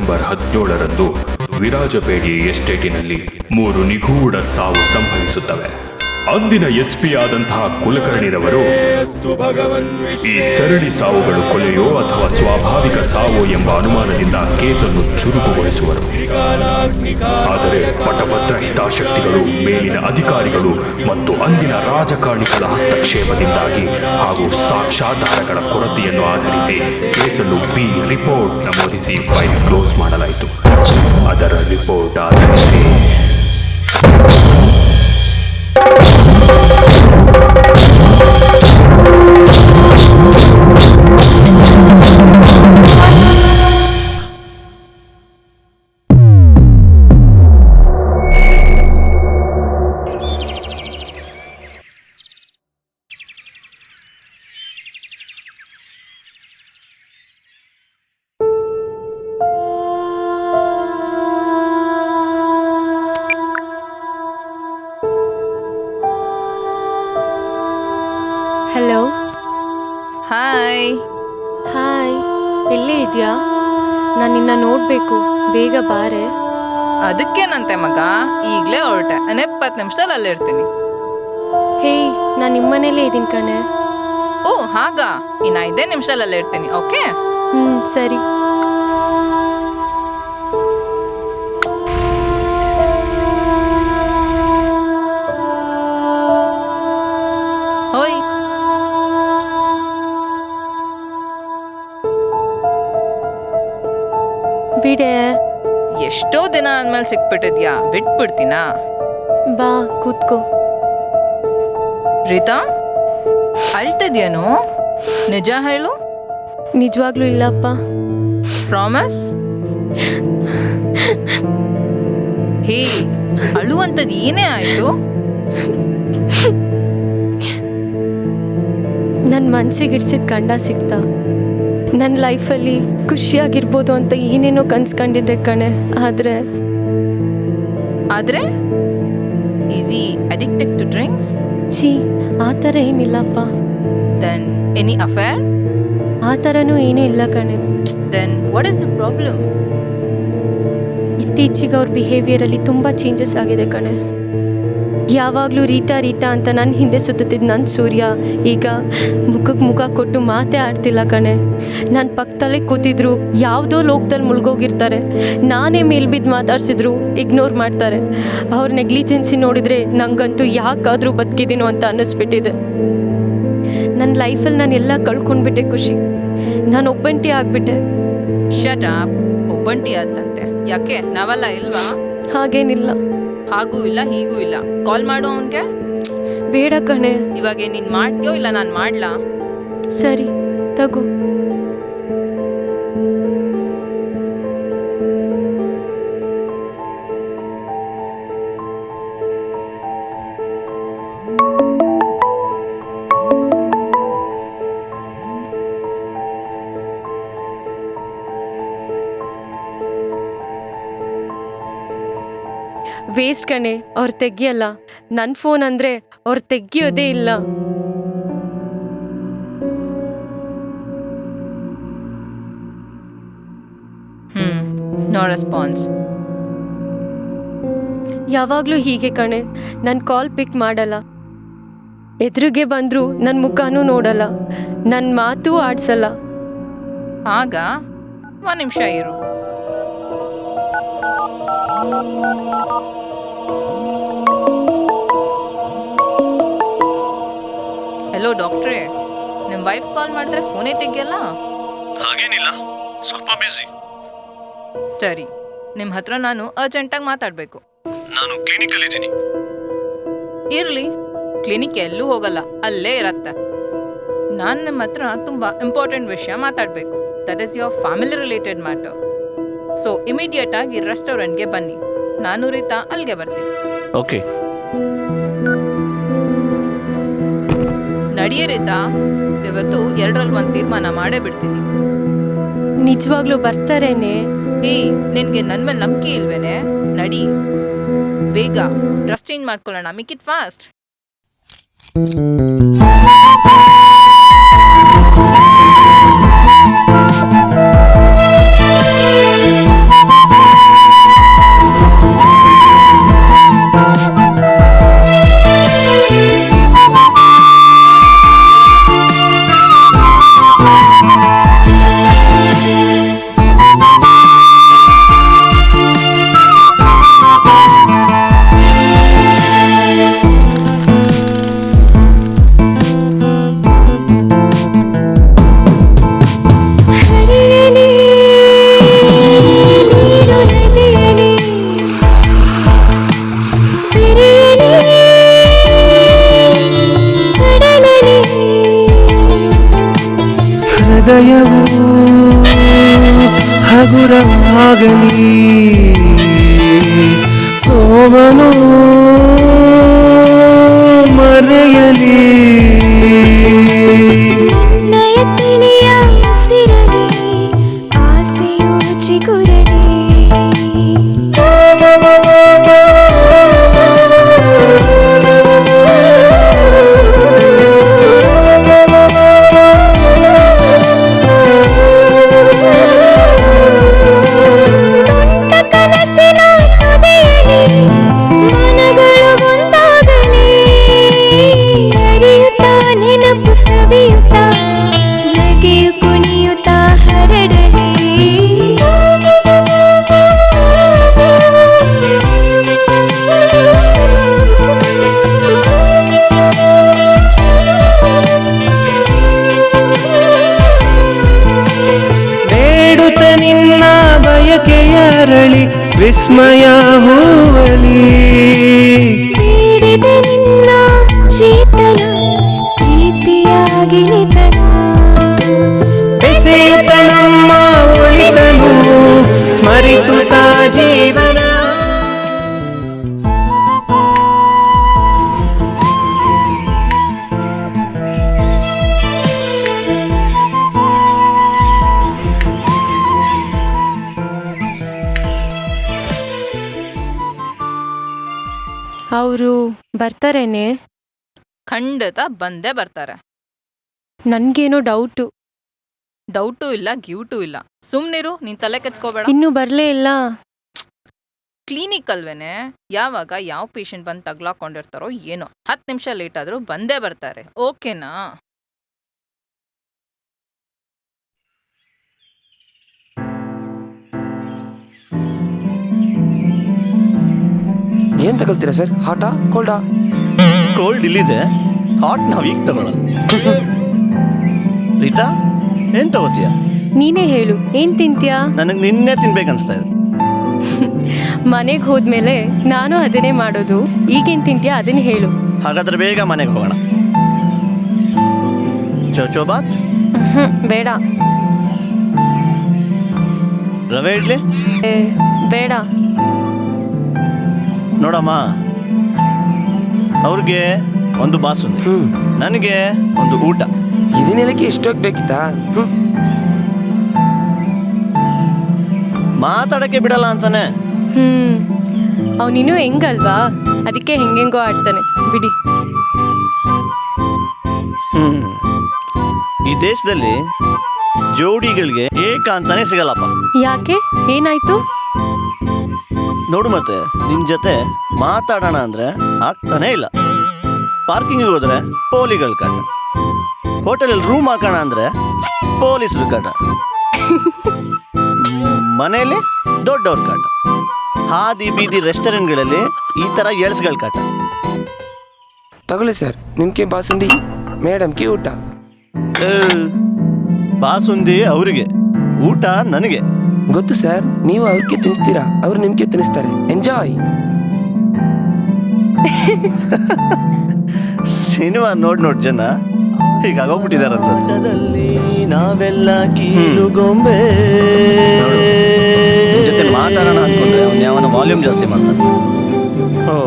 September 17ರಂದು Virajpet ಎಸ್ಟೇಟಿನಲ್ಲಿ 3 ನಿಗೂಢ ಸಾವು ಸಂಭವಿಸುತ್ತವೆ. ಅಂದಿನ ಎಸ್ಪಿ ಆದಂತಹ ಕುಲಕರ್ಣಿರವರು ಈ ಸರಣಿ ಸಾವುಗಳು ಕೊಲೆಯೋ ಅಥವಾ ಸ್ವಾಭಾವಿಕ ಸಾವೋ ಎಂಬ ಅನುಮಾನದಿಂದ ಕೇಸನ್ನು ಚುರುಕುಗೊಳಿಸುವರು. ಆದರೆ ಪಟಭದ್ರ ಹಿತಾಸಕ್ತಿಗಳು, ಮೇಲಿನ ಅಧಿಕಾರಿಗಳು ಮತ್ತು ಅಂದಿನ ರಾಜಕಾರಣಿಗಳ ಹಸ್ತಕ್ಷೇಪದಿಂದಾಗಿ ಹಾಗೂ ಸಾಕ್ಷ್ಯಾಧಾರಗಳ ಕೊರತೆಯನ್ನು ಆಧರಿಸಿ ಕೇಸನ್ನು ಬಿ ರಿಪೋರ್ಟ್ ನಮೂದಿಸಿ ಫೈಲ್ ಕ್ಲೋಸ್ ಮಾಡಲಾಯಿತು. ಅದರ ರಿಪೋರ್ಟ್ ಆಧರಿಸಿ ಹಲೋ. ಹಾಯ್. ಹಾಯ್, ಎಲ್ಲೇ ಇದೆಯಾ? ನಾನು ನಿನ್ನ ನೋಡಬೇಕು, ಬೇಗ ಬಾರೆ. ಅದಕ್ಕೇನಂತೆ ಮಗ, ಈಗಲೇ ಹೊರಟೆ, 20 ನಿಮಿಷದಲ್ಲಿ ಅಲ್ಲಿರ್ತೀನಿ. ಹೇಯ್, ನಾನು ನಿಮ್ಮನೇಲೇ ಇದ್ದೀನಿ ಕಣೆ. ಓ ಹಾಗಾ, ಇನ್ನು 5 ನಿಮಿಷದಲ್ಲಿ ಅಲ್ಲಿರ್ತೀನಿ. ಓಕೆ, ಸರಿ. ಹೋಯ್. ಬಿಡೆ. ಎಷ್ಟೋ ದಿನ ಆದ್ಮೇಲೆ ಸಿಕ್ಬಿಟ್ಟಿದ್ಯಾ, ಬಿಟ್ಬಿಡ್ತೀನಾ? ಬಾ ಕೂತ್ಕೋ. ರೀತಾ, ಅಳ್ತಿದ್ಯೇನು? ನಿಜ ಹೇಳು. ನಿಜವಾಗ್ಲೂ ಇಲ್ಲಪ್ಪ. ಪ್ರಾಮಿಸ್? ಹೇ, ಅಳುವಂಥದ್ದು ಏನೇ ಆಯ್ತು? ನನ್ನ ಮನ್ಸಿಗೆ ಹಿಡ್ಸಿದ ಗಂಡ ಸಿಕ್ತ. ನನ್ನ ಲೈಫಲ್ಲಿ ಖುಷಿಯಾಗಿರ್ಬೋದು ಅಂತ ಏನೇನೋ ಕನ್ಸ್ಕೊಂಡಿದ್ದೆ ಕಣೆ. ಆದರೆ is he addicted to drinks? ಛೀ, ಆ ಥರ ಏನಿಲ್ಲಪ್ಪ. Then any affair? ಆ ಥರನೂ ಏನೂ ಇಲ್ಲ ಕಣೆ. Then what is the problem? ಇತ್ತೀಚೆಗೆ ಅವ್ರ ಬಿಹೇವಿಯರಲ್ಲಿ ತುಂಬ ಚೇಂಜಸ್ ಆಗಿದೆ ಕಣೆ. ಯಾವಾಗಲೂ ರೀಟಾ ರೀಟಾ ಅಂತ ನನ್ನ ಹಿಂದೆ ಸುತ್ತುತ್ತಿದ್ದ ನನ್ನ ಸೂರ್ಯ ಈಗ ಮುಖಕ್ಕೆ ಮುಖ ಕೊಟ್ಟು ಮಾತೇ ಆಡ್ತಿಲ್ಲ ಕಣೆ. ನನ್ನ ಪಕ್ಕದಲ್ಲೇ ಕೂತಿದ್ರು ಯಾವುದೋ ಲೋಕದಲ್ಲಿ ಮುಳುಗೋಗಿರ್ತಾರೆ. ನಾನೇ ಮೇಲ್ಬಿದ್ದು ಮಾತಾಡ್ಸಿದ್ರು ಇಗ್ನೋರ್ ಮಾಡ್ತಾರೆ. ಅವ್ರ ನೆಗ್ಲಿಜೆನ್ಸಿ ನೋಡಿದರೆ ನಂಗಂತೂ ಯಾಕಾದರೂ ಬದುಕಿದ್ದೀನೋ ಅಂತ ಅನ್ನಿಸ್ಬಿಟ್ಟಿದೆ. ನನ್ನ ಲೈಫಲ್ಲಿ ನಾನು ಎಲ್ಲ ಕಳ್ಕೊಂಡ್ಬಿಟ್ಟೆ ಖುಷಿ. ನಾನು ಒಬ್ಬಂಟಿ ಆಗಿಬಿಟ್ಟೆ. Shut up. ಒಬ್ಬಂಟಿ ಆದಂತೆ ಯಾಕೆ? ನಾವೆಲ್ಲ ಇಲ್ವಾ? ಹಾಗೇನಿಲ್ಲ. ಹಾಗೂ ಇಲ್ಲ ಹೀಗೂ ಇಲ್ಲ. ಕಾಲ್ ಮಾಡು ಅವನ್ಗೆ. ಬೇಡ ಕಣೆ. ಇವಾಗ ನೀನ್ ಮಾಡ್ತೀಯೋ ಇಲ್ಲ ನಾನು ಮಾಡ್ಲಾ? ಸರಿ ತಗೋ. ವೇಸ್ಟ್ ಕಣೆ, ಅವ್ರು ತೆಗಿಯಲ್ಲ. ನನ್ನ ಫೋನ್ ಅಂದರೆ ಅವ್ರು ತೆಗಿಯೋದೇ ಇಲ್ಲ. No response. ಯಾವಾಗಲೂ ಹೀಗೆ ಕಣೆ. ನನ್ನ ಕಾಲ್ ಪಿಕ್ ಮಾಡಲ್ಲ. ಎದುರಿಗೆ ಬಂದರೂ ನನ್ನ ಮುಖನೂ ನೋಡಲ್ಲ. ನನ್ನ ಮಾತೂ ಆಡ್ಸಲ್ಲ. ಆಗ 1 ನಿಮಿಷ ಇರು. ಹಲೋ ಡಾಕ್ಟ್ರೇ, ನಿಮ್ಮ ವೈಫ್ ಕಾಲ್ ಮಾಡಿದ್ರೆ ಫೋನೇ ತೆಗಿಯಲ್ಲ. ಹಾಗೇನಿಲ್ಲ, ಸ್ವಲ್ಪ ಬ್ಯುಸಿ. ಸರಿ, ನಿಮ್ಮ ಹತ್ರ ನಾನು ಅರ್ಜೆಂಟಾಗಿ ಮಾತಾಡಬೇಕು. ನಾನು ಕ್ಲಿನಿಕಲ್ಲಿ ಇದ್ದೀನಿ. ಇರಲಿ, ಕ್ಲಿನಿಕ್ ಎಲ್ಲೂ ಹೋಗಲ್ಲ, ಅಲ್ಲೇ ಇರತ್ತೆ. ನಾನು ನಿಮ್ಮ ಹತ್ರ ತುಂಬ ಇಂಪಾರ್ಟೆಂಟ್ ವಿಷಯ ಮಾತಾಡಬೇಕು. That is your family related matter. So immediate ಆಗಿ ರೆಸ್ಟೋರೆಂಟ್ಗೆ ಬನ್ನಿ. ನಾನು ರೀತಾ ಅಲ್ಲಿಗೆ ಬರ್ತೀನಿ. ಓಕೆ. ನಡಿಯೇ ರೀತಾ, ಇವತ್ತು 2ರಲ್ಲಿ 1 ತೀರ್ಮಾನ ಮಾಡೇ ಬಿಡ್ತೀನಿ. ನಿಜವಾಗ್ಲೂ ಬರ್ತಾರೇನೆ? ನಿನ್ಗೆ ನನ್ನ ಮೇಲೆ ನಂಬಿಕೆ ಇಲ್ವೇನೆ? ನಡಿ ಬೇಗ, ಡ್ರೆಸ್ ಚೇಂಜ್ ಮಾಡ್ಕೊಳ್ಳೋಣ. Make it fast. ಹಗುರವಾಗಲಿ ನೋವನು ಮರೆಯಲಿ ನಯ ತಿಳಿಯ ಉಸಿರಲಿ ಆಸೆಯು ಚಿಗುರಲಿ ಬಯಕೆಯರಳಿ ವಿಸ್ಮಯ ಹೂವಲಿ ಬೇಡಿದ ನಿನ್ನ ಚೇತನ ಪ್ರೀತಿಯಾಗಿಳಿತನ ಬೆಸೆಯುತ್ತ ನಮ್ಮ ಒಳಿತನು ಸ್ಮರಿಸುತ್ತ ಜೀವನ ಅವರು ಬರ್ತಾರೇನೆ? ಖಂಡಿತ ಬಂದೇ ಬರ್ತಾರೆ. ನನಗೇನೋ ಡೌಟು. ಡೌಟು ಇಲ್ಲ, ಗಿವ್ಟು ಇಲ್ಲ. ಸುಮ್ನಿರು, ನೀನ್ ತಲೆ ಕೆಚ್ಕೋಬೇಡ. ಇನ್ನೂ ಬರಲೇ ಇಲ್ಲ. ಕ್ಲಿನಿಕ್ ಅಲ್ವೇನೆ, ಯಾವಾಗ ಯಾವ ಪೇಷಂಟ್ ಬಂದು ತಗ್ಲಾಕೊಂಡಿರ್ತಾರೋ ಏನೋ 10 ನಿಮಿಷ ಲೇಟ್ ಆದ್ರೂ ಬಂದೇ ಬರ್ತಾರೆ. ಓಕೆನಾ? ಏನ್ ತಗೊಳ್ತೀರಾ ಸರ್? ಹಾಟಾ ಕೋಲ್ಡಾ? ಕೋಲ್ಡ್ ಇಲ್ಲಿದೆ, ಹಾಟ್ ನಾವು ಈಗ ತಗೊಳ್ಳಲ್ಲ. ರೀಟಾ, ಏನ್ ತಗೋತೀಯ? ನೀನೇ ಹೇಳು, ಏನ್ ತಿಂತ್ಯಾ? ನನಗೆ ನಿನ್ನೆ ತಿನ್ಬೇಕನ್ಸ್ತಾ ಇದೆ. ಮನೆಗೆ ಹೋದ್ಮೇಲೆ ನಾನು ಅದನ್ನೇ ಮಾಡೋದು. ಈಗೇನ್ ತಿಂತ್ಯಾ ಅದನ್ನ ಹೇಳು. ಹಾಗಾದ್ರೆ ಬೇಗ ಮನೆಗೆ ಹೋಗೋಣ. ಚೌಚೌಬಾತ್? ಬೇಡ. ರವೆ ಇಡ್ಲಿ? ಬೇಡ. ನೋಡಮ್ಮ, ಅವ್ರಿಗೆ ಒಂದು ಬಾಸುಂದಿ, ನನಗೆ ಒಂದು ಊಟ. ಇದನ್ನೆಲ್ಲಕ್ಕೆ ಎಷ್ಟೋಗ್ಬೇಕಿತ್ತಾ? ಮಾತಾಡಕ್ಕೆ ಬಿಡಲ್ಲ ಅಂತಾನೆ. ಅವನಿನ್ನೂ ಹೆಂಗಲ್ವಾ, ಅದಕ್ಕೆ ಹೆಂಗೆಂಗೋ ಆಡ್ತಾನೆ ಬಿಡಿ. ಈ ದೇಶದಲ್ಲಿ ಜೋಡಿಗಳಿಗೆ ಏಕಾಂತನೇ ಸಿಗಲ್ಲಪ್ಪ. ಯಾಕೆ, ಏನಾಯ್ತು? ನೋಡು, ಮತ್ತೆ ನಿನ್ ಜೊತೆ ಮಾತಾಡೋಣ ಅಂದ್ರೆ ಆಗ್ತಾನೆ ಇಲ್ಲ. ಪಾರ್ಕಿಂಗ್ ಹೋದ್ರೆ ಪೋಲಿಗಳ ಕಾಟ, ಹೋಟೆಲಲ್ಲಿ ರೂಮ್ ಹಾಕೋಣ ಅಂದ್ರೆ ಪೊಲೀಸರು ಕಾಟ, ಮನೆಯಲ್ಲಿ ದೊಡ್ಡವ್ರ ಕಾಟ, ಹಾದಿ ಬೀದಿ ರೆಸ್ಟೋರೆಂಟ್ಗಳಲ್ಲಿ ಈ ತರ ಎಳ್ಸ್ಗಳ ಕಾಟ. ತಗೊಳ್ಳಿ ಸರ್, ನಿಮ್ಗೆ ಬಾಸುಂಡಿ, ಮೇಡಮ್ಗೆ ಊಟ. ಬಾಸುಂದಿ ಅವರಿಗೆ, ಊಟ ನನಗೆ. ಗೊತ್ತು ಸರ್, ನೀವು ಅವ್ರಿಗೆ ತಿನ್ನಿಸ್ತೀರಾ, ಅವ್ರು ನಿಮ್ಗೆ ತಿನ್ನಿಸ್ತಾರೆ. ಎಂಜಾಯ್. ಸಿನಿಮಾ ನೋಡ್ ಜನ ಹೀಗಾಗೋಗ್ಬಿಟ್ಟಿದ್ದಾರೆ ಅನ್ಸುತ್ತೆ. ನಾವೆಲ್ಲ ಕೀಲುಗೊಂಬೆ. ಜೊತೆ ಮಾತಾಡೋಣ ಅನ್ಕೊಂಡ್ರೆ ಅವ್ನು ಯಾವನ ವಾಲ್ಯೂಮ್ ಜಾಸ್ತಿ ಮಾಡ್ತಾನೆ. ಓ,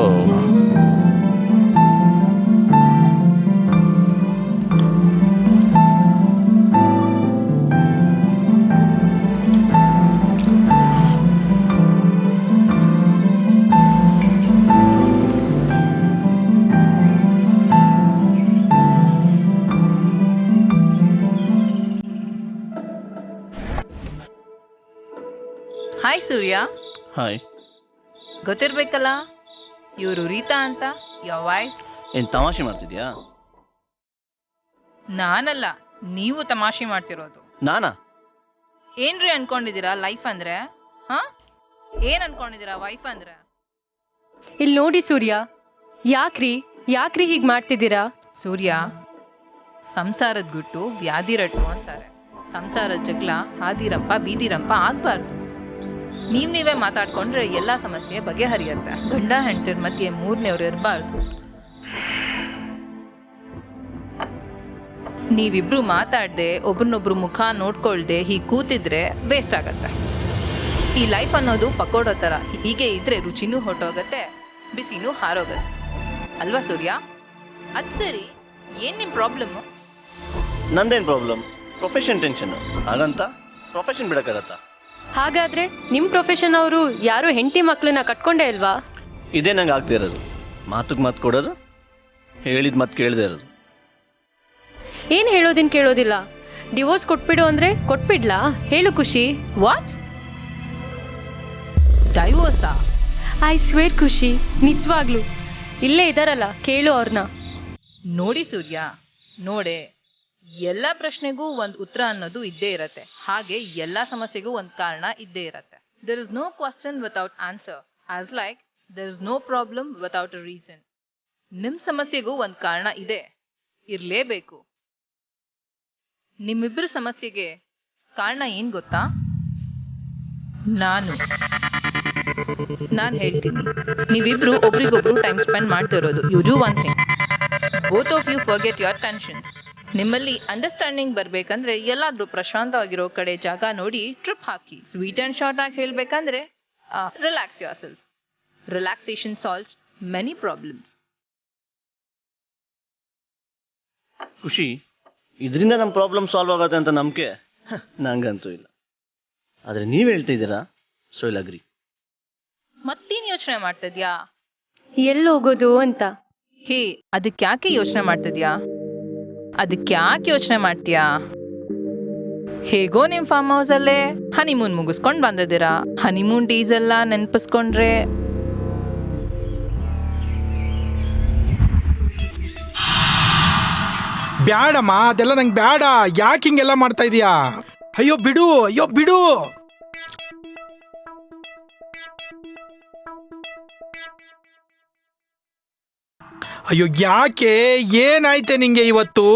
ಹಾಯ್ ಸೂರ್ಯ. ಹಾಯ್. ಗೊತ್ತಿರ್ಬೇಕಲ್ಲ, ಇವರು ರೀತಾ ಅಂತ, ಯೋರ್ ವೈಫ್. ಏನ್ ತಮಾಷೆ ಮಾಡ್ತಿದ್ಯಾ? ನಾನಲ್ಲ, ನೀವು ತಮಾಷೆ ಮಾಡ್ತಿರೋದು. ನಾನಾ? ಏನ್ರಿ ಅನ್ಕೊಂಡಿದ್ದೀರಾ ಲೈಫ್ ಅಂದ್ರೆ? ಏನ್ ಅನ್ಕೊಂಡಿದ್ದೀರಾ ವೈಫ್ ಅಂದ್ರೆ? ಇಲ್ಲಿ ನೋಡಿ ಸೂರ್ಯ, ಯಾಕ್ರಿ ಹೀಗೆ ಮಾಡ್ತಿದ್ದೀರಾ? ಸೂರ್ಯ, ಸಂಸಾರದ ಗುಟ್ಟು ವ್ಯಾಧಿ ರಟ್ಟು ಅಂತಾರೆ. ಸಂಸಾರದ ಜಗಳ ಹಾದಿರಂಪ ಬೀದಿರಂಪ ಆಗ್ಬಾರ್ದು. ನೀವೇ ಮಾತಾಡ್ಕೊಂಡ್ರೆ ಎಲ್ಲಾ ಸಮಸ್ಯೆ ಬಗೆಹರಿಯತ್ತೆ. ಗಂಡ ಹೆಂಡತಿರ ಮಧ್ಯೆ ಮೂರನೇವ್ರು ಇರಬಾರ್ದು. ನೀವಿಬ್ರು ಮಾತಾಡದೆ ಒಬ್ರನ್ನೊಬ್ರು ಮುಖ ನೋಡ್ಕೊಳ್ದೆ ಹೀಗೆ ಕೂತಿದ್ರೆ ವೇಸ್ಟ್ ಆಗತ್ತೆ. ಈ ಲೈಫ್ ಅನ್ನೋದು ಪಕೋಡೋ ಥರ, ಹೀಗೆ ಇದ್ರೆ ರುಚಿನೂ ಹೊಟ್ಟೋಗತ್ತೆ, ಬಿಸಿನೂ ಹಾರೋಗತ್ತೆ ಅಲ್ವಾ ಸೂರ್ಯ? ಅದು ಸರಿ, ಏನು ನಿಮ್ಮ ಪ್ರಾಬ್ಲಮ್ಮು? ನಂದೇನು ಪ್ರಾಬ್ಲಮ್? Profession tension. ಹಾಗಂತ ಪ್ರೊಫೆಷನ್ ಬಿಡಕ್ಕಾಗತ್ತಾ? ಹಾಗಾದ್ರೆ ನಿಮ್ಮ ಪ್ರೊಫೆಷನ್ ಅವರು ಯಾರು ಹೆಂಡತಿ ಮಕ್ಕಳನ್ನ ಕಟ್ಕೊಂಡೇ ಅಲ್ವಾ? ಇದೇ ನಂಗೆ ಆಗ್ತಿರೋದು. ಮಾತುಗೆ ಮಾತು ಕೊಡೋದು, ಹೇಳಿದ ಮಾತು ಕೇಳದೆ ಇರೋದು. ಏನು ಹೇಳೋದಿನ್ ಕೇಳೋದಿಲ್ಲ. ಡಿವೋರ್ಸ್ ಕೊಟ್ಬಿಡು ಅಂದರೆ ಕೊಟ್ಬಿಡ್ಲಾ? ಹೇಳು ಖುಷಿ. ವಾಟ್? ಡೈವೋರ್ಸಾ? ಐ ಸ್ವೇರ್ ಖುಷಿ, ನಿಜವಾಗ್ಲು. ಇಲ್ಲೇ ಇದಾರಲ್ಲ, ಕೇಳು ಅವ್ರನ್ನ. ನೋಡಿ ಸೂರ್ಯ, ನೋಡೆ, ಎಲ್ಲ ಪ್ರಶ್ನೆಗೂ ಒಂದು ಉತ್ತರ ಅನ್ನೋದು ಇದ್ದೇ ಇರತ್ತೆ. ಹಾಗೆ ಎಲ್ಲ ಸಮಸ್ಯೆಗೂ ಒಂದು ಕಾರಣ ಇದ್ದೇ ಇರತ್ತೆ. There is no question without answer, as like there is no problem without a reason. ನಿಮ್ಮ ಸಮಸ್ಯೆಗೂ ಒಂದು ಕಾರಣ ಇದೆ, ಇರಲೇಬೇಕು. ನಿಮ್ಮಿಬ್ಬರ ಸಮಸ್ಯೆಗೆ ಕಾರಣ ಏನು ಗೊತ್ತಾ? ನಾನು ಹೇಳ್ತೀನಿ. ನೀವಿಬ್ರು ಒಬ್ರಿಗೊಬ್ರು ಟೈಮ್ ಸ್ಪೆಂಡ್ ಮಾಡ್ತಿರೋದು. You do one thing, both of you forget your tensions. ನಿಮ್ಮಲ್ಲಿ ಅಂಡರ್ಸ್ಟ್ಯಾಂಡಿಂಗ್ ಬರಬೇಕಂದ್ರೆ ಎಲ್ಲಾದ್ರೂ ಪ್ರಶಾಂತವಾಗಿರೋ ಕಡೆ ಜಾಗ ನೋಡಿ ಟ್ರಿಪ್ ಹಾಕಿ. ಸ್ವೀಟ್ ಆ್ಯಂಡ್ ಶಾರ್ಟ್ ಆಗಿ ಹೇಳಬೇಕಂದ್ರೆ relax yourself. Relaxation solves many problems. Khushi, ಇದರಿಂದ ನಮ್ಮ ಪ್ರಾಬ್ಲಮ್ ಸಾಲ್ವ್ ಆಗುತ್ತೆ ಅಂತ ನಂಬಿಕೆ ನಂಗಂತೂ ಇಲ್ಲ. ಆದರೆ ನೀವು ಹೇಳ್ತಿದ್ದೀರಾ, ಸೊ ಇಲ್ಲ ಅಗ್ರಿ. ಮತ್ತೇನು ಯೋಚನೆ ಮಾಡ್ತಿದ್ಯಾ? ಎಲ್ಲಿ ಹೋಗೋದು ಅಂತ. ಹೇ, ಅದಕ್ಯಾಕೆ ಯೋಚನೆ ಮಾಡ್ತಿದ್ಯಾ? ಅದಕ್ಯಾಕೆ ಯೋಚನೆ ಮಾಡ್ತೀಯಾ? ಹೇಗೋ ನಿಮ್ಮ ಫಾರ್ಮ್ ಹೌಸಲ್ಲೇ ಹನಿಮೂನ್ ಮುಗಿಸ್ಕೊಂಡು ಬಂದಿದ್ದೀರಾ. ಹನಿಮೂನ್ ಡೇಸ್ ಎಲ್ಲ ನೆನಪಿಸ್ಕೊಂಡ್ರೆ ಬ್ಯಾಡಮ್ಮ, ಅದೆಲ್ಲ ನಂಗೆ ಬ್ಯಾಡ. ಯಾಕೆ ಹಿಂಗೆಲ್ಲ ಮಾಡ್ತಾ ಇದೀಯಾ? ಅಯ್ಯೋ ಬಿಡು, ಅಯ್ಯೋ ಬಿಡು. ಅಯ್ಯೋ ಯಾಕೆ, ಏನಾಯ್ತೆ ನಿಂಗೆ ಇವತ್ತು?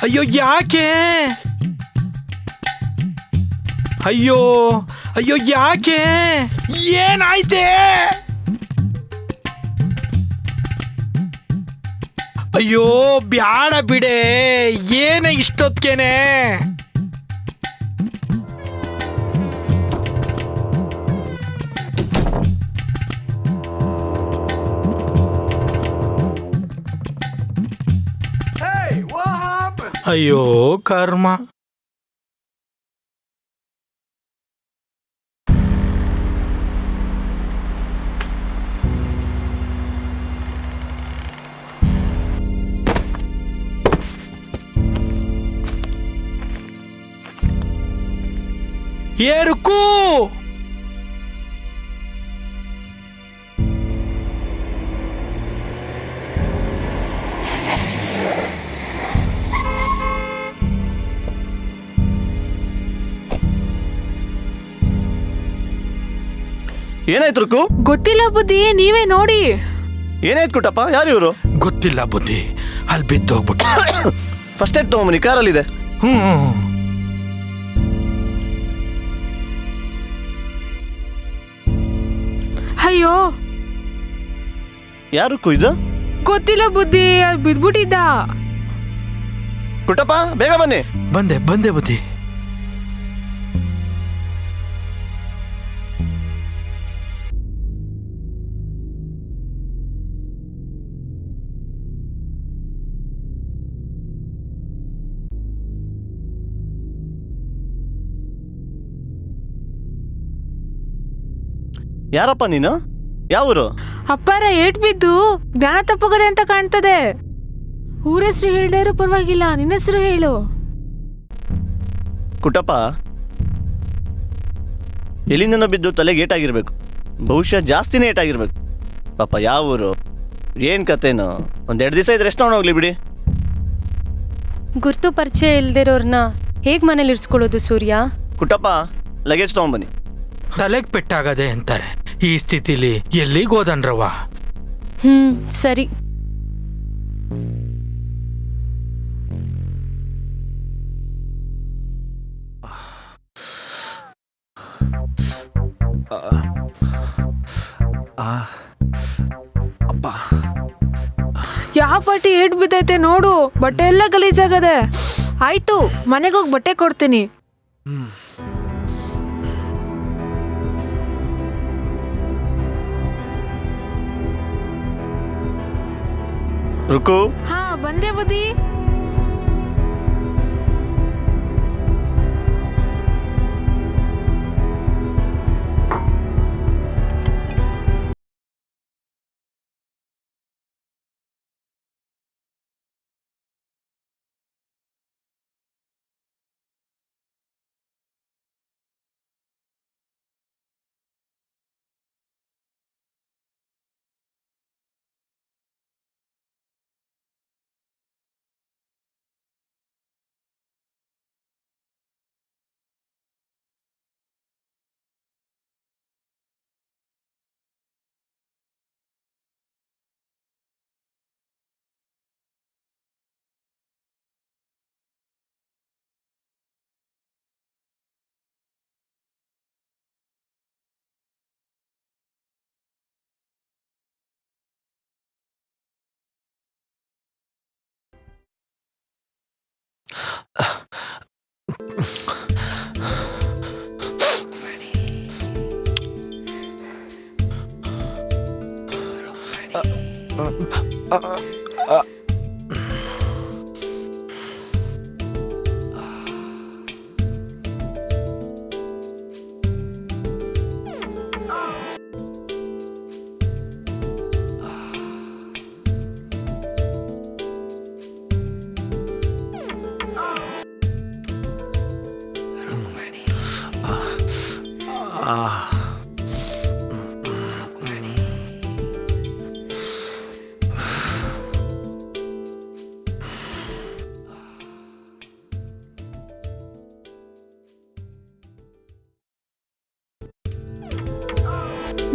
ಅಯ್ಯೋ ಯಾಕೆ? ಅಯ್ಯೋ ಅಯ್ಯೋ ಯಾಕೆ, ಏನಾಯ್ತೆ? ಅಯ್ಯೋ ಬ್ಯಾಡ ಬಿಡೆ, ಏನ ಇಷ್ಟೊತ್ಕೇನೆ? ಅಯ್ಯೋ ಕರ್ಮ. ಏರುಕು ಏನಾಯ್ತು ರುಕು? ಗೊತ್ತಿಲ್ಲ ಬುದ್ಧಿ, ನೀವೇ ನೋಡಿ. ಏನಾಯ್ತು ಕುಟಪ್ಪ? ಯಾರು ಇವರು? ಗೊತ್ತಿಲ್ಲ ಬುದ್ಧಿ, ಅಲ್ಲಿ ಬಿದ್ದೋಗ್ಬಿಟ್ಟು. First aid ತಗೊಂಬನಿ, ಕಾರಲ್ಲಿದೆ. ಅಯ್ಯೋ ಯಾರು ಇದು? ಗೊತ್ತಿಲ್ಲ ಬುದ್ಧಿ, ಅಲ್ಲಿ ಬಿದ್ಬಿಟ್ಟಿದ್ದ. ಕುಟಪ್ಪ ಬೇಗ ಬನ್ನಿ. ಬಂದೆ ಬಂದೆ ಬುದ್ಧಿ. ಯಾರಪ್ಪ ನೀನು? ಯಾವೂರು? ಅಪ್ಪಾರ ಏಟ್ ಬಿದ್ದು ಜ್ಞಾನ ತಪ್ಪೋಗದೆ ಅಂತ ಕಾಣ್ತದೆ. ಊರ ಹೆಸರು ಹೇಳ್ದೇ ಇರೋ ಪರವಾಗಿಲ್ಲ, ನಿನ್ನ ಹೆಸರು ಹೇಳು. ಕುಟಪ್ಪ, ಎಲ್ಲಿಂದನೋ ಬಿದ್ದು ತಲೆಗೆ ಏಟಾಗಿರ್ಬೇಕು. ಬಹುಶಃ ಜಾಸ್ತಿನೇ ಏಟಾಗಿರ್ಬೇಕು. ಪಾಪ ಯಾವೂರು, ಏನು ಕತೆನೋ. 1-2 ದಿವಸ ಇದ್ರೆ ಎಷ್ಟು ಹೋಗ್ಲಿ ಬಿಡಿ. ಗುರ್ತು ಪರಿಚಯ ಇಲ್ದಿರೋರ್ನ ಹೇಗ್ ಮನೇಲಿ ಇರ್ಸ್ಕೊಳ್ಳೋದು ಸೂರ್ಯ? ಕುಟಪ್ಪ, ಲಗೇಜ್ ತೊಗೊಂಬನ್ನಿ. ತಲೆಗೆ ಪೆಟ್ಟಾಗದೆ ಅಂತಾರೆ. ಈ ಸ್ಥಿತಿಲಿ ಎಲ್ಲಿಗೆ ಹೋದನ್ರವ? ಸರಿ. ಅಪ್ಪ, ಯಾವ ಪಾಟಿ ಏಟ್ ಬಿದ್ದೈತೆ ನೋಡು. ಬಟ್ಟೆ ಎಲ್ಲ ಗಲೀಜಾಗದೆ. ಆಯ್ತು, ಮನೆಗೆ ಹೋಗಿ ಬಟ್ಟೆ ಕೊಡ್ತೀನಿ. ರುಕು. ಹಾ, ಬಂದೆ ಬುದ್ಧಿ.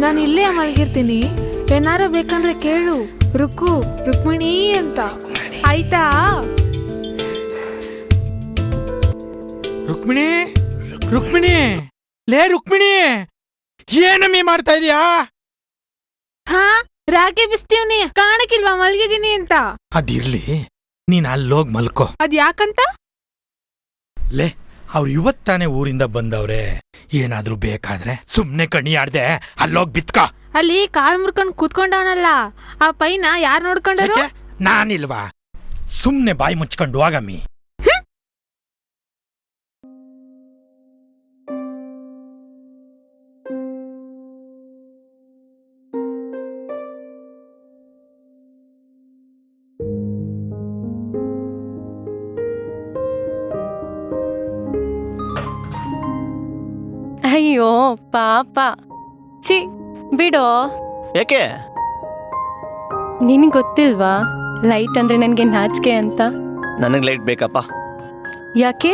ನಾನು ಇಲ್ಲೇ ಮಲಗಿರ್ತೀನಿ. ಏನಾರು ಬೇಕಂದ್ರೆ ಕೇಳು. ರುಕ್ಮಿಣಿ ಅಂತ, ಆಯ್ತಾ? ರುಕ್ಮಿಣಿ, ಲೇ ರುಕ್ಮಿಣಿ, ಏನಮ್ಮಿ ಮಾಡ್ತಾ ಇದೀಯಾ? ಹಾ, ರಾಗಿ ಬಿಸ್ತೀವ್ನಿ. ಕಾಣಕ್ಕಿಲ್ವಾ ಮಲ್ಗಿದೀನಿ ಅಂತ? ಅದಿರ್ಲಿ, ನೀನ್ ಅಲ್ಲೋಗ್ ಮಲ್ಕೋ. ಅದ್ ಯಾಕಂತ? ಲೇ, ಅವ್ರು ಇವತ್ತಾನೆ ಊರಿಂದ ಬಂದವ್ರೆ. ಏನಾದ್ರೂ ಬೇಕಾದ್ರೆ ಸುಮ್ನೆ ಕಣಿ ಆಡ್ದೆ ಅಲ್ಲೋಗ್ ಬಿತ್ಕ. ಅಲ್ಲಿ ಕಾಲ್ ಮುರ್ಕೊಂಡ್ ಕೂತ್ಕೊಂಡವನಲ್ಲ, ಆ ಪೈನ ಯಾರ್ ನೋಡ್ಕೊಂಡ್ರು? ನಾನಿಲ್ವಾ? ಸುಮ್ನೆ ಬಾಯಿ ಮುಚ್ಕೊಂಡು ಆಗಮ್ಮಿ. ಅಯ್ಯೋ ಪಾಪ, ಛೀ ಬಿಡೋ. ಯಾಕೆ? ನಿನಗೆ ಗೊತ್ತಿಲ್ವಾ ಲೈಟ್ ಅಂದ್ರೆ ನನಗೆ ನಾಚಿಕೆ ಅಂತ? ನನಗೆ ಲೈಟ್ ಬೇಕಪ್ಪ. ಯಾಕೆ?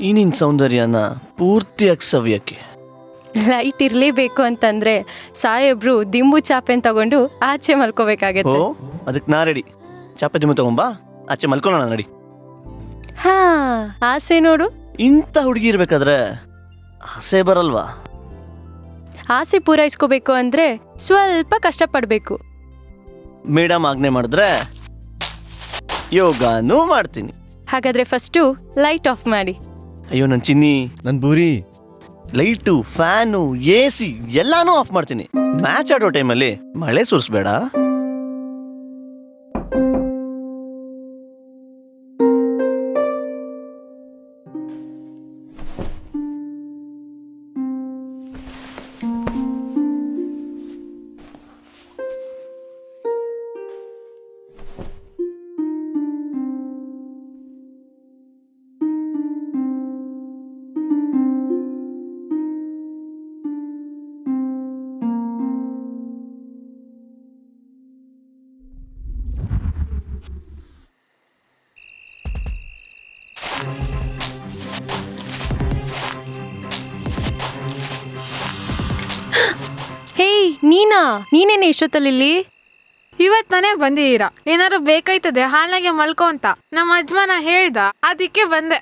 ಈ ನಿನ್ ಸೌಂದರ್ಯನ ಪೂರ್ತಿಯಾಗಿ ಸವಿಯಕ್ಕೆ. ಲೈಟ್ ಇರಲೇಬೇಕು ಅಂತಂದ್ರೆ ಸಾಹೇಬ್ರು ದಿಂಬು ಚಾಪೆನ್ ತಗೊಂಡು ಆಚೆ ಮಲ್ಕೋಬೇಕಾಗತ್ತೆ. ಓ, ಅದಕ್ಕೆ ನಾ ರೆಡಿ. ಚಾಪೆ ದಿಮ್ಮ ತಗೊಂಬಾ, ಆಚೆ ಮಲ್ಕೊಳ್ಳೋಣ ನಡಿ. ಹಾ, ಆಸೆ ನೋಡು. ಇಂಥ ಹುಡುಗಿ ಇರ್ಬೇಕಾದ್ರೆ ಆಸೆ ಬರಲ್ವಾ? ಆಸೆ ಪೂರೈಸ್ಕೋಬೇಕು ಅಂದ್ರೆ ಸ್ವಲ್ಪ ಕಷ್ಟಪಡ್ಬೇಕು. ಮೇಡಮ್ ಆಜ್ಞೆ ಮಾಡಿದ್ರೆ ಯೋಗಾನೂ ಮಾಡ್ತೀನಿ. ಹಾಗಾದ್ರೆ ಫಸ್ಟು ಲೈಟ್ ಆಫ್ ಮಾಡಿ. ಅಯ್ಯೋ ನನ್ನ ಚಿನ್ನಿ, ನನ್ನ ಬೂರಿ, ಲೈಟು, ಫ್ಯಾನು, AC ಎಲ್ಲಾನು ಆಫ್ ಮಾಡ್ತೀನಿ. ಮ್ಯಾಚ್ ಆಡೋ ಟೈಮಲ್ಲಿ ಮಳೆ ಸುರಿಸ್ಬೇಡ. ನೀನೇನೆ ಇಷ್ಟೊತ್ತಲ್ಲಿ? ಇವತ್ ನಾನೇ ಬಂದಿದ್ದೀರಾ, ಏನಾದ್ರು ಬೇಕಾಯ್ತದೆ ಹಾಲ್ನಾಗೆ ಮಲ್ಕೋ ಅಂತ ನಮ್ಮ ಯಜಮಾನ ಹೇಳ್ದ, ಅದಕ್ಕೆ ಬಂದೆ.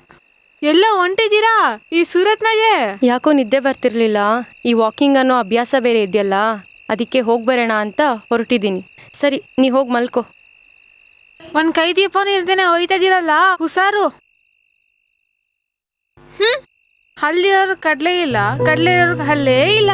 ಎಲ್ಲ ಹೊಂಟಿದ್ದೀರಾ ಈ ಸೂರತ್ನಾಗೆ? ಯಾಕೋ ನಿದ್ದೆ ಬರ್ತಿರ್ಲಿಲ್ಲ. ಈ ವಾಕಿಂಗ್ ಅನ್ನೋ ಅಭ್ಯಾಸ ಬೇರೆ ಇದೆಯಲ್ಲ, ಅದಕ್ಕೆ ಹೋಗ್ಬರೋಣ ಅಂತ ಹೊರಟಿದ್ದೀನಿ. ಸರಿ, ನೀ ಹೋಗಿ ಮಲ್ಕೋ. ಒಂದ್ ಕೈ ದೀಪನೂ ಇಲ್ದೇನೆ ಹೋಯ್ತಾ ಇದೀರಲ್ಲ, ಹುಷಾರು. ಹಲ್ಲಿರೋರ್ಗೆ ಕಡ್ಲೆ ಇಲ್ಲ, ಕಡ್ಲೆ ಇರೋರ್ಗೆ ಹಲ್ಲೇ ಇಲ್ಲ.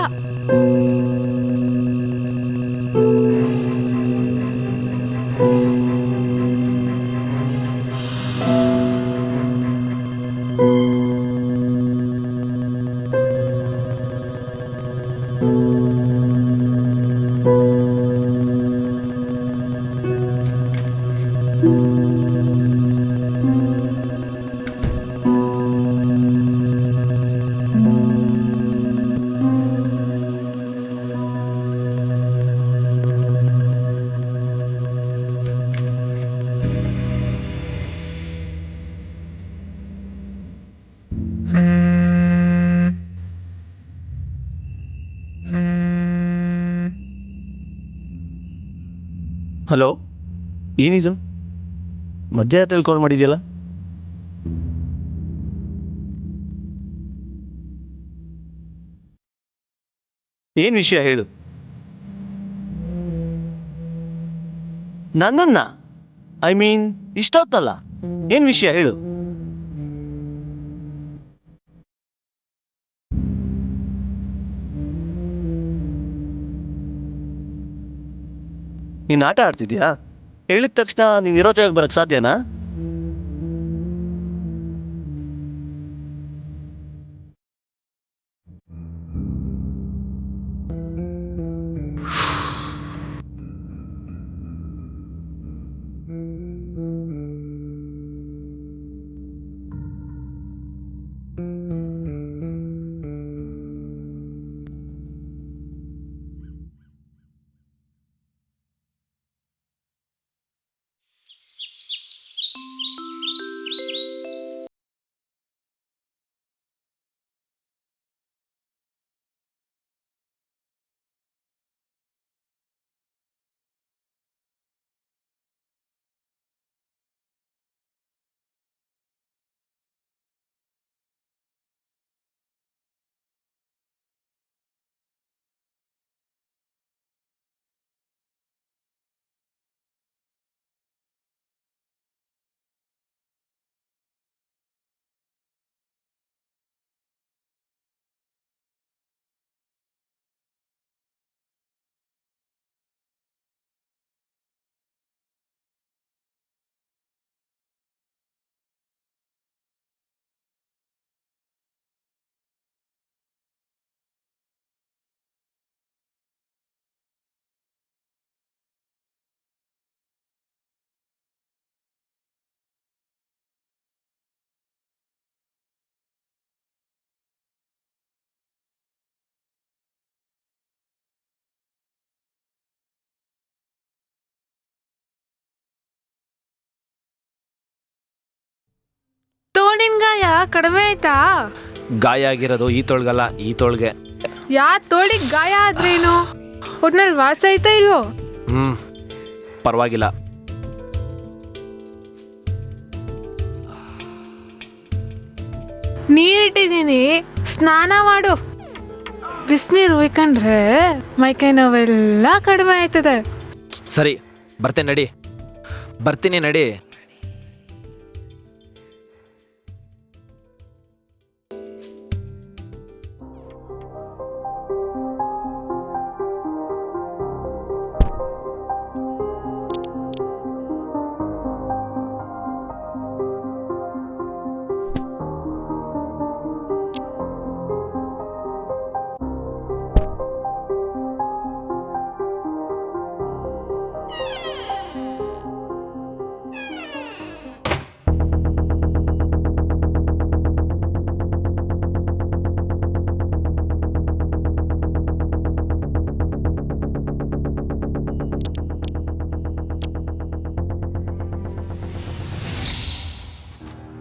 ಹಲೋ, ಏನಿದು ಮಧ್ಯರಾತ್ರಿ ಕಾಲ್ ಮಾಡಿದ್ಯಲ್ಲ? ಏನು ವಿಷಯ ಹೇಳು. ನನ್ನನ್ನ ಐ ಮೀನ್ ಇಷ್ಟೊತ್ತಲ್ಲ, ಏನು ವಿಷಯ ಹೇಳು. ನೀನು ಆಟ ಆಡ್ತಿದ್ಯಾ? ಹೇಳಿದ ತಕ್ಷಣ ನೀನು ಇರೋ ಜಾಗಕ್ಕೆ ಬರೋಕ್ಕೆ ಸಾಧ್ಯನಾ? ತೋಳಿನ್ಗಾಯ ಕಡಿಮೆ ಆಯ್ತಾ? ಗಾಯ ಆಗಿರೋದು ಈ ತೋಳ್ಗಲ್ಲ, ಈ ತೋಳ್ಗೆ. ಯಾ ತೋಳಿಗೆ ಗಾಯ ಆದ್ರೇನು? ಒಟ್ನಲ್ಲಿ ವಾಸ ಆಯ್ತಾ ಇಲ್ವೋ? ಪರವಾಗಿಲ್ಲ. ನೀರಿಟ್ಟಿದ್ದೀನಿ, ಸ್ನಾನ ಮಾಡು. ಬಿಸಿನೀರು ಉಯ್ಕೊಂಡ್ರೆ ಮೈಕೈ ನೋವೆಲ್ಲ ಕಡಿಮೆ ಆಯ್ತದೆ. ಸರಿ, ಬರ್ತೇನೆ ನಡಿ. ಬರ್ತೀನಿ ನಡಿ.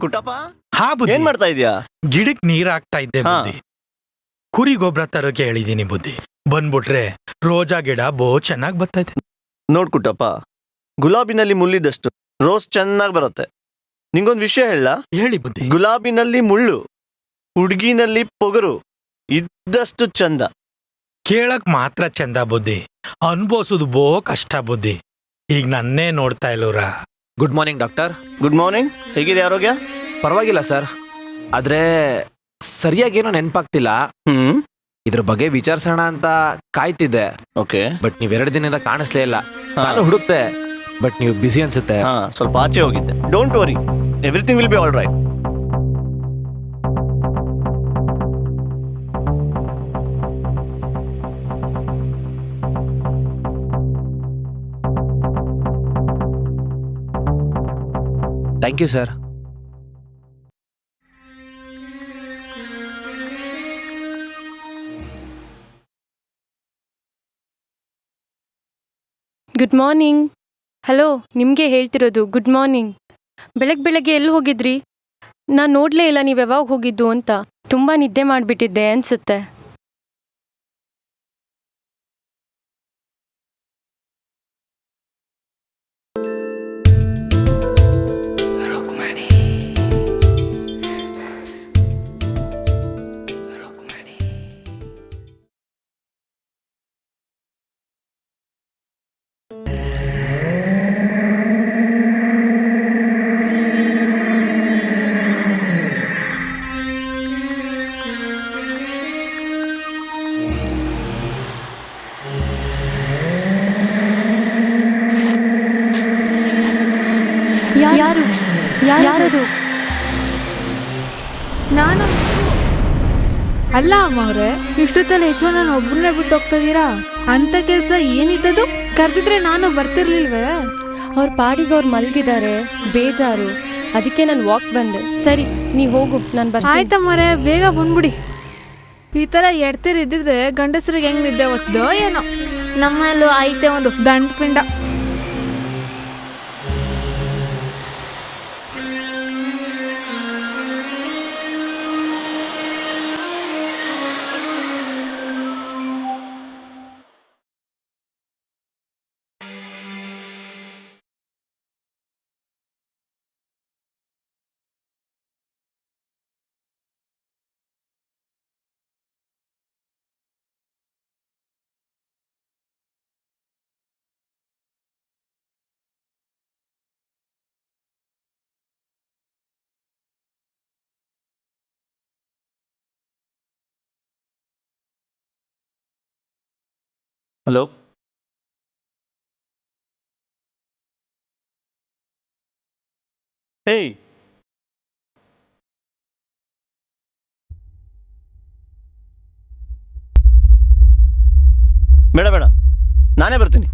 ಕುಟ್ಟಪ್ಪ, ಹಾ ಬುದ್ಧಿ. ಏನ್ ಮಾಡ್ತಾ ಇದೀಯಾ? ಗಿಡಕ್ ನೀರ್ ಹಾಕ್ತಾ ಇದ್ದೆ ಬುದ್ಧಿ. ಕುರಿ ಗೊಬ್ಬರ ತರೋಕೆ ಹೇಳಿದೀನಿ ಬುದ್ಧಿ. ಬಂದ್ಬಿಟ್ರೆ ರೋಜಾ ಗಿಡ ಚೆನ್ನಾಗಿ ಬರ್ತೈತೆ. ನೋಡ್ಕುಟ್ಟಪ್ಪ, ಗುಲಾಬಿನಲ್ಲಿ ಮುಳ್ಳಿದಷ್ಟು ರೋಸ್ ಚೆನ್ನಾಗಿ ಬರುತ್ತೆ. ನಿಂಗೊಂದು ವಿಷಯ ಹೇಳ, ಹೇಳಿ ಬುದ್ಧಿ. ಗುಲಾಬಿನಲ್ಲಿ ಮುಳ್ಳು, ಹುಡುಗಿನಲ್ಲಿ ಪೊಗರು ಇದ್ದಷ್ಟು ಚಂದ. ಕೇಳಕ್ ಮಾತ್ರ ಚಂದ ಬುದ್ಧಿ, ಅನ್ಭವಿಸೋದು ಕಷ್ಟ ಬುದ್ಧಿ. ಈಗ ನನ್ನೇ ನೋಡ್ತಾ ಇಲ್ಲವ್ರ. Good morning doctor. Good morning. ಹೇಗಿದೆ ಆರೋಗ್ಯ? ಪರವಾಗಿಲ್ಲ ಸರ್, ಆದ್ರೆ ಸರಿಯಾಗೇನೋ ನೆನಪಾಗ್ತಿಲ್ಲ. ಇದ್ರ ಬಗ್ಗೆ ವಿಚಾರಿಸೋಣ ಅಂತ ಕಾಯ್ತಿದ್ದೆ. ಓಕೆ. ಬಟ್ ನೀವ್ 2 ದಿನದಿಂದ ಕಾಣಿಸ್ಲೇ ಇಲ್ಲ. ನಾನು ಹುಡುಕ್ತೆ, ಬಟ್ ನೀವು ಬಿಸಿ ಅನ್ಸುತ್ತೆ. ಸ್ವಲ್ಪ ಆಚೆ ಹೋಗಿದ್ದೆ. Don't worry, everything will be all right. Thank you sir. Good morning. Hello, ನಿಮಗೆ ಹೇಳ್ತಿರೋದು ಗುಡ್ ಮಾರ್ನಿಂಗ್. ಬೆಳಗ್ಗೆ ಎಲ್ಲಿ ಹೋಗಿದ್ರಿ? ನಾನು ನೋಡಲೇ ಇಲ್ಲ ನೀವು ಯಾವಾಗ ಹೋಗಿದ್ದು ಅಂತ. ತುಂಬ ನಿದ್ದೆ ಮಾಡಿಬಿಟ್ಟಿದ್ದೆ ಅನಿಸುತ್ತೆ. ಯಾರದು? ನಾನು ಅಲ್ಲ ಅಮ್ಮವ್ರೆ, ಇಷ್ಟೊತ್ತಲ್ಲಿ ಹೆಚ್ಚು ನಾನು ಒಬ್ಬರನ್ನೇ ಬಿಟ್ಟು ಹೋಗ್ತಿದ್ದೀರಾ? ಅಂತ ಕೆಲಸ ಏನಿದ್ದದು? ಕರೆದಿದ್ರೆ ನಾನು ಬರ್ತಿರ್ಲಿಲ್ವೇ? ಅವ್ರ ಪಾಡಿಗೆ ಅವ್ರು ಮಲಗಿದ್ದಾರೆ, ಬೇಜಾರು, ಅದಕ್ಕೆ ನಾನು ವಾಕ್ ಬಂದೆ. ಸರಿ, ನೀ ಹೋಗು, ನಾನು ಬರ್ತೀನಿ. ಆಯ್ತಮ್ಮವ್ರೆ, ಬೇಗ ಬಂದ್ಬಿಡಿ. ಈ ಥರ ಎಡ್ತಿರಿದ್ದಿದ್ರೆ ಗಂಡಸರಿಗೆ ಹೆಂಗ್ ನಿದ್ದೆ ಒತ್ತದೋ ಏನೋ. ನಮ್ಮಲ್ಲೂ ಐತೆ ಒಂದು ದಂಡ ಪಿಂಡ. ಹಲೋ. ಹೇಯ್, ಬೇಡ, ನಾನೇ ಬರ್ತೀನಿ.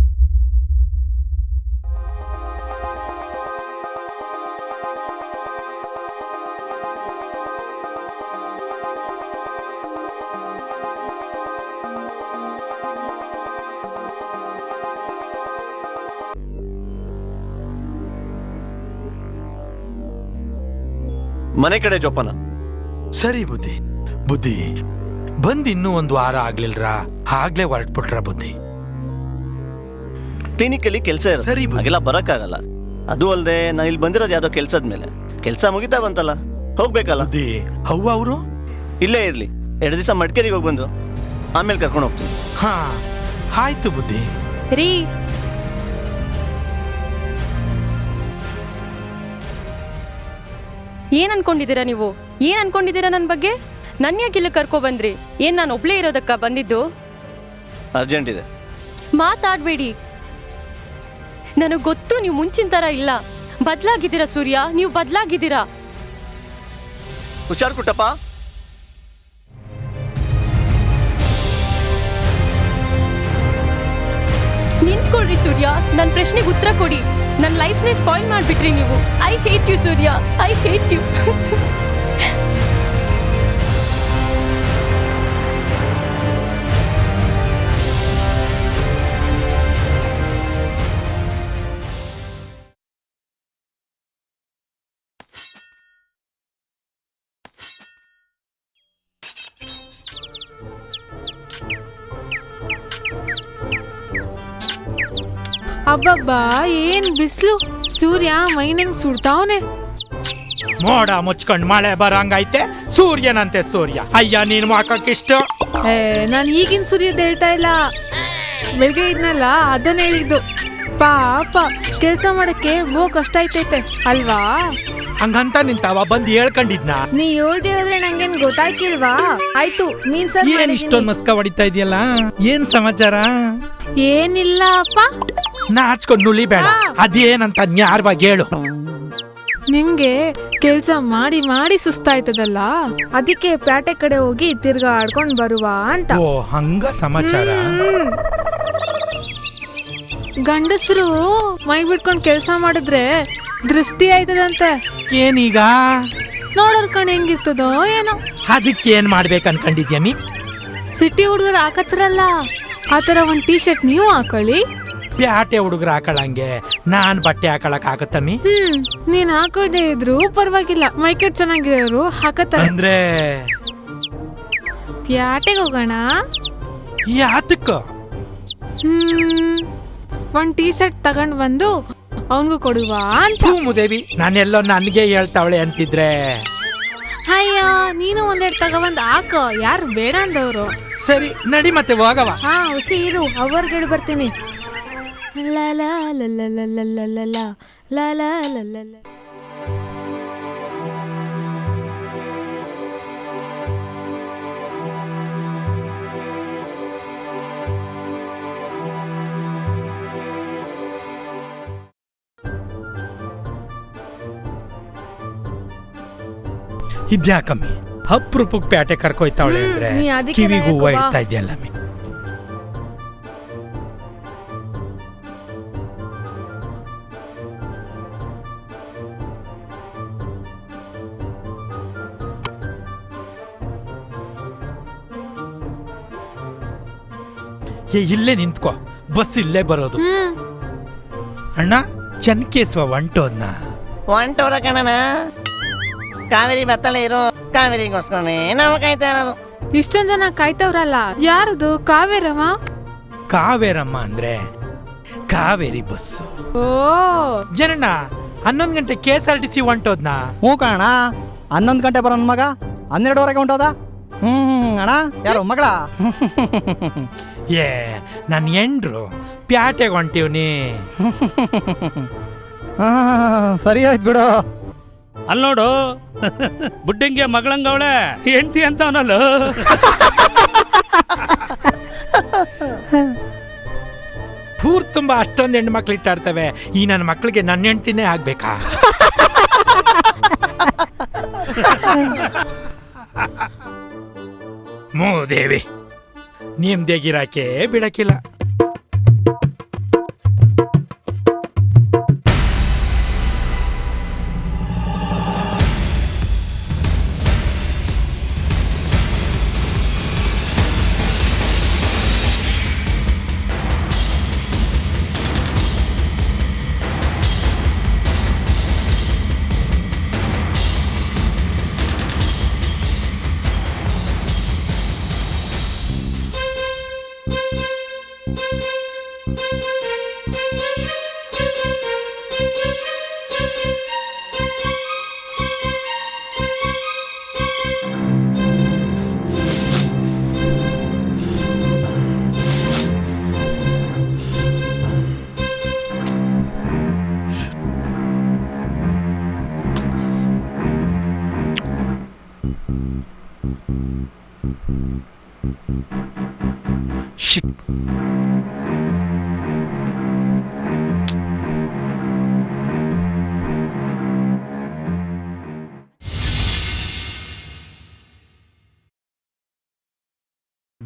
ಮನೆ ಕಡೆ ಜೋಪಾನ. ಸರಿ ಬುದ್ಧಿ. ಬಂದ್ ಇನ್ನೂ 1 ವಾರ ಆಗ್ಲಿಲ್ರ, ಆಗ್ಲೇ ಹೊರಟ್ಬಿಟ್ರ ಬುದ್ಧಿ. ಕ್ಲಿನಿಕಲ್ಲಿ ಕೆಲಸ ಇರುತ್ತೆ, ಸರಿ ಹಾಗೆಲ್ಲ ಬರಕ್ಕಾಗಲ್ಲ. ಅದು ಅಲ್ಲದೆ ನಾನು ಇಲ್ಲಿ ಬಂದಿರೋದು ಯಾವುದೋ ಕೆಲಸದ ಮೇಲೆ. ಕೆಲಸ ಮುಗಿತಾ ಬಂತಲ್ಲ, ಹೋಗ್ಬೇಕಲ್ಲ. ಬುದ್ಧಿ, ಅವ್ವ ಅವರು ಇಲ್ಲೇ ಇರ್ಲಿ. 2 ದಿವಸ ಮಡಿಕೇರಿಗೆ ಹೋಗಿ ಬಂದು ಆಮೇಲೆ ಕರ್ಕೊಂಡು ಹೋಗ್ತೀನಿ. ಹಾ, ಆಯ್ತು ಬುದ್ಧಿ. ರೀ, ಏನ್ ಅನ್ಕೊಂಡಿದ್ದೀರಾ ನೀವು? ಏನ್ ಅನ್ಕೊಂಡಿದ್ದೀರಾ ನನ್ನ ಬಗ್ಗೆ? ನನ್ನ ಯಾಕೆ ಇಲ್ಲಿ ಕರ್ಕೊ ಬಂದ್ರಿ? ಏನ್ ನಾನು ಒಬ್ಳೇ ಇರೋದಕ್ಕ ಬಂದಿದ್ದು? ಅರ್ಜೆಂಟ್ ಇದೆ. ಮಾತಾಡ್ಬೇಡಿ. ನನಗೆ ಗೊತ್ತು ನೀವು ಮುಂಚಿನ ಥರ ಇಲ್ಲ. ಬದಲಾಗಿದ್ದೀರಾ ಸೂರ್ಯ, ನೀವು ಬದಲಾಗಿದ್ದೀರಾ. ಹುಷಾರ್ ಕುಟ್ಟಪ್ಪ. ನಿಂತ್ಕೊಳ್ರಿ ಸೂರ್ಯ, ನನ್ನ ಪ್ರಶ್ನೆಗೆ ಉತ್ತರ ಕೊಡಿ. ನನ್ನ ಲೈಫ್ನೇ ಸ್ಪಾಯ್ಲ್ ಮಾಡಿಬಿಟ್ರಿ ನೀವು. I hate you Surya, I hate you. ಅಬ್ಬಬ್ಬಾ ಏನ್ ಬಿಸ್ಲು, ಸೂರ್ಯ ಮೈನಂಗ್ ಸುಡ್ತಾವನೆ. ಮೋಡ ಮುಚ್ಕೊಂಡ್ ಮಳೆ ಬರಂಗೈತೆ, ಸೂರ್ಯನಂತೆ ಸೂರ್ಯ. ಅಯ್ಯ ನೀನ್ ಮಾಕಕ್ಕಿಷ್ಟ. ನಾನು ಈಗಿನ ಸೂರ್ಯದ ಹೇಳ್ತಾ ಇಲ್ಲ, ಬೆಳಗ್ಗೆ ಇದ್ನಲ್ಲ ಅದನ್ನ ಹೇಳಿದ್ದು. ಪಾಪ ಕೆಲ್ಸ ಮಾಡಕ್ಕೆ ಕಷ್ಟ ಐತೈತೆ ಅಲ್ವಾ? ಹಂಗಂತ ನಿಂತಾವ ಬಂದು ಹೇಳ್ಕೊಂಡಿದ್ನ. ನೀ ಹೇಳ್ದೆ ಹೋದ್ರೆ ನಂಗೇನ್ ಗೊತ್ತಾಯ್ಕಿಲ್ವಾ? ಆಯ್ತು ಮೀನ್ ಸಾರ್ ಏನ್ ಇಷ್ಟೊಂದ್ ಮಸ್ಕ ಹೊಡಿತಾ ಇದೆಯಲ್ಲ, ಏನ್ ಸಮಾಚಾರ? ಏನಿಲ್ಲ ಅಪ್ಪ. ನಾಚ್ಕೊಂಡ್ ನುಲಿ ಬೇಡ, ಅದೇನಂತ ನ್ಯಾರವಾಗಿ ಹೇಳು. ನಿಮ್ಗೆ ಕೆಲ್ಸ ಮಾಡಿ ಮಾಡಿ ಸುಸ್ತಾಯ್ತದಲ್ಲ, ಅದಕ್ಕೆ ಪ್ಯಾಟೆ ಕಡೆ ಹೋಗಿ ತಿರ್ಗಾ ಆಡ್ಕೊಂಡ್ ಬರುವ ಅಂತ. ಓ ಹಂಗ ಸಮಾಚಾರ. ಗಂಡಸರು ಮೈ ಬಿಟ್ಕೊಂಡ್ ಕೆಲ್ಸ ಮಾಡಿದ್ರೆ ದೃಷ್ಟಿ ಆಯ್ತದಂತೆ. ಏನೀಗ ನೋಡೋರ್ ಕಣ್ ಹೆಂಗಿರ್ತದೋ ಏನೋ. ಅದಕ್ಕೆ ಏನ್ ಮಾಡ್ಬೇಕು ಅನ್ಕೊಂಡಿದ್ಯಮಿ? ಸಿಟಿ ಹುಡುಗರು ಹಾಕತ್ರಲ್ಲ, ಆತರ ಒಂದ್ ಟೀ ಶರ್ಟ್ ನೀವು ಹಾಕೊಳ್ಳಿ. ಪ್ಯಾಟೆ ಹುಡುಗರು ಹಾಕೊಳ್ಳಂಗೆ ನಾನ್ ಬಟ್ಟೆ ಹಾಕೊಳಕ್ ಆಗತ್ತಮ್ಮಿ? ನೀನ್ ಹಾಕೊಳ್ದೆ ಇದ್ರು ಪರವಾಗಿಲ್ಲ, ಮೈಕೆಟ್ ಚೆನ್ನಾಗಿರೋರು ಹಾಕತ್ತಾರೆ. ಅಂದ್ರೆ ಪ್ಯಾಟೆಗೆ ಹೋಗೋಣ. ಯಾತಕ್ಕ? ಒಂದ್ ಟೀ ಶರ್ಟ್ ತಗೊಂಡ್ ಬಂದು ಅವನ್ಗೂ ಕೊಡುವ ಅಂತ. ಮುದೇವಿ, ನಾನೆಲ್ಲೋ ನನ್ಗೆ ಹೇಳ್ತಾವಳೆ ಅಂತಿದ್ರೆ. ಅಯ್ಯೋ ನೀನು ಒಂದೆರಡು ತಗೊಂಡ್ ಹಾಕೋ, ಯಾರು ಬೇಡ ಅಂದವ್ರು. ಸರಿ ನಡಿ ಮತ್ತೆ ಹೋಗವ. ಹಾ ಹುಸಿ ಇರು, ಅವರ್ಗಡೆ ಬರ್ತೀನಿ. ಲಾ ಲಾ ಲಾ ಲಾ ಲಾ ಲಾ ಲಾ ಲಾ ಲಾ ಲಾ ಲಾ ಲಾ ಲಾ. ಇದ್ಯಾಕಮ್ಮಿ ಅಪ್ರೂಪಕ್ಕೆ ಪ್ಯಾಟೆ ಕರ್ಕೊಯ್ತಾವಳೆ ಅಂದ್ರೆ ನೀ ಅದಕ್ಕೆ ಕಿವಿಗೂ ಹೂವ ಯಾಕವ್ವ? ಇಡ್ತಾ ಇದೆಯಲ್ಲಮ್ಮಿ. ಇಲ್ಲೇ ನಿಂತ್ಕೋ, ಬಸ್ ಇಲ್ಲೇ ಬರೋದು. ಅಣ್ಣ ಚನ್ಕೇಸ್ವ ಹೊಂಟೋದ್ನ. ಹೊಂಟೋಡ ಕಣನ, ಕಾವೇರಿ ಬತ್ತಲೇ ಇರೋ, ಕಾವೇರಿಗೋಸ್ಕರನೇ ನಾವು ಕಾಯ್ತಾ ಇರೋದು. ಇಷ್ಟೊಂದ್ ಜನ ಕಾಯ್ತವ್ರಲ್ಲ, ಯಾರದು? ಕಾವೇರಮ್ಮ? ಕಾವೇರಮ್ಮ ಅಂದ್ರೆ ಕಾವೇರಿ ಬಸ್ಸು. ಓ ಏನಣ್ಣ 11 ಗಂಟೆ KSRTC ಹೊಂಟೋದ್ನ? ಹ್ಞೂ ಕಣ, 11 ಗಂಟೆ ಬರೋ ಮಗ 12ವರೆಗೆ ಹೊಂಟೋದ. ಅಣ್ಣ ಯಾರು ಮಗಳ? ಏ ನನ್ನ ಎಂಡ್ರು ಪ್ಯಾಟೆಗೆ ಹೊಂಟೀವ್ನಿ. ಸರಿ ಆಯ್ತು ಬಿಡು. ಅಲ್ಲಿ ನೋಡು, ಬುಡ್ಡಿಂಗೆ ಮಗಳಂಗವಳೆ ಹೆಂಡ್ತಿ ಅಂತ ಅವನಲ್ಲ. ಊರ್ ತುಂಬಾ ಅಷ್ಟೊಂದು ಹೆಣ್ಣು ಮಕ್ಳು ಇಟ್ಟಾಡ್ತವೆ, ಈ ನನ್ನ ಮಕ್ಳಿಗೆ ನನ್ನ ಹೆಂಡ್ತಿನೇ ಆಗ್ಬೇಕಾ? ಮೂದೇವಿ ನಿಮ್ದೇಗಿರಾಕೆ ಬಿಡಕ್ಕಿಲ್ಲ.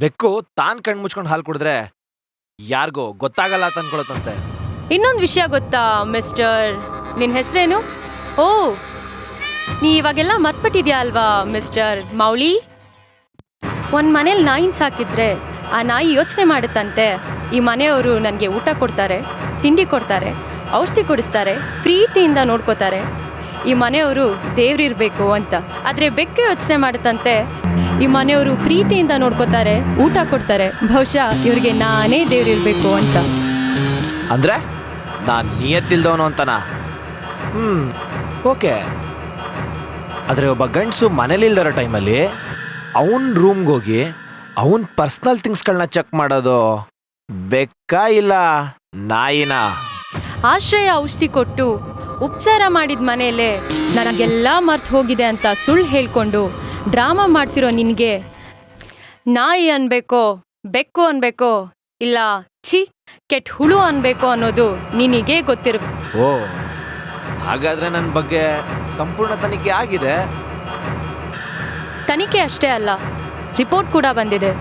ಬೆಕ್ಕು ತಾನ್ ಕಣ್ ಮುಚ್ಕೊಂಡು ಹಾಲು ಕುಡಿದ್ರೆ ಯಾರಿಗೋ ಗೊತ್ತಾಗಲ್ಲ ಅಂತ ಅನ್ಕೊಳತ್ತಂತೆ. ಇನ್ನೊಂದು ವಿಷಯ ಗೊತ್ತಾ ಮಿಸ್ಟರ್, ನಿನ್ನ ಹೆಸರೇನು? ಓ, ನೀ ಇವಾಗೆಲ್ಲ ಮರ್ತ್ಬಿಟ್ಟಿದ್ಯಾ ಅಲ್ವಾ ಮಿಸ್ಟರ್ ಮೌಳಿ? ಒಂದು ಮನೇಲಿ ನಾಯಿನ ಸಾಕಿದ್ರೆ ಆ ನಾಯಿ ಯೋಚನೆ ಮಾಡುತ್ತಂತೆ, ಈ ಮನೆಯವರು ನನಗೆ ಊಟ ಕೊಡ್ತಾರೆ, ತಿಂಡಿ ಕೊಡ್ತಾರೆ, ಔಷಧಿ ಕೊಡಿಸ್ತಾರೆ, ಪ್ರೀತಿಯಿಂದ ನೋಡ್ಕೋತಾರೆ, ಈ ಮನೆಯವರು ದೇವ್ರಿರ್ಬೇಕು ಅಂತ. ಆದರೆ ಬೆಕ್ಕು ಯೋಚನೆ ಮಾಡುತ್ತಂತೆ, ಈ ಮನೆಯವರು ಪ್ರೀತಿಯಿಂದ ನೋಡ್ಕೋತಾರೆ, ಊಟ ಕೊಡ್ತಾರೆ, ಬಹುಶಃ ಇವ್ರಿಗೆ ನಾನೇ ದೇವ್ರಿರ್ಬೇಕು ಅಂತ. ಅಂದ್ರೆ ನಾನು ನಿಯತ್ತಿಲ್ದವನು ಅಂತನ ಓಕೆ. ಆದರೆ ಒಬ್ಬ ಗಂಡಸು ಮನೇಲಿಲ್ದಿರೋ ಟೈಮಲ್ಲಿ ಅವನ ರೂಮ್ಗೆ ಹೋಗಿ ಅವನ ಪರ್ಸ್ನಲ್ ಥಿಂಗ್ಸ್ಗಳನ್ನ ಚೆಕ್ ಮಾಡೋದು ಬೆಕ್ಕಾ ಇಲ್ಲ ನಾಯಿನ? ಆಶ್ರಯ ಔಷಧಿ ಕೊಟ್ಟು ಉಪಚಾರ ಮಾಡಿದ ಮನೆಯಲ್ಲೇ ನನಗೆಲ್ಲ ಮರ್ತು ಹೋಗಿದೆ ಅಂತ ಸುಳ್ಳು ಹೇಳ್ಕೊಂಡು ಡ್ರಾಮಾ ಮಾಡ್ತಿರೋ ನಿನಗೆ ನಾಯಿ ಅನ್ಬೇಕೋ ಬೆಕ್ಕು ಅನ್ಬೇಕೋ ಇಲ್ಲ ಛೀ ಕೆಟ್ಟ ಹುಳು ಅನ್ಬೇಕೋ ಅನ್ನೋದು ನಿನಗೆ ಗೊತ್ತಿರಬೇಕು. ಓ, ಹಾಗಾದ್ರೆ ನನ್ನ ಬಗ್ಗೆ ಸಂಪೂರ್ಣ ತನಿಖೆ ಆಗಿದೆ. ತನಿಖೆ ಅಷ್ಟೇ ಅಲ್ಲ, ರಿಪೋರ್ಟ್ ಕೂಡ ಬಂದಿದೆ.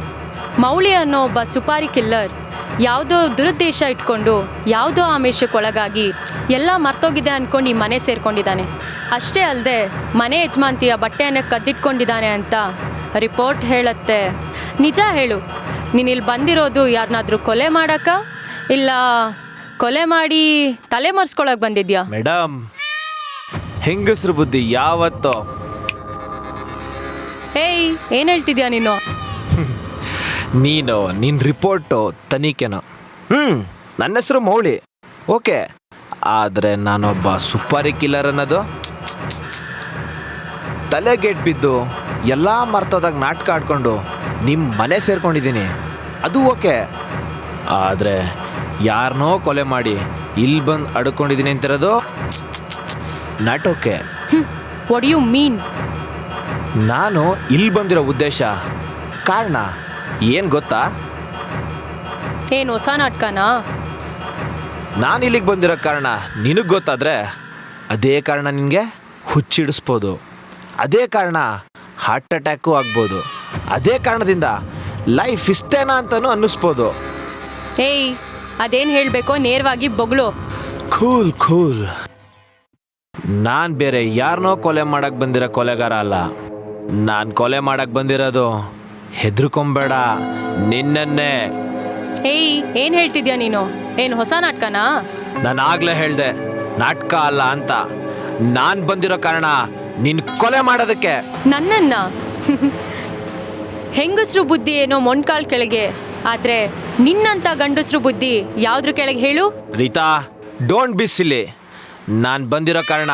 ಮೌಳಿ ಅನ್ನೋ ಒಬ್ಬ ಸುಪಾರಿ ಕಿಲ್ಲರ್ ಯಾವುದೋ ದುರುದ್ದೇಶ ಇಟ್ಕೊಂಡು ಯಾವುದೋ ಆಮಿಷಕ್ಕೊಳಗಾಗಿ ಎಲ್ಲ ಮರ್ತೋಗಿದೆ ಅಂದ್ಕೊಂಡು ಈ ಮನೆ ಸೇರ್ಕೊಂಡಿದ್ದಾನೆ. ಅಷ್ಟೇ ಅಲ್ಲದೆ ಮನೆ ಯಜಮಾಂತಿಯ ಬಟ್ಟೆಯನ್ನು ಕದ್ದಿಟ್ಕೊಂಡಿದ್ದಾನೆ ಅಂತ ರಿಪೋರ್ಟ್ ಹೇಳುತ್ತೆ. ನಿಜ ಹೇಳು, ನೀನು ಇಲ್ಲಿ ಬಂದಿರೋದು ಯಾರನ್ನಾದ್ರೂ ಕೊಲೆ ಮಾಡಕ್ಕ ಇಲ್ಲ ಕೊಲೆ ಮಾಡಿ ತಲೆ ಮರೆಸ್ಕೊಳಕ್ ಬಂದಿದ್ಯಾ? ಮೇಡಮ್, ಹೆಂಗಸ್ರ ಬುದ್ಧಿ ಯಾವತ್ತೋ. ಏಯ್, ಏನು ಹೇಳ್ತಿದ್ಯಾ ನೀನು? ನೀನು ನಿನ್ನ ರಿಪೋರ್ಟು ತನಿಖೆನೋ? ನನ್ನ ಹೆಸರು ಮೌಳಿ, ಓಕೆ. ಆದರೆ ನಾನೊಬ್ಬ ಸುಪಾರಿ ಕಿಲ್ಲರ್ ಅನ್ನೋದು ತಲೆಗೆಟ್ ಬಿದ್ದು ಎಲ್ಲ ಮರ್ತೋದಾಗ ನಾಟಕ ಆಡ್ಕೊಂಡು ನಿಮ್ಮ ಮನೆ ಸೇರ್ಕೊಂಡಿದ್ದೀನಿ, ಅದು ಓಕೆ. ಆದರೆ ಯಾರನ್ನೋ ಕೊಲೆ ಮಾಡಿ ಇಲ್ಲಿ ಬಂದು ಅಡ್ಕೊಂಡಿದ್ದೀನಿ ಅಂತಿರೋದು not okay. What you mean? ನಾನು ಇಲ್ಲಿ ಬಂದಿರೋ ಉದ್ದೇಶ ಕಾರಣ ಏನು ಗೊತ್ತಾ? ಏನು ಹೊಸ ನಾಟಕನಾ? ನಾನು ಇಲ್ಲಿಗೆ ಬಂದಿರೋ ಕಾರಣ ನಿನಗೆ ಗೊತ್ತಾದರೆ ಅದೇ ಕಾರಣ ನಿನಗೆ ಹುಚ್ಚಿಡಿಸ್ಬೋದು, ಅದೇ ಕಾರಣ ಹಾರ್ಟ್ ಅಟ್ಯಾಕು ಆಗ್ಬೋದು, ಅದೇ ಕಾರಣದಿಂದ ಲೈಫ್ ಇಷ್ಟೇನಾ ಅಂತಲೂ ಅನ್ನಿಸ್ಬೋದು. ಏಯ್, ಅದೇನು ಹೇಳಬೇಕೋ ನೇರವಾಗಿ ಬೊಗಳು. Cool cool. ನಾನು ಬೇರೆ ಯಾರನ್ನೋ ಕೊಲೆ ಮಾಡಕ್ಕೆ ಬಂದಿರೋ ಕೊಲೆಗಾರ ಅಲ್ಲ. ನಾನು ಕೊಲೆ ಮಾಡಕ್ಕೆ ಬಂದಿರೋದು, ಹೆದರ್ಕೊಂಬೇಡ, ನಿನ್ನನ್ನೇ. ಏಯ್, ಏನು ಹೇಳ್ತಿದ್ಯಾ ನೀನು? ಏನು ಹೊಸ ನಾಟಕನಾ? ನಾನು ಆಗಲೇ ಹೇಳಿದೆ ನಾಟಕ ಅಲ್ಲ ಅಂತ. ನಾನು ಬಂದಿರೋ ಕಾರಣ ನಿನ್ನ ಕೊಲೆ ಮಾಡೋದಕ್ಕೆ. ನನ್ನನ್ನ ಹೆಂಗಸ್ರು ಬುದ್ಧಿ ಏನೋ ಮೊಣ್ಕಾಲ್ ಕೆಳಗೆ, ಆದ್ರೆ ನಿನ್ನಂತ ಗಂಡಸ್ರು ಬುದ್ಧಿ ಯಾವ್ದ್ರ ಕೆಳಗೆ ಹೇಳು? Rita, don't be silly. ನಾನು ಬಂದಿರೋ ಕಾರಣ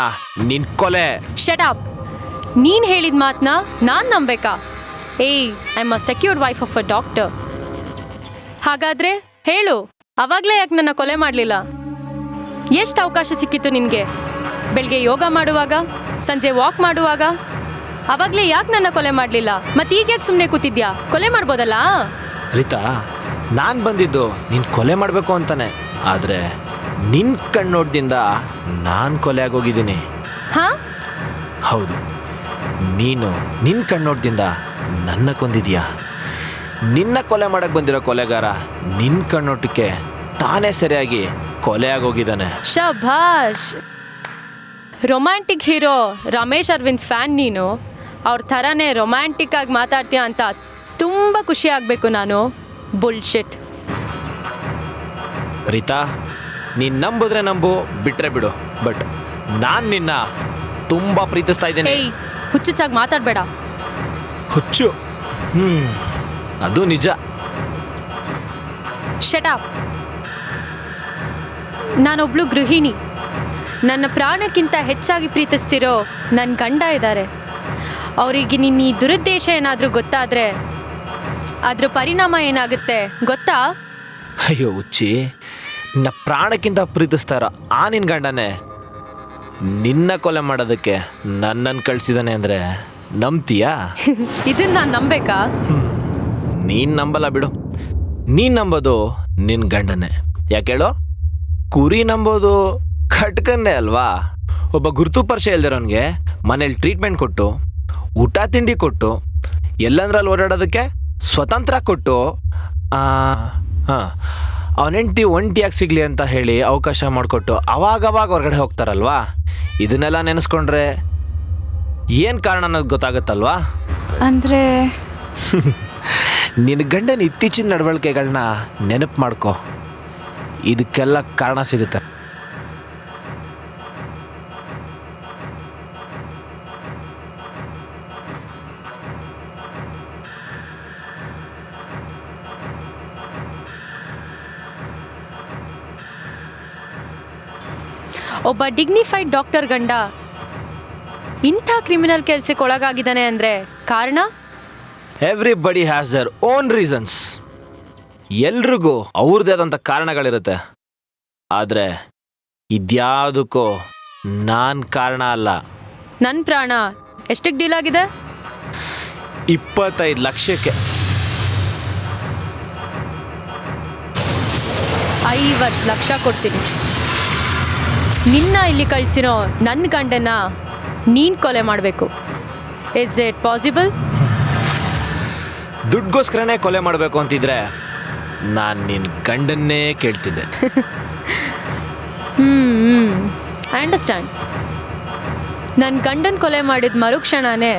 ನಿನ್ನ ಕೊಲೆ. Shut up. ನೀನ್ ಹೇಳಿದ ಮಾತನ್ನ ನಾನು ನಂಬೇಕಾ? ಏಯ್, I am a secured wife of a doctor. ಹಾಗಾದ್ರೆ ಹೇಳು, ಅವಾಗಲೇ ಯಾಕೆ ನನ್ನ ಕೊಲೆ ಮಾಡಲಿಲ್ಲ? ಎಷ್ಟು ಅವಕಾಶ ಸಿಕ್ಕಿತ್ತು ನಿನಗೆ? ಬೆಳಗ್ಗೆ ಯೋಗ ಮಾಡುವಾಗ, ಸಂಜೆ ವಾಕ್ ಮಾಡುವಾಗ, ಅವಾಗಲೇ ಯಾಕೆ ನನ್ನ ಕೊಲೆ ಮಾಡಲಿಲ್ಲ? ಮತ್ತೆ ಈಗ ಯಾಕೆ ಸುಮ್ಮನೆ ಕೂತಿದ್ಯಾ? ಕೊಲೆ ಮಾಡ್ಬೋದಲ್ಲ? ರೀತಾ, ನಾನು ಬಂದಿದ್ದು ನಿನ್ನ ಕೊಲೆ ಮಾಡಬೇಕು ಅಂತಾನೆ. ಆದರೆ ನಿನ್ನ ಕಣ್ಣೋಟದಿಂದ ನಾನು ಕೊಲೆ ಆಗೋಗಿದ್ದೀನಿ. ಹಾ? ಹೌದು, ನೀನು ನಿನ್ನ ಕಣ್ಣೋಟದಿಂದ ನನ್ನ ಕೊಂದಿದ್ಯಾ. ನಿನ್ನ ಕೊಲೆ ಮಾಡಕ್ಕೆ ಬಂದಿರೋ ಕೊಲೆಗಾರ ನಿನ್ನ ಕಣ್ಣೋಟಕ್ಕೆ ತಾನೇ ಸರಿಯಾಗಿ ಕೊಲೆ ಆಗೋಗಿದ್ದಾನೆ. ಶಭಾಷ್. Romantic hero Ramesh Aravind fan ನೀನು. ಅವ್ರ ಥರನೇ ರೊಮ್ಯಾಂಟಿಕ್ ಆಗಿ ಮಾತಾಡ್ತೀಯ ಅಂತ ತುಂಬ ಖುಷಿ ಆಗಬೇಕು ನಾನು. ಬುಲ್ಶಿಟ್. ರೀತಾ, ನೀನು ನಂಬಿದ್ರೆ ನಂಬು, ಬಿಟ್ರೆ ಬಿಡು. ಬಟ್ ನಾನು ನಿನ್ನ ತುಂಬ ಪ್ರೀತಿಸ್ತಾ ಇದ್ದೀನಿ. ಏಯ್, ಹುಚ್ಚುಚ್ಚಾಗಿ ಮಾತಾಡಬೇಡ. ಹುಚ್ಚು? ಅದು ನಿಜ. Shut up. ನಾನೊಬ್ಳು ಗೃಹಿಣಿ. ನನ್ನ ಪ್ರಾಣಕ್ಕಿಂತ ಹೆಚ್ಚಾಗಿ ಪ್ರೀತಿಸ್ತಿರೋ ನನ್ನ ಗಂಡ ಇದ್ದಾರೆ. ಅವರಿಗೆ ನಿನ್ನ ಈ ದುರುದ್ದೇಶ ಏನಾದರೂ ಗೊತ್ತಾದರೆ ಅದ್ರ ಪರಿಣಾಮ ಏನಾಗುತ್ತೆ ಗೊತ್ತಾ? ಅಯ್ಯೋ ಹುಚ್ಚಿ, ನಿನ್ನ ಪ್ರಾಣಕ್ಕಿಂತ ಪ್ರೀತಿಸ್ತಾ ಇರೋ ಆ ನಿನ್ನ ಗಂಡನೇ ನಿನ್ನ ಕೊಲೆ ಮಾಡೋದಕ್ಕೆ ನನ್ನನ್ನು ಕಳಿಸಿದಾನೆ ಅಂದರೆ ನಂಬ್ತೀಯಾ? ಇದನ್ನ ನಾನು ನಂಬೇಕಾ? ನೀನು ನಂಬಲ್ಲ ಬಿಡು. ನೀನು ನಂಬೋದು ನಿನ್ನ ಗಂಡನೇ. ಯಾಕೆ ಹೇಳೋ? ಕುರಿ ನಂಬೋದು ಖಟ್ಕನ್ನೇ ಅಲ್ವಾ? ಒಬ್ಬ ಗುರುತು ಪರಿಚಯ ಇಲ್ದಿರೋನ್ಗೆ ಮನೇಲಿ ಟ್ರೀಟ್ಮೆಂಟ್ ಕೊಟ್ಟು, ಊಟ ತಿಂಡಿ ಕೊಟ್ಟು, ಎಲ್ಲಂದ್ರಲ್ಲಿ ಓಡಾಡೋದಕ್ಕೆ ಸ್ವತಂತ್ರ ಕೊಟ್ಟು, ಅವನ ಹೆಂಡ್ತಿ ಒಂಟಿಯಾಗಿ ಸಿಗಲಿ ಅಂತ ಹೇಳಿ ಅವಕಾಶ ಮಾಡಿಕೊಟ್ಟು ಅವಾಗವಾಗ ಹೊರಗಡೆ ಹೋಗ್ತಾರಲ್ವಾ? ಇದನ್ನೆಲ್ಲ ನೆನೆಸ್ಕೊಂಡ್ರೆ ಏನು ಕಾರಣ ಅನ್ನೋದು ಗೊತ್ತಾಗುತ್ತಲ್ವಾ? ಅಂದರೆ ನಿನ್ನ ಗಂಡನ ಇತ್ತೀಚಿನ ನಡವಳಿಕೆಗಳನ್ನ ನೆನಪು ಮಾಡ್ಕೊ, ಇದಕ್ಕೆಲ್ಲ ಕಾರಣ ಸಿಗುತ್ತೆ. ಒಬ್ಬ ಡಿಗ್ನಿಫೈಡ್ ಡಾಕ್ಟರ್ ಗಂಡ ಇಂಥ ಕ್ರಿಮಿನಲ್ ಕೆಲ್ಸಕ್ಕೆ ಒಳಗಾಗಿದ್ದಾನೆ ಅಂದರೆ ಕಾರಣ? Everybody has their own reasons. ಎಲ್ರಿಗೂ ಅವ್ರದ್ದೇ ಆದಂಥ ಕಾರಣಗಳಿರುತ್ತೆ. ಆದರೆ ಇದ್ಯಾವುದಕ್ಕೂ ನಾನು ಕಾರಣ ಅಲ್ಲ. ನನ್ನ ಪ್ರಾಣ ಎಷ್ಟಕ್ಕೆ ಡೀಲ್ ಆಗಿದೆ? 25 ಲಕ್ಷಕ್ಕೆ. 50 ಲಕ್ಷ ಕೊಡ್ತೀನಿ. ನಿನ್ನ ಇಲ್ಲಿ ಕಳ್ಸಿರೋ ನನ್ನ ಗಂಡನ್ನ ನೀನು ಕೊಲೆ ಮಾಡಬೇಕು. Is it possible? ದುಡ್ಗೋಸ್ಕರನೇ ಕೊಲೆ ಮಾಡಬೇಕು ಅಂತಿದ್ರೆ ನಾನು ನಿನ್ನ ಗಂಡನ್ನೇ ಕೇಳ್ತಿದ್ದೆ. I understand. ನನ್ನ ಗಂಡನ ಕೊಲೆ ಮಾಡಿದ ಮರುಕ್ಷಣನೇ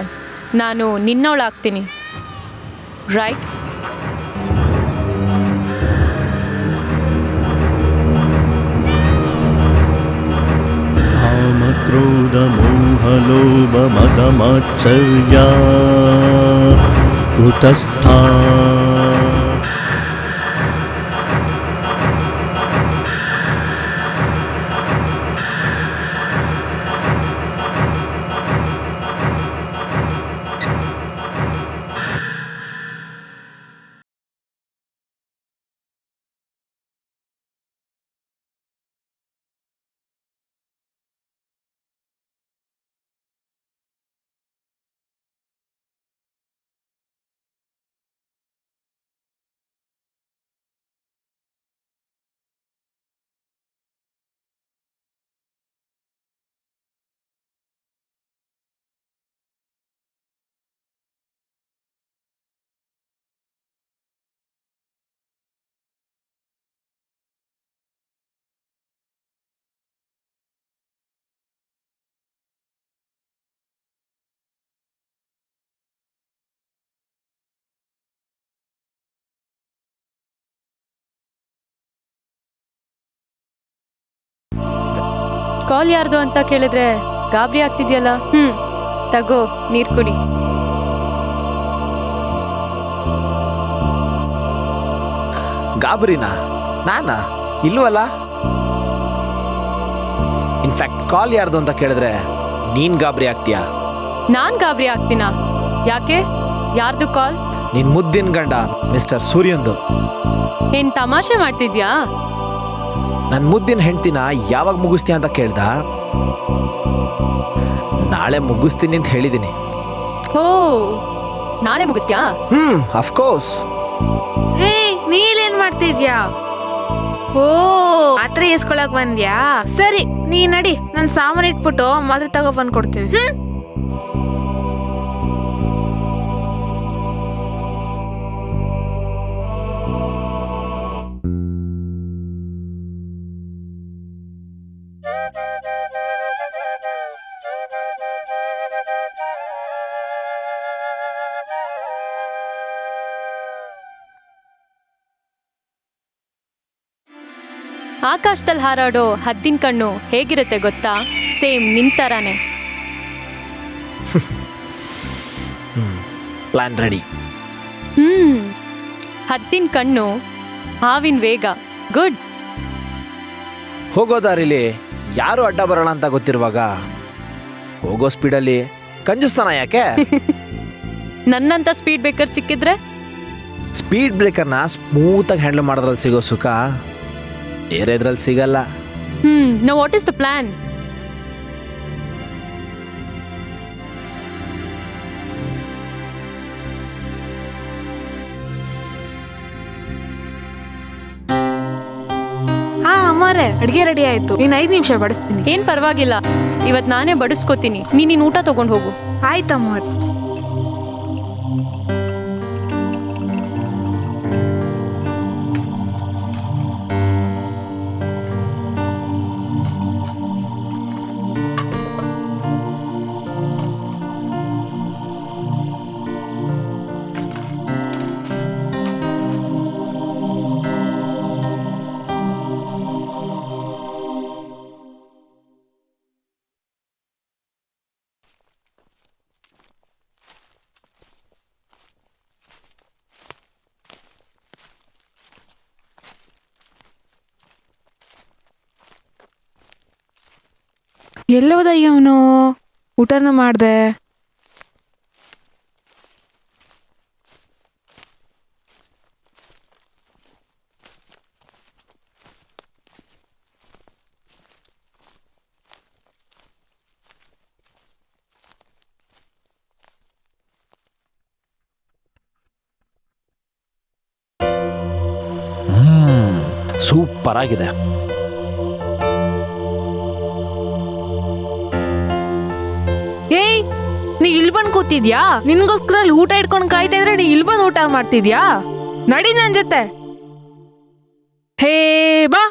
ನಾನು ನಿನ್ನವಳಾಗ್ತೀನಿ, ರೈಟ್? ಕ್ರೋಧ ಮೋಹ ಲೋಭ ಮದ ಮಾತ್ಸರ್ಯ ಕುತಸ್ಥಾ ಕಾಲ್ ಯಾರ್ದು ಅಂತ ಕೇಳಿದ್ರೆ ಗಾಬರಿ ಆಗ್ತಿದ್ಯಲ್ಲ. ತಗೋ ನೀರು ಕುಡಿ. ಗಾಬರಿನಾ? ನಾನಾ? ಇಲ್ವಲ್ಲ. ಇನ್ಫ್ಯಾಕ್ಟ್ ಕಾಲ್ ಯಾರ್ದು ಅಂತ ಕೇಳಿದ್ರೆ ನೀನ್ ಗಾಬರಿ ಆಗ್ತೀಯಾ? ನಾನ್ ಗಾಬರಿ ಆಗ್ತೀನಾ? ಯಾಕೆ? ಯಾರ್ದು ಕಾಲ್? ನಿನ್ ಮುದ್ದಿನ ಗಂಡ ಮಿಸ್ಟರ್ ಸೂರ್ಯಂದು. ಏನ್ ತಮಾಷೆ ಮಾಡ್ತಿದ್ಯಾ? ನನ್ನ ಮುದ್ದಿನ ಹೆಂಡ್ತಿನ ಯಾವಾಗ ಮುಗಿಸ್ತೀಯ ಅಂತ ಕೇಳ್ದ. ನಾಳೆ ಮುಗಿಸ್ತೀನಿ ಅಂತ ಹೇಳಿದ್ದೀನಿ. ಓ, ನಾಳೆ ಮುಗಿಸ್ತ್ಯಾ? ಅಫ್ಕೋರ್ಸ್. ಹೇ, ನೀಲೇನ್ ಮಾಡ್ತಿದ್ಯಾ? ಓ, ಮಾತ್ರೆ ಎಸ್ಕೊಳಕ್ ಬಂದ್ಯಾ? ಸರಿ, ನೀ ನಡಿ, ನನ್ ಸಾಮಾನ್ ಇಟ್ಬಿಟ್ಟು ಮಾತ್ರೆ ತಗೋ ಬಂದ್ ಕೊಡ್ತೀನಿ. ಆಕಾಶದಲ್ಲಿ ಹಾರಾಡೋ ಹದ್ದಿನ ಕಣ್ಣು ಹೇಗಿರುತ್ತೆ ಗೊತ್ತಾ? ಸೇಮ್ ನಿಂತರಾನೆ. Plan ready. ಹದ್ದಿನ ಕಣ್ಣು, ಹಾವಿನ ವೇಗ. ಗುಡ್. ಹೋಗೋ ದಾರಿಲಿ ಯಾರು ಅಡ್ಡ ಬರೋಣ ಅಂತ ಗೊತ್ತಿರುವಾಗ ಹೋಗೋ ಸ್ಪೀಡಲ್ಲಿ ಕಂಜುಸ್ತಾನ ಯಾಕೆ? ನನ್ನಂತ ಸ್ಪೀಡ್ ಬ್ರೇಕರ್ ಸಿಕ್ಕಿದ್ರೆ? ಸ್ಪೀಡ್ ಬ್ರೇಕರ್ನ ಸ್ಮೂತಾಗಿ ಹ್ಯಾಂಡಲ್ ಮಾಡೋದ್ರಲ್ಲಿ ಸಿಗೋ ಸುಖ ಬೇರೆ ಇದ್ರಲ್ಲಿ ಸಿಗಲ್ಲ. No, what is the plan? ಅಮ್ಮಾರೆ, ಅಡ್ಗೆ ರೆಡಿ ಆಯ್ತು. ಇನ್ 5 ನಿಮಿಷ ಬಡಿಸ್ತೀನಿ. ಏನ್ ಪರವಾಗಿಲ್ಲ, ಇವತ್ ನಾನೇ ಬಡಿಸ್ಕೋತೀನಿ. ನೀನ್ ಊಟ ತಗೊಂಡ್ ಹೋಗು. ಆಯ್ತಮ್ಮವ್ರೆ. ಎಲ್ಲೋದ ಇವನು? ಊಟನೂ ಮಾಡ್ದೆ. ಸೂಪರ್ ಆಗಿದೆ. ಏಯ್, ನೀ ಇಲ್ಲಿ ಬಂದು ಕೂತಿದ್ಯಾ? ನಿನ್ಗೋಸ್ಕರ ಅಲ್ಲಿ ಊಟ ಇಟ್ಕೊಂಡು ಕಾಯ್ತಾ ಇದ್ರೆ ನೀ ಇಲ್ಲಿ ಬಂದು ಊಟ ಮಾಡ್ತಿದ್ಯಾ? ನಡಿ ನನ್ ಜೊತೆ. ಹೇ ಬಾ,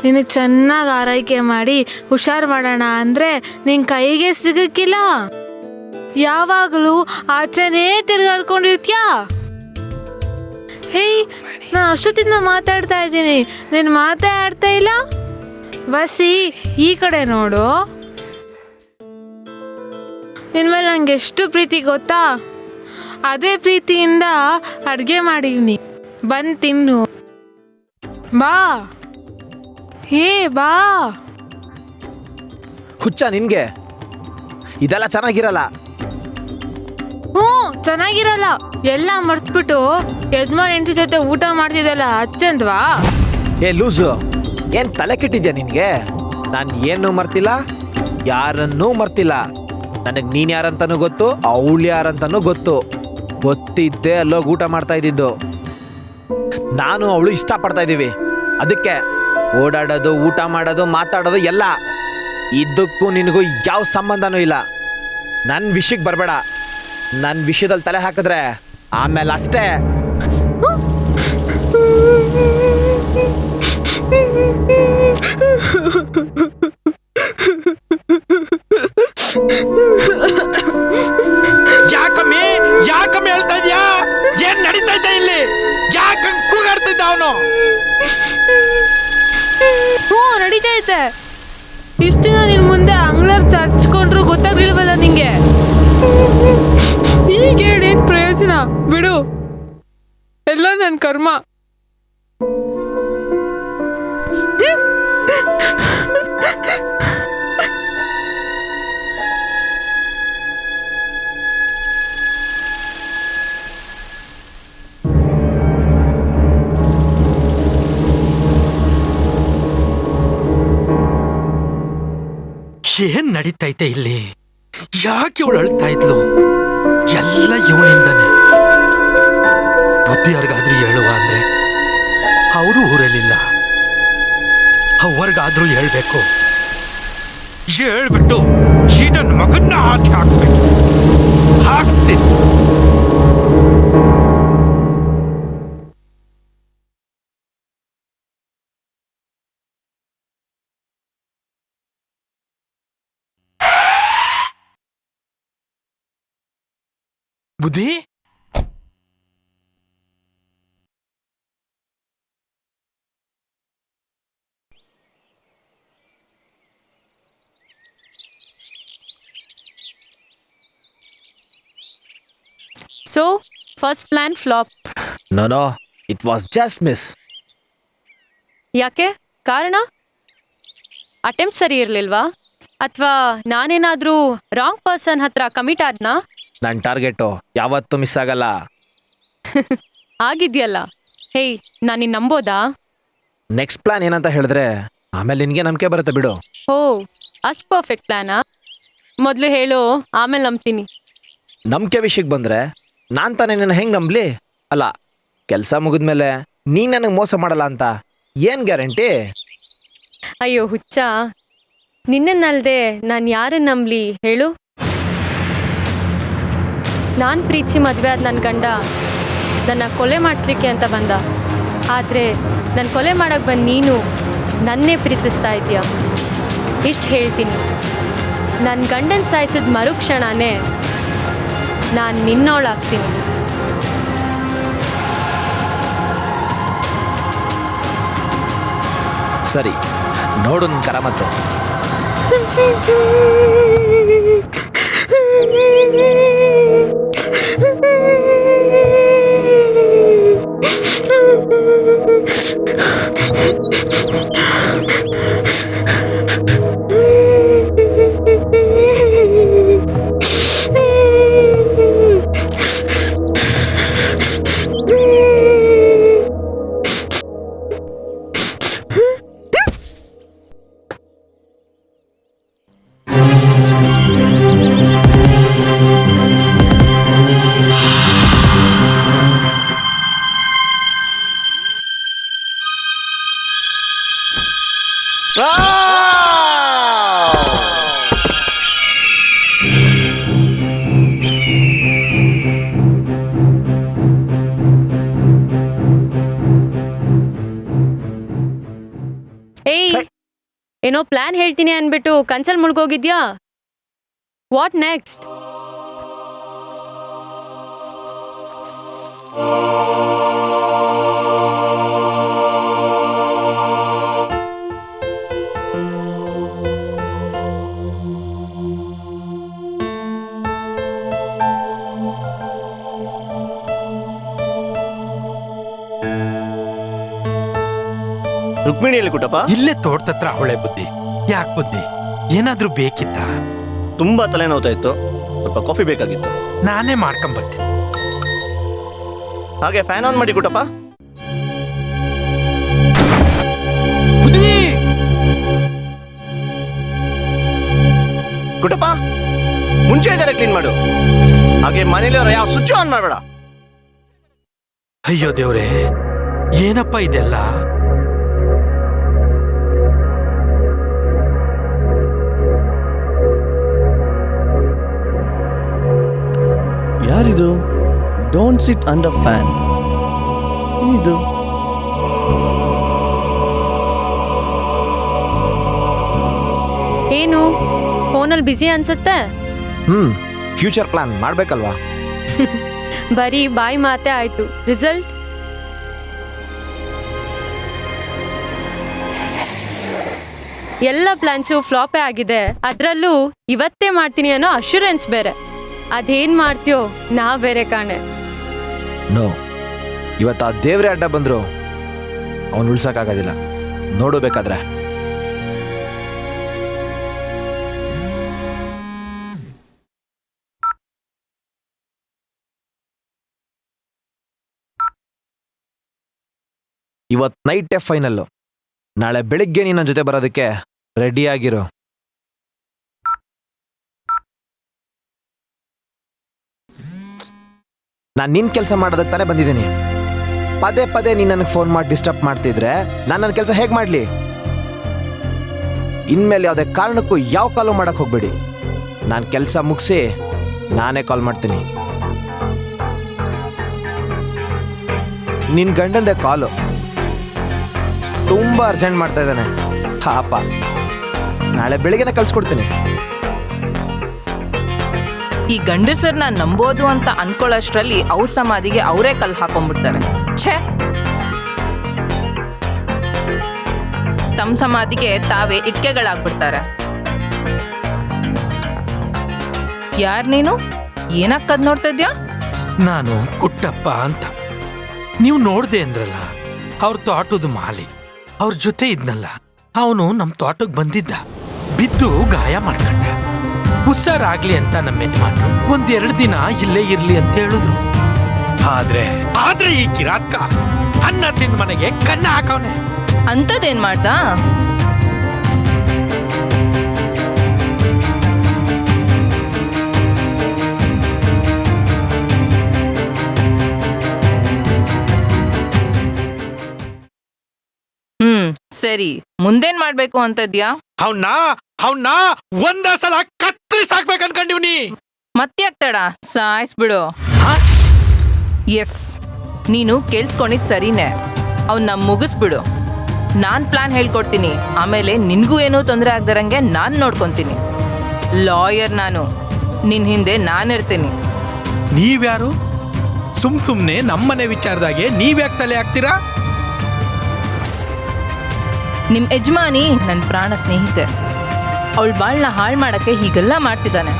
ನಿನಗೆ ಚೆನ್ನಾಗಿ ಆರೈಕೆ ಮಾಡಿ ಹುಷಾರ್ ಮಾಡೋಣ ಅಂದ್ರೆ ನಿನ್ ಕೈಗೆ ಸಿಗಕ್ಕಿಲ್ಲ. ಯಾವಾಗಲೂ ಆಚೆನೇ ತಿರ್ಗಾಡ್ಕೊಂಡಿರ್ತ್ಯಾ? ಹೇಯ್, ನಾ ಅಷ್ಟೊತ್ತಿಂದ ಮಾತಾಡ್ತಾ ಇದ್ದೀನಿ, ನೀನು ಮಾತಾಡ್ತಾ ಇಲ್ಲ. ಬಸ್ಸಿ, ಈ ಕಡೆ ನೋಡು. ನಿನ್ನ ಮೇಲೆ ನಂಗೆ ಎಷ್ಟು ಪ್ರೀತಿ ಗೊತ್ತಾ? ಅದೇ ಪ್ರೀತಿಯಿಂದ ಅಡುಗೆ ಮಾಡೀನಿ, ಬಂದು ತಿನ್ನು. ಬಾ, ಹೇ ಬಾ. ಹುಚ್ಚ ನಿನ್ಗೆ ಇದೆಲ್ಲ ಚೆನ್ನಾಗಿರಲ್ಲ. ಹ್ಞೂ, ಚೆನ್ನಾಗಿರಲ್ಲ. ಎಲ್ಲ ಮರ್ತ್ಬಿಟ್ಟು ಯಜಮಾನ್ ಹೆಂಡತಿ ಜೊತೆ ಊಟ ಮಾಡ್ತಿದ್ದಲ್ಲ, ಅಚ್ಚಂದ್ವಾ? ಏ ಲೂಸು, ಏನ್ ತಲೆ ಕೆಟ್ಟಿದ್ಯಾ ನಿನ್ಗೆ? ನಾನು ಏನು ಮರ್ತಿಲ್ಲ, ಯಾರನ್ನೂ ಮರ್ತಿಲ್ಲ. ನನಗೆ ನೀನ್ ಯಾರಂತನೂ ಗೊತ್ತು, ಅವಳು ಯಾರಂತನೂ ಗೊತ್ತು. ಗೊತ್ತಿದ್ದೆ ಅಲ್ಲೋಗಿ ಊಟ ಮಾಡ್ತಾ ಇದ್ದಿದ್ದು. ನಾನು ಅವಳು ಇಷ್ಟಪಡ್ತಾ ಇದ್ದೀವಿ, ಅದಕ್ಕೆ ಓಡಾಡೋದು, ಊಟ ಮಾಡೋದು, ಮಾತಾಡೋದು ಎಲ್ಲ. ಇದಕ್ಕೂ ನಿನಗೂ ಯಾವ ಸಂಬಂಧನೂ ಇಲ್ಲ. ನನ್ನ ವಿಷಯಕ್ಕೆ ಬರಬೇಡ. ನನ್ನ ವಿಷಯದಲ್ಲಿ ತಲೆ ಹಾಕಿದ್ರೆ ಆಮೇಲೆ ಅಷ್ಟೇ. ಯಾಕಮ್ಮಿ ಹೇಳ್ತಾ ಇದ್ಯಾ? ಏನ್ ನಡೀತಾ ಇದ್ದ ಇಲ್ಲಿ? ಯಾಕ ಕೂಗಾಡ್ತಿದ್ದ ಅವನು? ಹ್ಞೂ, ನಡೀತಾ ಐತೆ. ಇಷ್ಟು ದಿನ ನಿನ್ ಮುಂದೆ ಅಂಗ್ಳರ್ ಚರ್ಚ್ಕೊಂಡ್ರು ಗೊತ್ತಾಗ್ಲಿಲ್ವಲ್ಲ ನಿಂಗೆ? ಈಗ ಹೇಳೇನ್ ಪ್ರಯೋಜನ? ಬಿಡು, ಎಲ್ಲ ನನ್ನ ಕರ್ಮ. ಏನ್ ನಡೀತೈತೆ ಇಲ್ಲಿ? ಯಾಕೆ ಇವಳು ಅಳ್ತಾ ಇದ್ಲು? ಎಲ್ಲ ಇವನಿಂದನೇ. ಬುದ್ಧಿಯವ್ರಿಗಾದ್ರೂ ಹೇಳುವ ಅಂದ್ರೆ ಅವರು ಊರಲ್ಲಿಲ್ಲ. ಅವ್ರಿಗಾದ್ರೂ ಹೇಳ್ಬೇಕು. ಹೇಳ್ಬಿಟ್ಟು ಈ ನನ್ನ ಮಗನ್ನ ಆಚೆ ಹಾಕ್ಸ್ಬೇಕು. ಹಾಕ್ಸ್ತೀನಿ. ಬುದ್ಧಿ, so first plan flop. No, it was just miss. ಯಾಕೆ? ಕಾರಣ? ಅಟೆಂಪ್ಟ್ ಸರಿ ಇರಲಿಲ್ವಾ? ಅಥವಾ ನಾನೇನಾದರೂ ರಾಂಗ್ ಪರ್ಸನ್ ಹತ್ರ ಕಮಿಟ್ ಆದ್ನಾ? ನನ್ನ ಟಾರ್ಗೆಟು ಯಾವತ್ತೂ ಮಿಸ್ ಆಗಲ್ಲ. ಆಗಿದ್ಯಲ್ಲ. ಹೇಯ್, ನಾನು ನಿನ್ನ ನಂಬೋದಾ? ನೆಕ್ಸ್ಟ್ ಪ್ಲಾನ್ ಏನಂತ ಹೇಳಿದ್ರೆ ಆಮೇಲೆ ನಿನಗೆ ನಂಬಿಕೆ ಬರುತ್ತೆ ಬಿಡು. ಓ, ಅಷ್ಟು ಪರ್ಫೆಕ್ಟ್ ಪ್ಲಾನಾ? ಮೊದಲು ಹೇಳು, ಆಮೇಲೆ ನಂಬ್ತೀನಿ. ನಂಬಿಕೆ ವಿಷಯಕ್ಕೆ ಬಂದರೆ ನಾನು ತಾನೇ ನಿನ್ನ ಹೆಂಗೆ ನಂಬಲಿ? ಅಲ್ಲ, ಕೆಲಸ ಮುಗಿದ್ಮೇಲೆ ನೀನು ನನಗೆ ಮೋಸ ಮಾಡಲ್ಲ ಅಂತ ಏನು ಗ್ಯಾರಂಟಿ? ಅಯ್ಯೋ ಹುಚ್ಚ, ನಿನ್ನನ್ನಲ್ದೆ ನಾನು ಯಾರನ್ನು ನಂಬಲಿ ಹೇಳು? ನಾನು ಪ್ರೀತಿಸಿ ಮದುವೆ ಆದ ನನ್ನ ಗಂಡ ನನ್ನ ಕೊಲೆ ಮಾಡಿಸ್ಲಿಕ್ಕೆ ಅಂತ ಬಂದ. ಆದರೆ ನನ್ನ ಕೊಲೆ ಮಾಡೋಕ್ಕೆ ಬಂದು ನೀನು ನನ್ನೇ ಪ್ರೀತಿಸ್ತಾ ಇದೆಯಾ? ಇಷ್ಟು ಹೇಳ್ತೀನಿ, ನನ್ನ ಗಂಡನ ಸಾಯಿಸಿದ ಮರುಕ್ಷಣನೇ ನಾನು ನಿನ್ನೋಳಾಗ್ತೀನಿ. ಸರಿ, ನೋಡು ನನ್ನ ಕರಾಮತ್ತು. ಏಯ್ ಏನೋ ಪ್ಲಾನ್ ಹೇಳ್ತೀನಿ ಅನ್ಬಿಟ್ಟು ಕನ್ಸಲ್ ಮುಳ್ಗೋಗಿದ್ಯಾ? What next? ರುಕ್ಮಿಣಿಯಲ್ಲಿ ಕುಟಪ್ಪ ಇಲ್ಲೇ ತೋಟದತ್ರ ಅವಳೆ ಬುದ್ಧಿ. ಯಾಕೆ ಬುದ್ಧಿ? ಏನಾದ್ರೂ ಬೇಕಿತ್ತಾ? ತುಂಬಾ ತಲೆನೋವ್ತಾ ಇತ್ತು, ಸ್ವಲ್ಪ ಕಾಫಿ ಬೇಕಾಗಿತ್ತು. ನಾನೇ ಮಾಡ್ಕೊಂಬರ್ತೀನಿ. ಹಾಗೆ ಫ್ಯಾನ್ ಆನ್ ಮಾಡಿ ಕುಟಪ್ಪ. ಕುಟಪ್ಪ ಮುಂಚೆ ಇದ್ದಾರೆ ಕ್ಲೀನ್ ಮಾಡು. ಹಾಗೆ ಮನೇಲಿ ಯಾವ ಸ್ವಿಚ್ ಆನ್ ಮಾಡಬೇಡ. ಅಯ್ಯೋ ದೇವ್ರೆ, ಏನಪ್ಪ ಇದೆಲ್ಲ? ಯಾರಿದು? Don't sit under fan. ಏನಿದು? ಏನು ಫೋನಲ್ಲಿ ಬ್ಯುಸಿ ಅನ್ಸುತ್ತೆ? ಫ್ಯೂಚರ್ ಪ್ಲಾನ್ ಮಾಡ್ಬೇಕಲ್ವಾ? ಬರೀ ಬಾಯಿ ಮಾತೇ ಆಯ್ತು. ರಿಸಲ್ಟ್? ಎಲ್ಲ ಪ್ಲಾನ್ಸು ಫ್ಲಾಪೇ ಆಗಿದೆ. ಅದರಲ್ಲೂ ಇವತ್ತೇ ಮಾಡ್ತೀನಿ ಅನ್ನೋ ಅಶ್ಯೂರೆನ್ಸ್ ಬೇರೆ. ಅದೇನ್ ಮಾಡ್ತೀಯೋ ನಾವ್ ಬೇರೆ ಕಾಣೆ. ನೋ, ಇವತ್ತು ಆ ದೇವ್ರೆ ಅಡ್ಡ ಬಂದ್ರು ಅವನು ಉಳ್ಸಕ್ಕಾಗೋದಿಲ್ಲ. ನೋಡಬೇಕಾದ್ರೆ ಇವತ್ತು ನೈಟೇ ಫೈನಲ್ಲು. ನಾಳೆ ಬೆಳಿಗ್ಗೆ ನೀನು ನನ್ನ ಜೊತೆ ಬರೋದಕ್ಕೆ ರೆಡಿಯಾಗಿರು. ನಾನು ನಿನ್ನ ಕೆಲಸ ಮಾಡೋದಕ್ಕೆ ತಾನೇ ಬಂದಿದ್ದೀನಿ. ಪದೇ ಪದೇ ನೀನು ನನಗೆ ಫೋನ್ ಮಾಡಿ ಡಿಸ್ಟರ್ಬ್ ಮಾಡ್ತಿದ್ರೆ ನಾನು ನನ್ನ ಕೆಲಸ ಹೇಗೆ ಮಾಡಲಿ? ಇನ್ಮೇಲೆ ಯಾವುದೇ ಕಾರಣಕ್ಕೂ ಯಾವ ಕಾಲು ಮಾಡಕ್ಕೆ ಹೋಗ್ಬೇಡಿ. ನಾನು ಕೆಲಸ ಮುಗಿಸಿ ನಾನೇ ಕಾಲ್ ಮಾಡ್ತೀನಿ. ನಿನ್ನ ಗಂಡಂದೆ ಕಾಲು ತುಂಬ ಅರ್ಜೆಂಟ್ ಮಾಡ್ತಾ ಇದ್ದಾನೆ ಪಾಪ. ನಾಳೆ ಬೆಳಿಗ್ಗೆನೆ ಕಳ್ಸ್ಕೊಡ್ತೀನಿ. ಈ ಗಂಡಸರ್ನ ನಂಬೋದು ಅಂತ ಅನ್ಕೊಳ್ಳೋಷ್ಟ್ರಲ್ಲಿ ಅವ್ರ ಸಮಾಧಿಗೆ ಅವರೇ ಕಲ್ಲು ಹಾಕೊಂಡ್ಬಿಡ್ತಾರೆ. ಛೇ, ತಮ್ಮ ಸಮಾಧಿಗೆ ತಾವೇ ಇಟ್ಕೆಗಳಾಗ್ಬಿಡ್ತಾರೆ. ಯಾರ್ ನೀನು? ಏನಕ್ಕದ್ ನೋಡ್ತಾ ಇದ್ಯಾ? ನಾನು ಕುಟ್ಟಪ್ಪ ಅಂತ. ನೀವು ನೋಡ್ದೆ ಅಂದ್ರಲ್ಲ, ಅವ್ರ ತೋಟದ ಮಾಲಿ ಅವ್ರ ಜೊತೆ ಇದ್ನಲ್ಲ, ಅವನು ನಮ್ಮ ತೋಟಕ್ಕೆ ಬಂದಿದ್ದ. ಬಿದ್ದು ಗಾಯ ಮಾಡ್ಕೊಂಡ. ಹುಷಾರಾಗ್ಲಿ ಅಂತ ನಮ್ಮ ಯಜಮಾನ್ರು 1-2 ದಿನ ಇಲ್ಲೇ ಇರ್ಲಿ ಅಂತ ಹೇಳಿದ್ರು. ಆದ್ರೆ ಈ ಕಿರಾತ್ಕ ಅನ್ನ ತಿಂದ ಮನೆಗೆ ಕನ್ನ ಹಾಕವನೆ. ಅಂತದೇನ್ ಮಾಡ್ದ? ಸರಿ, ಮುಂದೇನ್ ಮಾಡ್ಬೇಕು ಅಂತದ್ಯಾ? ಅವ್ನ ಒಂದ ಸಲ ಕತ್ತಿ ಸಾಕ್ಬೇಕು ಅನ್ಕೊಂಡಿವ್ನಿ. ಮತ್ತ್ಯಾಕ್ ತಡ? ಸಾಯಿಸ್ಬಿಡು. ಎಸ್, ನೀನು ಕೇಳಿಸ್ಕೊಂಡಿದ್ ಸರಿನೇ. ಅವನ್ನ ಮುಗಿಸ್ಬಿಡು. ನಾನ್ ಪ್ಲಾನ್ ಹೇಳ್ಕೊಡ್ತೀನಿ. ಆಮೇಲೆ ನಿನ್ಗೂ ಏನೂ ತೊಂದರೆ ಆಗ್ದಿರಂಗೆ ನಾನ್ ನೋಡ್ಕೊಂತೀನಿ. ಲಾಯರ್ ನಾನು. ನಿನ್ ಹಿಂದೆ ನಾನಿರ್ತೀನಿ. ನೀವ್ಯಾರು? ಸುಮ್ನೆ ನಮ್ಮನೆ ವಿಚಾರದಾಗೆ ನೀವ್ಯಾಕೆ ತಲೆ ಹಾಕ್ತೀರಾ? ನಿಮ್ ಯಜಮಾನಿ ನನ್ನ ಪ್ರಾಣ ಸ್ನೇಹಿತೆ. ಅವಳ ಬಾಳ್ನ ಹಾಳು ಮಾಡಕ್ಕೆ ಹೀಗೆಲ್ಲ ಮಾಡ್ತಿದ್ದಾನೆ.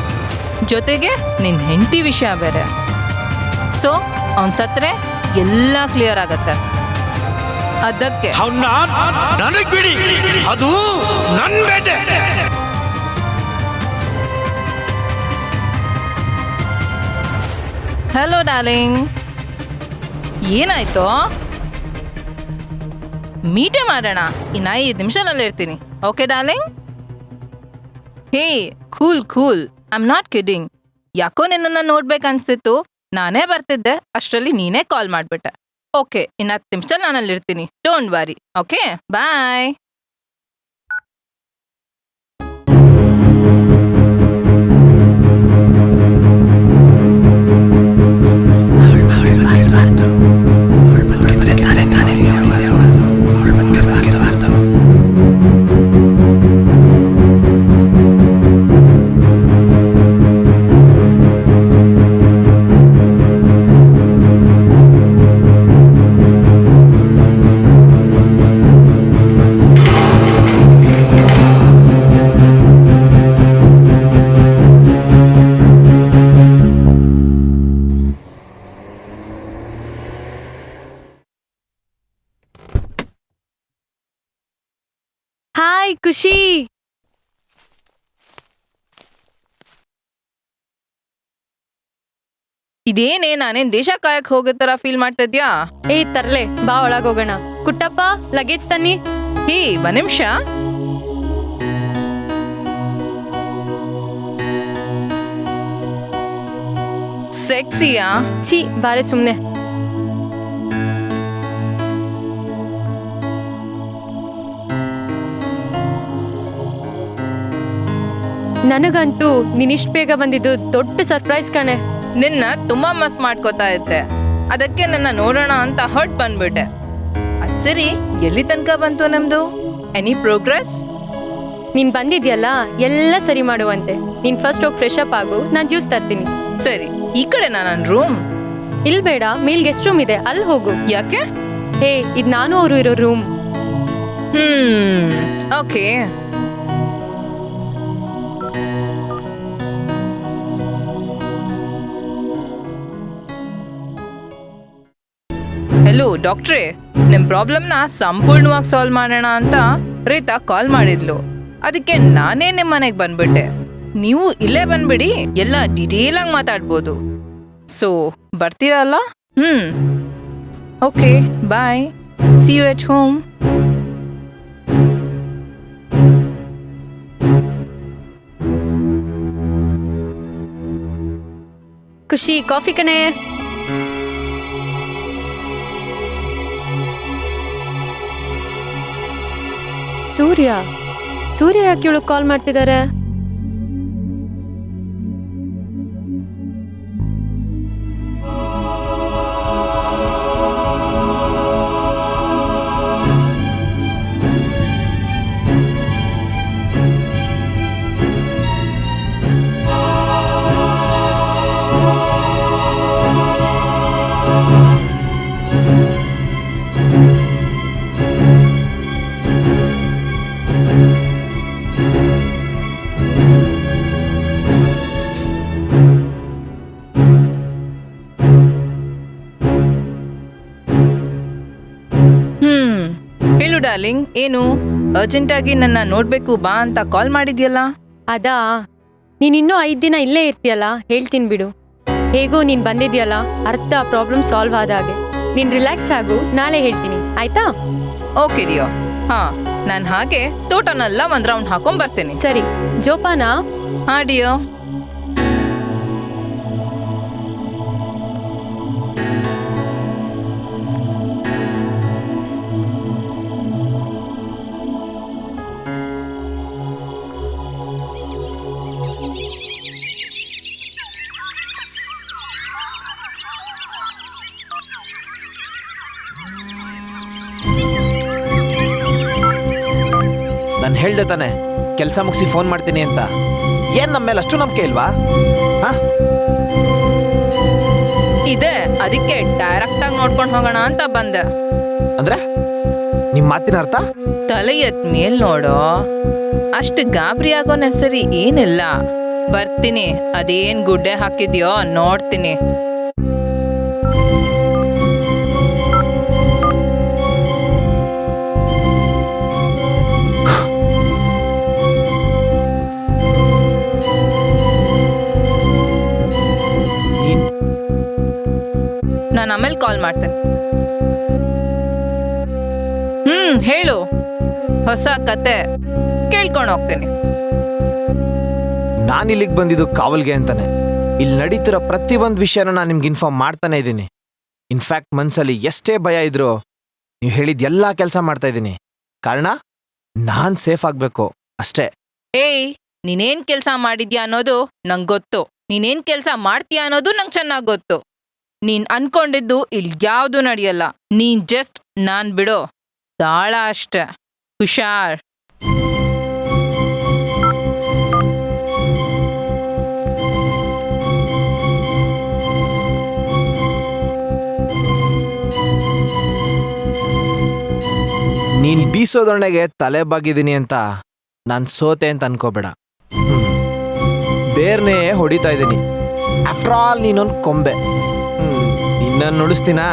ಜೊತೆಗೆ ನಿನ್ ಹೆಂಡತಿ ವಿಷಯ ಬೇರೆ. ಸೊ ಅವನ್ ಸತ್ರೆ ಎಲ್ಲ ಕ್ಲಿಯರ್ ಆಗತ್ತೆ. ಅದಕ್ಕೆ ನನಗ್ ಬಿಡಿ, ಅದು ನನ್ ಬೇಟೆ. ಹಲೋ ಡಾರ್ಲಿಂಗ್, ಏನಾಯ್ತು? ಮೀಟೇ ಮಾಡೋಣ. ಇನ್ನ 5 ನಿಮಿಷದಲ್ಲಿ ಇರ್ತೀನಿ. Okay darling? Hey, cool. I am not kidding. ಯಾಕೋ ನಿನ್ನನ್ನು ನೋಡ್ಬೇಕನ್ಸಿತ್ತು. ನಾನೇ ಬರ್ತಿದ್ದೆ, ಅಷ್ಟರಲ್ಲಿ ನೀನೇ ಕಾಲ್ ಮಾಡ್ಬಿಟ್ಟೆ. ಓಕೆ, ಇನ್ನು 10 ನಿಮಿಷದಲ್ಲಿ ನಾನಲ್ಲಿ ಇರ್ತೀನಿ. Don't worry. ಓಕೆ, ಬಾಯ್. ಇದೇನೇ ನಾನೇನ್ ದೇಶ ಕಾಯಕ್ ಹೋಗೋ ತರ ಫೀಲ್ ಮಾಡ್ತಾ ಇದ್ಯಾ? ಏಯ್ ತರ್ಲೆ, ಬಾ ಒಳಗೋಗೋಣ. ಕುಟ್ಟಪ್ಪ, ಲಗೇಜ್ ತನ್ನಿ. ಹೇ, ಒಂದ್ ನಿಮಿಷ. ಸೆಕ್ಸಿಯಾ? ಛೀ, ಬಾರೆ ಸುಮ್ನೆ. ನನಗಂತೂ ನೀನಿಷ್ಟು ಬೇಗ ಬಂದಿದ್ದು ದೊಡ್ಡ ಸರ್ಪ್ರೈಸ್ ಕಣೆ. ನಿನ್ನ ತುಂಬಾ ಮಸ್ ಮಾಡ್ಕೋತಾ ಇದ್ದೆ, ಅದಕ್ಕೆ ನನ್ನ ನೋಡೋಣ ಅಂತ ಹೊಟ್ ಬಂದ್ಬಿಟ್ಟೆ. ಅದ್ ಸರಿ, ಎಲ್ಲಿ ತನಕ ಬಂತು ನಮ್ದು? Any progress? ನೀನ್ ಬಂದಿದ್ಯಲ್ಲ, ಎಲ್ಲ ಸರಿ ಮಾಡುವಂತೆ. ನೀನ್ ಫಸ್ಟ್ ಹೋಗಿ ಫ್ರೆಶ್ ಅಪ್ ಆಗು, ನಾನ್ ಜ್ಯೂಸ್ ತರ್ತೀನಿ. ಸರಿ, ಈ ಕಡೆ ನನ್ನ ರೂಮ್. ಇಲ್ ಬೇಡ, ಮೇಲ್ ಗೆಸ್ಟ್ ರೂಮ್ ಇದೆ, ಅಲ್ಲಿ ಹೋಗು. ಯಾಕೆ? ಹೇ, ಇದ್ ನಾನು ಅವರು ಇರೋ ರೂಮ್. ಓಕೆ. ಹೆಲೋ ಡಾಕ್ಟ್ರೇ, ನಿಮ್ ಪ್ರಾಬ್ಲಮ್ನ ಸಂಪೂರ್ಣವಾಗಿ ಸಾಲ್ವ್ ಮಾಡೋಣ ಅಂತ ರೀತಾ ಕಾಲ್ ಮಾಡಿದ್ಲು. ಅದಕ್ಕೆ ನಾನೇ ನಿಮ್ಮ ಮನೆಗೆ ಬಂದ್ಬಿಟ್ಟೆ. ನೀವು ಇಲ್ಲೇ ಬಂದ್ಬಿಡಿ, ಎಲ್ಲ ಡಿಟೇಲ್ ಆಗಿ ಮಾತಾಡ್ಬೋದು. ಸೊ ಬರ್ತೀರಲ್ಲ? Okay, bye. See you at home. Khushi, coffee ಕಣೆ. ಸೂರ್ಯ ಯಾಕೆ ಇವಳು ಕಾಲ್ ಮಾಡ್ತಿದ್ದಾರೆ? ಹೇಳು ಡಾರ್ಲಿಂಗ್, ಏನು ಅರ್ಜೆಂಟಾಗಿ ನನ್ನ ನೋಡ್ಬೇಕು ಬಾ ಅಂತ ಕಾಲ್ ಮಾಡಿದ್ಯಲ್ಲ? ಅದಾ, ನೀನಿನ್ನೂ 5 ದಿನ ಇಲ್ಲೇ ಇರ್ತೀಯಲ್ಲ, ಹೇಳ್ತೀನಿ ಬಿಡು. ಹೇಗೋ ನೀನ್ ಬಂದಿದ್ಯಲ್ಲ, ಅರ್ಥ ಪ್ರಾಬ್ಲಮ್ ಸಾಲ್ವ್ ಆದ ಹಾಗೆ. ನೀನ್ ರಿಲ್ಯಾಕ್ಸ್ ಆಗು, ನಾಳೆ ಹೇಳ್ತೀನಿ, ಆಯ್ತಾ? ಓಕೆ ಡಿಯೋ. ಹಾ, ನಾನು ಹಾಗೆ ತೋಟನೆಲ್ಲ ಒಂದ್ ರೌಂಡ್ ಹಾಕೊಂಡ್ ಬರ್ತೇನೆ. ಸರಿ, ಜೋಪಾನ. ಹಾ ಡಿಯೋ. ನಾನು ಹೇಳ್ದೆ ತಾನೆ ಕೆಲಸ ಮುಗಿಸಿ ಫೋನ್ ಮಾಡ್ತೀನಿ ಅಂತ. ಏನ್ ನಮ್ಮ ಮೇಲೆ ಅಷ್ಟು ನಂಬಿಕೆ ಇಲ್ವಾ? ಇದೆ, ಅದಕ್ಕೆ ಡೈರೆಕ್ಟ್ ಆಗಿ ನೋಡ್ಕೊಂಡು ಹೋಗೋಣ ಅಂತ ಬಂದೆ. ಅಂದ್ರೆ ನಿಮ್ ಮಾತಿನ ಅರ್ಥ? ತಲೆ ಎತ್ ಮೇಲ್ ನೋಡೋ, ಅಷ್ಟು ಗಾಬರಿ ಆಗೋ ನೆಸರಿ ಏನಿಲ್ಲ. ಬರ್ತೀನಿ, ಅದೇನ್ ಗುಡ್ಡೆ ಹಾಕಿದ್ಯೋ ನೋಡ್ತೀನಿ. ನಾನು ಆಮೇಲೆ ಕಾಲ್ ಮಾಡ್ತೇನೆ. ಹೇಳು, ಹೊಸ ಕತೆ ಕೇಳ್ಕೊಂಡು ಹೋಗ್ತೇನೆ. ನಾನು ಇಲ್ಲಿಗೆ ಬಂದಿದ್ದು ಕಾವಲ್ಗೆ ಅಂತಾನೆ. ಇಲ್ಲಿ ನಡೀತಿರೋ ಪ್ರತಿಯೊಂದು ವಿಷಯನ ನಾನು ನಿಮ್ಗೆ ಇನ್ಫಾರ್ಮ್ ಮಾಡ್ತಾನೆ ಇದ್ದೀನಿ. ಇನ್ಫ್ಯಾಕ್ಟ್ ಮನ್ಸಲ್ಲಿ ಎಷ್ಟೇ ಭಯ ಇದ್ರು ನೀವು ಹೇಳಿದ ಎಲ್ಲ ಕೆಲಸ ಮಾಡ್ತಾ ಇದ್ದೀನಿ. ಕಾರಣ ನಾನ್ ಸೇಫ್ ಆಗ್ಬೇಕು ಅಷ್ಟೇ. ಏಯ್, ನೀನೇನ್ ಕೆಲ್ಸ ಮಾಡಿದ್ಯಾ ಅನ್ನೋದು ನಂಗೆ ಗೊತ್ತು. ನೀನೇನ್ ಕೆಲ್ಸ ಮಾಡ್ತೀಯಾ ಅನ್ನೋದು ನಂಗೆ ಚೆನ್ನಾಗಿ ಗೊತ್ತು. ನೀನ್ ಅನ್ಕೊಂಡಿದ್ದು ಇಲ್ಲಿ ಯಾವ್ದು ನಡೆಯಲ್ಲ. ನೀನ್ ಜಸ್ಟ್ ನಾನ್ ಬಿಡೋ ದಾಳ ಅಷ್ಟೆ. ಹುಷಾರ್. ನೀನ್ ಬೀಸೋದೊಣೆಗೆ ತಲೆ ಬಾಗಿದ್ದೀನಿ ಅಂತ ನಾನು ಸೋತೆ ಅಂತ ಅನ್ಕೋಬೇಡ. ಬೇರ್ನೇ ಹೊಡಿತಾ ಇದ್ದೀನಿ. ಆಫ್ಟರ್ ಆಲ್ ನೀನೊಂದು ಕೊಂಬೆ. ನಿನ್ನ ನುಡಿಸ್ತೀನಾ?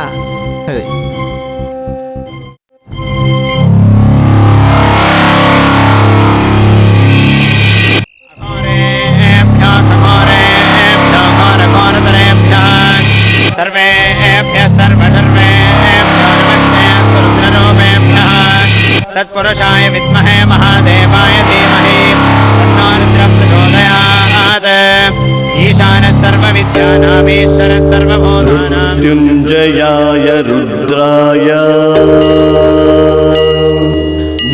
सर्वेभ्यः सर्वेभ्यो नमस्ते रुद्ररूपेभ्यः तत्पुरुषाय विद्महे महादेवाय धीमहि तन्नो रुद्रः प्रचोदयात् ईशानः सर्वविद्यानामीश्वरः सर्वभूतानां मृत्युञ्जयाय रुद्राय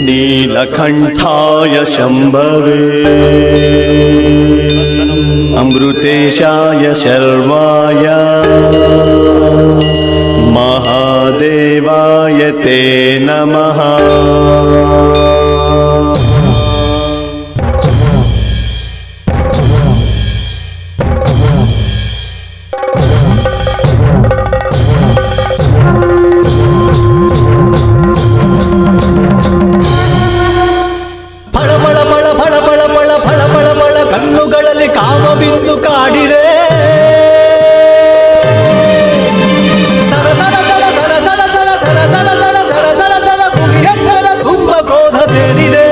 नीलकण्ठाय शम्भवे अमृतेशाय शर्वाय महादेवाय ते नमः ಕಣ್ಣುಗಳಲ್ಲಿ ಕಾಮಬಿಂದು ಕಾಡಿರೆ ಸರ ಸರ ಸರ ಸರ ಸರ ಸರ ಸರ ಸರ ಸರ ಸರ ಸರ ಸರ ಮುಗಿಯಂತರ ತುಂಬ ಕ್ರೋಧ ಸೇರಿದೆ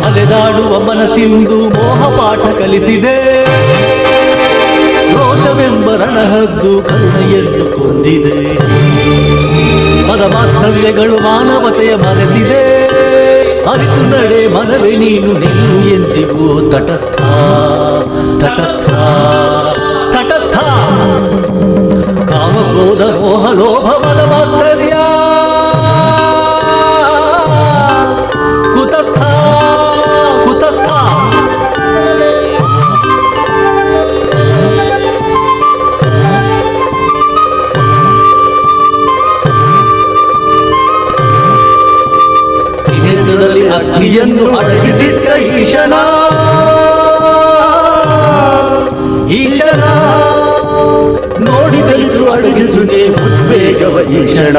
ಅಲೆದಾಡುವ ಮನಸ್ಸಿಂದು ಮೋಹ ಪಾಠ ಕಲಿಸಿದೆ ರೋಷವೆಂಬ ರಣಹದ್ದು ಕರುಣೆಯನ್ನು ಕೊಂದಿದೆ ಮದ ಮಾತ್ಸರ್ಯಗಳು ಮಾನವತೆಯ ಮರೆಸಿದೆ ಅರಿತು ನಡೆ ಮನವೇ ನೀನು ನಿಲ್ಲು ಎಂದಿಗೂ ತಟಸ್ಥ ತಟಸ್ಥ ತಟಸ್ಥ ಕಾಮ ಕ್ರೋಧ ಮೋಹ ಲೋಭ ಮದ ಮಾತ್ಸರ್ಯ ಕುತಸ್ಥ ಕುತಸ್ಥ ಅಗ್ನಿಯನ್ನು ಅಡಗಿಸಿದ್ದ ಈಶನ ಈಶನ ನೋಡಿ ತಿಳಿದು ಅಡಗಿಸುನೆ ಉದ್ವೇಗವ ಈಶನ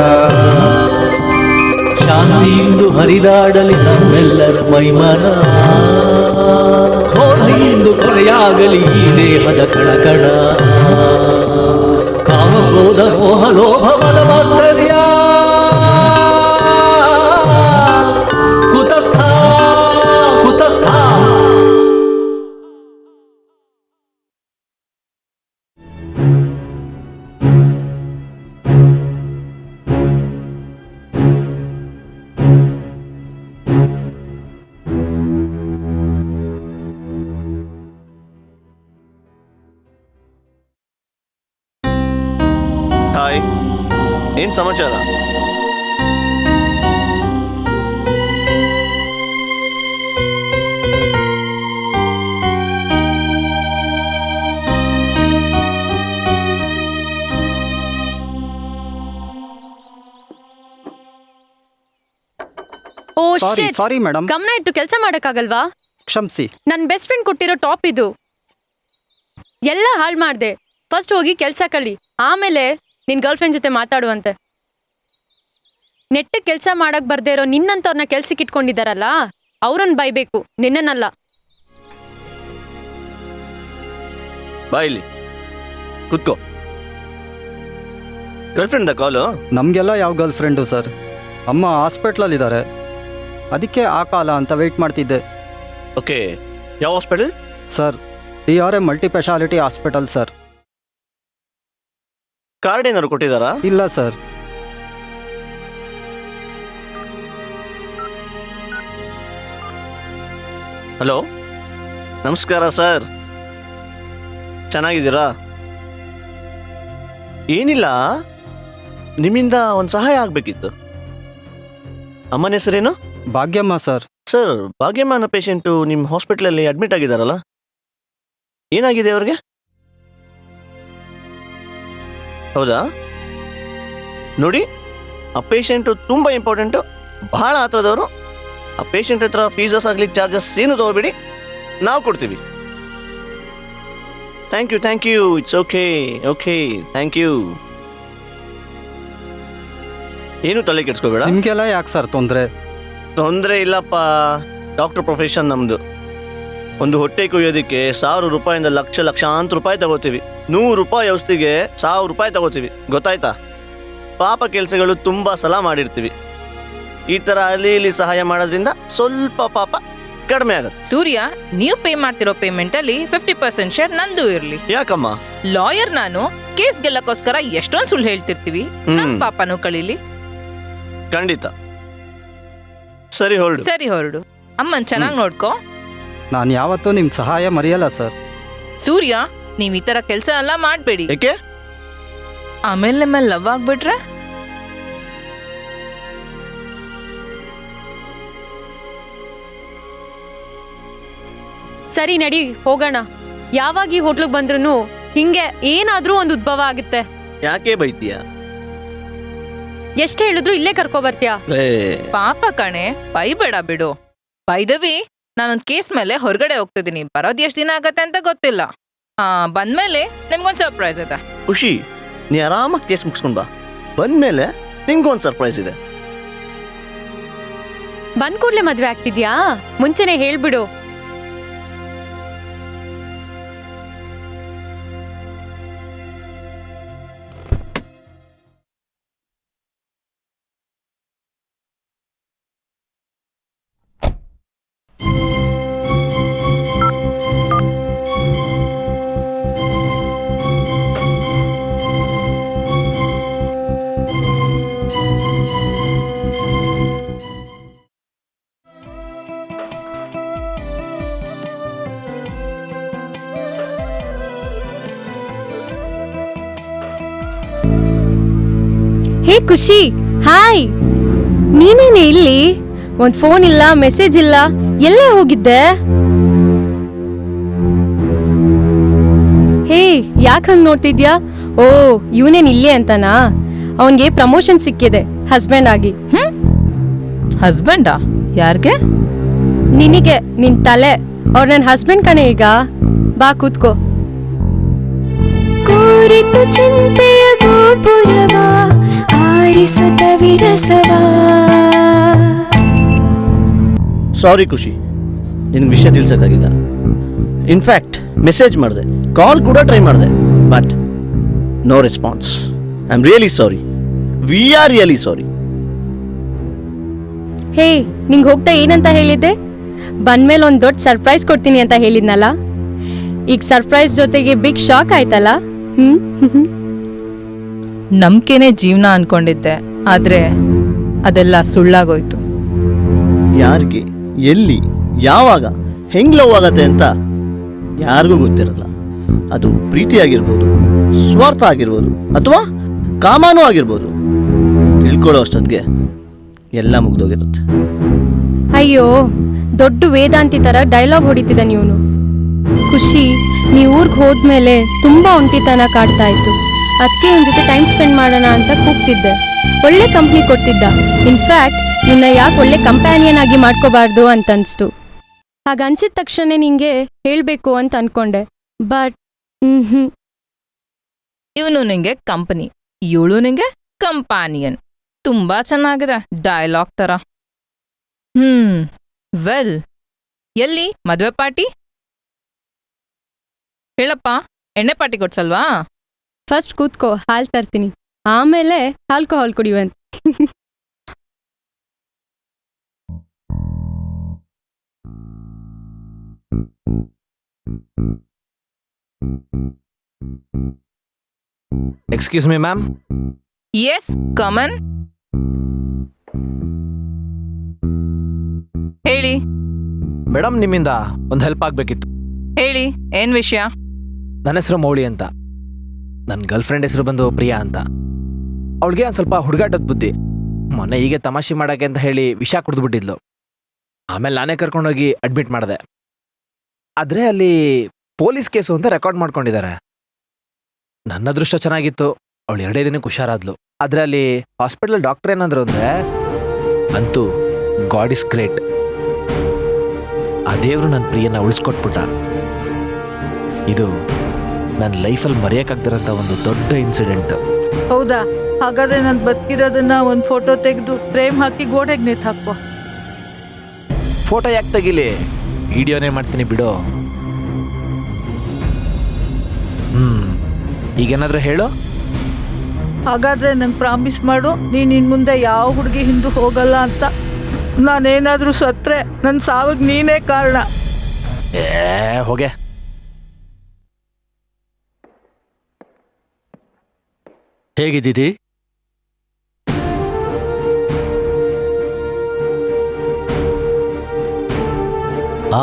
ಶಾಂತಿಯಿಂದ ಹರಿದಾಡಲಿ ನಮ್ಮೆಲ್ಲರ ಮೈಮನ ಕೋಟಿಯಿಂದ ಕೊರೆಯಾಗಲಿ ಈ ದೇಹದ ಕಣಕಣ ಕಾಮ ಕ್ರೋಧ ಮೋಹ ಲೋಭ ಮದ ಮಾತ್ಸರ್ಯ ಹಾಯ್, ಏನ್ ಸಮಾಚಾರ? ಓ ಸಾರಿ ಶಿಟ್, ಸಾರಿ ಮೇಡಮ್, ಗಮನ ಇಟ್ಟು ಕೆಲಸ ಮಾಡಕ್ಕಾಗಲ್ವಾ? ಕ್ಷಮಿಸಿ. ನನ್ನ ಬೆಸ್ಟ್ ಫ್ರೆಂಡ್ ಕೊಟ್ಟಿರೋ ಟಾಪ್ ಇದು. ಎಲ್ಲ ಹಾಳು ಮಾಡ್ದೆ. ಫಸ್ಟ್ ಹೋಗಿ ಕೆಲಸ ಕಲಿ, ಆಮೇಲೆ ನಿನ್ ಗರ್ಲ್ ಫ್ರೆಂಡ್ ಜೊತೆ ಮಾತಾಡುವಂತೆ. ನೆಟ್ಟಗೆ ಕೆಲಸ ಮಾಡಕ್ ಬರ್ದೇ ಇರೋ ನಿನ್ನಂತವ್ರನ್ನ ಕೆಲ್ಸಕ್ಕೆ ಇಟ್ಕೊಂಡಿದ್ದಾರಲ್ಲ, ಅವ್ರನ್ನ ಬೈಬೇಕು, ನಿನ್ನನ್ನಲ್ಲ. ಬಾಯಿಲಿ ಕೂತ್ಕೋ. ಗರ್ಲ್ ಫ್ರೆಂಡ್ ಕಾಲು? ನಮಗೆಲ್ಲ ಯಾವ ಗರ್ಲ್ ಫ್ರೆಂಡು ಸರ್? ಅಮ್ಮ ಹಾಸ್ಪಿಟ್ಲಲ್ಲಿದ್ದಾರೆ, ಅದಕ್ಕೆ ಆ ಕಾಲ ಅಂತ ವೆಯ್ಟ್ ಮಾಡ್ತಿದ್ದೆ. ಓಕೆ, ಯಾವ hospital? Sir, DRM multispeciality hospital sir. Card ಏನಾದ್ರು ಕೊಟ್ಟಿದ್ದಾರಾ? ಇಲ್ಲ ಸರ್. ಹಲೋ, ನಮಸ್ಕಾರ ಸರ್, ಚೆನ್ನಾಗಿದ್ದೀರಾ? ಏನಿಲ್ಲ, ನಿಮ್ಮಿಂದ ಒಂದು ಸಹಾಯ ಆಗಬೇಕಿತ್ತು. ಅಮ್ಮನ ಹೆಸರೇನು? ಭಾಗ್ಯಮ್ಮ ಸರ್. ಸರ್, ಭಾಗ್ಯಮ್ಮ ಅನ್ನೋ ಪೇಷಂಟು ನಿಮ್ಮ ಹಾಸ್ಪಿಟ್ಲಲ್ಲಿ ಅಡ್ಮಿಟ್ ಆಗಿದ್ದಾರಲ್ಲ, ಏನಾಗಿದೆ ಅವ್ರಿಗೆ? ಹೌದಾ? ನೋಡಿ, ಆ ಪೇಷಂಟು ತುಂಬ ಇಂಪಾರ್ಟೆಂಟು, ಬಹಳ ಹತ್ರದವರು. ಆ ಪೇಷಂಟ್ ಹತ್ರ ಫೀಸಸ್ ಆಗಲಿ ಚಾರ್ಜಸ್ ಏನು ತಗೋಬೇಡಿ, ನಾವು ಕೊಡ್ತೀವಿ. Thank you, it's okay, thank you. ಏನು ತಲೆ ಕೆಡ್ಸ್ಕೋಬೇಡ. ನಿಮಗೆಲ್ಲ ಯಾಕೆ ಸರ್ ತೊಂದರೆ? ತೊಂದರೆ ಇಲ್ಲಪ್ಪ, ಡಾಕ್ಟರ್ ಪ್ರೊಫೆಷನ್ ನಮ್ಮದು. ಒಂದು ಹೊಟ್ಟೆ ಕೊಯ್ಯೋದಕ್ಕೆ 1000 ರೂಪಾಯಿಂದ ಲಕ್ಷಾಂತರ ರೂಪಾಯಿ ತಗೋತೀವಿ. 100 ರೂಪಾಯಿ ಔಷಧಿಗೆ 1000 ರೂಪಾಯಿ ತಗೋತೀವಿ, ಗೊತ್ತಾಯ್ತಾ? ಪಾಪ ಕೆಲಸಗಳು ತುಂಬ ಸಲ ಮಾಡಿರ್ತೀವಿ. ಈ ಥರ ಅಲ್ಲಿ ಇಲ್ಲಿ ಸಹಾಯ ಮಾಡೋದ್ರಿಂದ ಸ್ವಲ್ಪ ಪಾಪ ಕಡಿಮೆ ಆಗತ್ತೆ. ಸೂರ್ಯ, ನೀವು ಪೇ ಮಾಡ್ತಿರೋ ಪೇಮೆಂಟ್ ಅಲ್ಲಿ 50% ಶೇರ್ ನಂದು ಇರ್ಲಿ. ಯಾಕಮ್ಮ? ಲಾಯರ್ ನಾನು, ಕೇಸ್ ಗೆಲ್ಲಕ್ಕೋಸ್ಕರ ಎಷ್ಟೊಂದು ಸುಳ್ಳು ಹೇಳ್ತಿರ್ತೀವಿ. ನಮ್ ಪಾಪನೂ ಕಳೀಲಿ. ಖಂಡಿತ. ಸರಿ ಹೊರಡು. ಸರಿ ಹೊರಡು. ಅಮ್ಮನ್ ಚೆನ್ನಾಗಿ ನೋಡ್ಕೋ. ನಾನು ಯಾವತ್ತೂ ನಿಮ್ಮ ಸಹಾಯ ಮರೆಯಲ್ಲ ಸರ್. ಸೂರ್ಯ, ನೀವ್ ಈ ತರ ಕೆಲ್ಸ ಎಲ್ಲ ಮಾಡ್ಬೇಡಿ. ಏಕೆ? ಆಮೇಲೆ ನಿಮ್ಮಲ್ಲಿ ಲವ್ ಆಗ್ಬಿಟ್ರೆ ಸರಿ ನಡಿ ಹೋಗೋಣ. ಯಾವಾಗ ಈ ಹೋಟ್ಲಿಗೆ ಬಂದ್ರೂ ಹಿಂಗೆ ಏನಾದ್ರೂ ಒಂದು ಉದ್ಭವ ಆಗುತ್ತೆ. ಯಾಕೆ ಬೈತೀಯ? ಎಷ್ಟು ಹೇಳಿದ್ರು ಇಲ್ಲೇ ಕರ್ಕೊ ಬರ್ತೀಯಾ? ಪಾಪ ಕಣೆ, ಬೈಬೇಡ ಬಿಡು. ಬೈದವಿ, ನಾನೊಂದ್ ಕೇಸ್ ಮೇಲೆ ಹೊರಗಡೆ ಹೋಗ್ತಿದ್ದೀನಿ. ಬರೋದ್ ಎಷ್ಟ್ ದಿನ ಆಗತ್ತೆ ಅಂತ ಗೊತ್ತಿಲ್ಲ. ಬಂದ್ಮೇಲೆ ನಿಮ್ಗೊಂದ್ ಸರ್ಪ್ರೈಸ್ ಇದೆ. ಖುಷಿ, ನೀ ಆರಾಮಾಗಿ ಕೇಸ್ ಮುಗಿಸ್ಕೊಂಡ್ ಬಾ. ಬಂದ್ಮೇಲೆ ನಿಂಗೊಂದು ಸರ್ಪ್ರೈಸ್ ಇದೆ. ಬಂದ್ ಕೂಡ್ಲೆ ಮದ್ವೆ ಆಗ್ತಿದ್ಯಾ? ಮುಂಚೆನೆ ಹೇಳ್ಬಿಡು. ಹೇ ಖುಷಿ, ಹಾಯ್. ನೀನೇನೆ ಇಲ್ಲಿ? ಒಂದ್ ಫೋನ್ ಇಲ್ಲ, ಮೆಸೇಜ್ ಇಲ್ಲ, ಎಲ್ಲೇ ಹೋಗಿದ್ದೆ? ಹೇ, ಯಾಕೆ ಹಂಗ್ ನೋಡ್ತಿದ್ಯಾ? ಓ, ಇವನೇನ್ ಇಲ್ಲೇ ಅಂತನಾ? ಅವನ್ಗೆ ಪ್ರಮೋಷನ್ ಸಿಕ್ಕಿದೆ ಹಸ್ಬೆಂಡ್ ಆಗಿ. ಹಸ್ಬೆಂಡಾ? ಯಾರ್ಗೆ? ನಿನಗೆ, ನಿನ್ ತಲೆ. ಅವ್ರ ನನ್ ಹಸ್ಬೆಂಡ್ ಕಣೆ ಈಗ. ಬಾ ಕೂತ್ಕೋ. ಕೋರಿತು ಚಿಂತೆಯ ಗೋಪುರವ ಆರಿಸುತ್ತ ವಿರಸವ. ಸಾರಿ ಖುಷಿ, ನಿನ್ಗೆ ವಿಷಯ ತಿಳಿಸೋಕ್ಕಾಗಿಲ್ಲ. ಇನ್ಫ್ಯಾಕ್ಟ್ ಮೆಸೇಜ್ ಮಾಡಿದೆ, ಕಾಲ್ ಕೂಡ ಟ್ರೈ ಮಾಡಿದೆ, but no response. I am really sorry. We are really sorry. Hey, ನಿಂಗೆ ಹೋಗ್ತಾ ಏನಂತ ಹೇಳಿದ್ದೆ? ಬಂದ್ಮೇಲೆ ಒಂದು ದೊಡ್ಡ ಸರ್ಪ್ರೈಸ್ ಕೊಡ್ತೀನಿ ಅಂತ ಹೇಳಿದ್ನಲ್ಲ. ಈಗ ಸರ್ಪ್ರೈಸ್ ಜೊತೆಗೆ ಬಿಗ್ ಶಾಕ್ ಆಯ್ತಲ್ಲ. ನಂಬಿಕೆನೇ ಜೀವನ ಅನ್ಕೊಂಡಿದ್ದೆ, ಆದ್ರೆ ಅದೆಲ್ಲ ಸುಳ್ಳಾಗೋಯ್ತು. ಯಾರಿಗೆ, ಎಲ್ಲಿ, ಯಾವಾಗ, ಹೆಂಗ್ ಲವ್ ಆಗತ್ತೆ ಅಂತ ಯಾರಿಗೂ ಗೊತ್ತಿರಲ್ಲ. ಅದು ಪ್ರೀತಿ ಆಗಿರ್ಬೋದು, ಸ್ವಾರ್ಥ ಆಗಿರ್ಬೋದು, ಅಥವಾ ಕಾಮಾನೂ ಆಗಿರ್ಬೋದು. ತಿಳ್ಕೊಳ್ಳೋ ಅಷ್ಟೊತ್ತಿಗೆ ಎಲ್ಲ ಮುಗ್ದೋಗಿರುತ್ತೆ. ಅಯ್ಯೋ, ದೊಡ್ಡ ವೇದಾಂತಿ ತರ ಡೈಲಾಗ್ ಹೊಡಿತಿದ್ದ ನೀವನು. ಖುಷಿ, ನೀ ಊರ್ಗ್ ಹೋದ್ಮೇಲೆ ತುಂಬಾ ಒಂಟಿತನ ಕಾಡ್ತಾ ಇತ್ತು. ಅದಕ್ಕೆ ಇವನ್ ಜೊತೆ ಟೈಮ್ ಸ್ಪೆಂಡ್ ಮಾಡೋಣ ಅಂತ ಕೂಗ್ತಿದ್ದೆ. ಒಳ್ಳೆ ಕಂಪ್ನಿ ಕೊಡ್ತಿದ್ದ. ಇನ್ಫ್ಯಾಕ್ಟ್ ನಿನ್ನ ಯಾಕೆ ಒಳ್ಳೆ ಕಂಪ್ಯಾನಿಯನ್ ಆಗಿ ಮಾಡ್ಕೋಬಾರ್ದು ಅಂತ ಅನ್ಸ್ತು. ಹಾಗನ್ಸಿದ ತಕ್ಷಣ ನಿಂಗೆ ಹೇಳ್ಬೇಕು ಅಂತ ಅನ್ಕೊಂಡೆ. ಬಟ್ ಇವನು ನಿಂಗೆ ಕಂಪನಿ, ಇವಳು ನಿಂಗೆ ಕಂಪಾನಿಯನ್. ತುಂಬಾ ಚೆನ್ನಾಗಿದೆ ಡೈಲಾಗ್ ತರ. ವೆಲ್, ಎಲ್ಲಿ ಮದ್ವೆ ಪಾರ್ಟಿ? ಹೇಳಪ್ಪ, ಎಣ್ಣೆ ಪಾರ್ಟಿ ಕೊಡ್ಸಲ್ವಾ? ಫಸ್ಟ್ ಕೂತ್ಕೋ, ಹಾಲು ತರ್ತೀನಿ, ಆಮೇಲೆ ಆಲ್ಕೋಹಾಲ್ ಕುಡಿಯುವಂತ. Excuse me ma'am. Yes, come on. ಹೇಳಿ ಮೇಡಮ್, ನಿಮ್ಮಿಂದ ಒಂದು ಹೆಲ್ಪ್ ಆಗಬೇಕಿತ್ತು. ಹೇಳಿ, ಏನ್ ವಿಷಯ? ನನ್ನ ಹೆಸರು ಮೌಳಿ ಅಂತ. ನನ್ನ ಗರ್ಲ್ ಫ್ರೆಂಡ್ ಹೆಸರು ಬಂದು ಪ್ರಿಯಾ ಅಂತ. ಅವಳಿಗೆ ಒಂದು ಸ್ವಲ್ಪ ಹುಡುಗಾಟದ ಬುದ್ಧಿ. ಮೊನ್ನೆ ಹೀಗೆ ತಮಾಷೆ ಮಾಡೋಕ್ಕೆ ಅಂತ ಹೇಳಿ ವಿಷ ಕುಡಿದ್ಬಿಟ್ಟಿದ್ಲು. ಆಮೇಲೆ ನಾನೇ ಕರ್ಕೊಂಡೋಗಿ ಅಡ್ಮಿಟ್ ಮಾಡಿದೆ. ಆದರೆ ಅಲ್ಲಿ ಪೊಲೀಸ್ ಕೇಸು ಅಂತ ರೆಕಾರ್ಡ್ ಮಾಡ್ಕೊಂಡಿದ್ದಾರೆ. ನನ್ನ ಅದೃಷ್ಟ ಚೆನ್ನಾಗಿತ್ತು, ಅವಳು 2 ದಿನಕ್ಕೆ ಹುಷಾರಾದ್ಲು. ಆದರೆ ಅಲ್ಲಿ ಹಾಸ್ಪಿಟಲ್ ಡಾಕ್ಟರ್ ಏನಂದ್ರು ಅಂದರೆ, ಅಂತೂ ಗಾಡ್ ಇಸ್ ಗ್ರೇಟ್, ಆ ದೇವರು ನನ್ನ ಪ್ರಿಯನ ಉಳಿಸ್ಕೊಟ್ಬಿಟ್ಟ. ಇದು ನನ್ನ ಲೈಫಲ್ಲಿ ಮರೆಯೋಕ್ಕಾಗ್ದಿರೋಂಥ ಒಂದು ದೊಡ್ಡ ಇನ್ಸಿಡೆಂಟ್. ಹೌದಾ? ಹಾಗಾದ್ರೆ ನಾನು ಬದುಕಿರೋದನ್ನ ಒಂದು ಫೋಟೋ ತೆಗೆದು ಫ್ರೇಮ್ ಹಾಕಿ ಗೋಡೆಗೆ ನೇತು ಹಾಕೋ. ಫೋಟೋ ಯಾಕೆ ತೆಗಿಲಿ, ವಿಡಿಯೋನೇ ಮಾಡ್ತೀನಿ ಬಿಡು. ಈಗೇನಾದ್ರೂ ಹೇಳು. ಹಾಗಾದ್ರೆ ನಂಗೆ ಪ್ರಾಮಿಸ್ ಮಾಡು, ನೀನು ಇನ್ನು ಮುಂದೆ ಯಾವ ಹುಡುಗಿ ಹಿಂದೂ ಹೋಗಲ್ಲ ಅಂತ. ನಾನೇನಾದ್ರೂ ಸತ್ರೆ ನನ್ನ ಸಾವಿಗೆ ನೀನೇ ಕಾರಣ. ಹೋಗೆ. ಹೇಗಿದ್ದೀರಿ?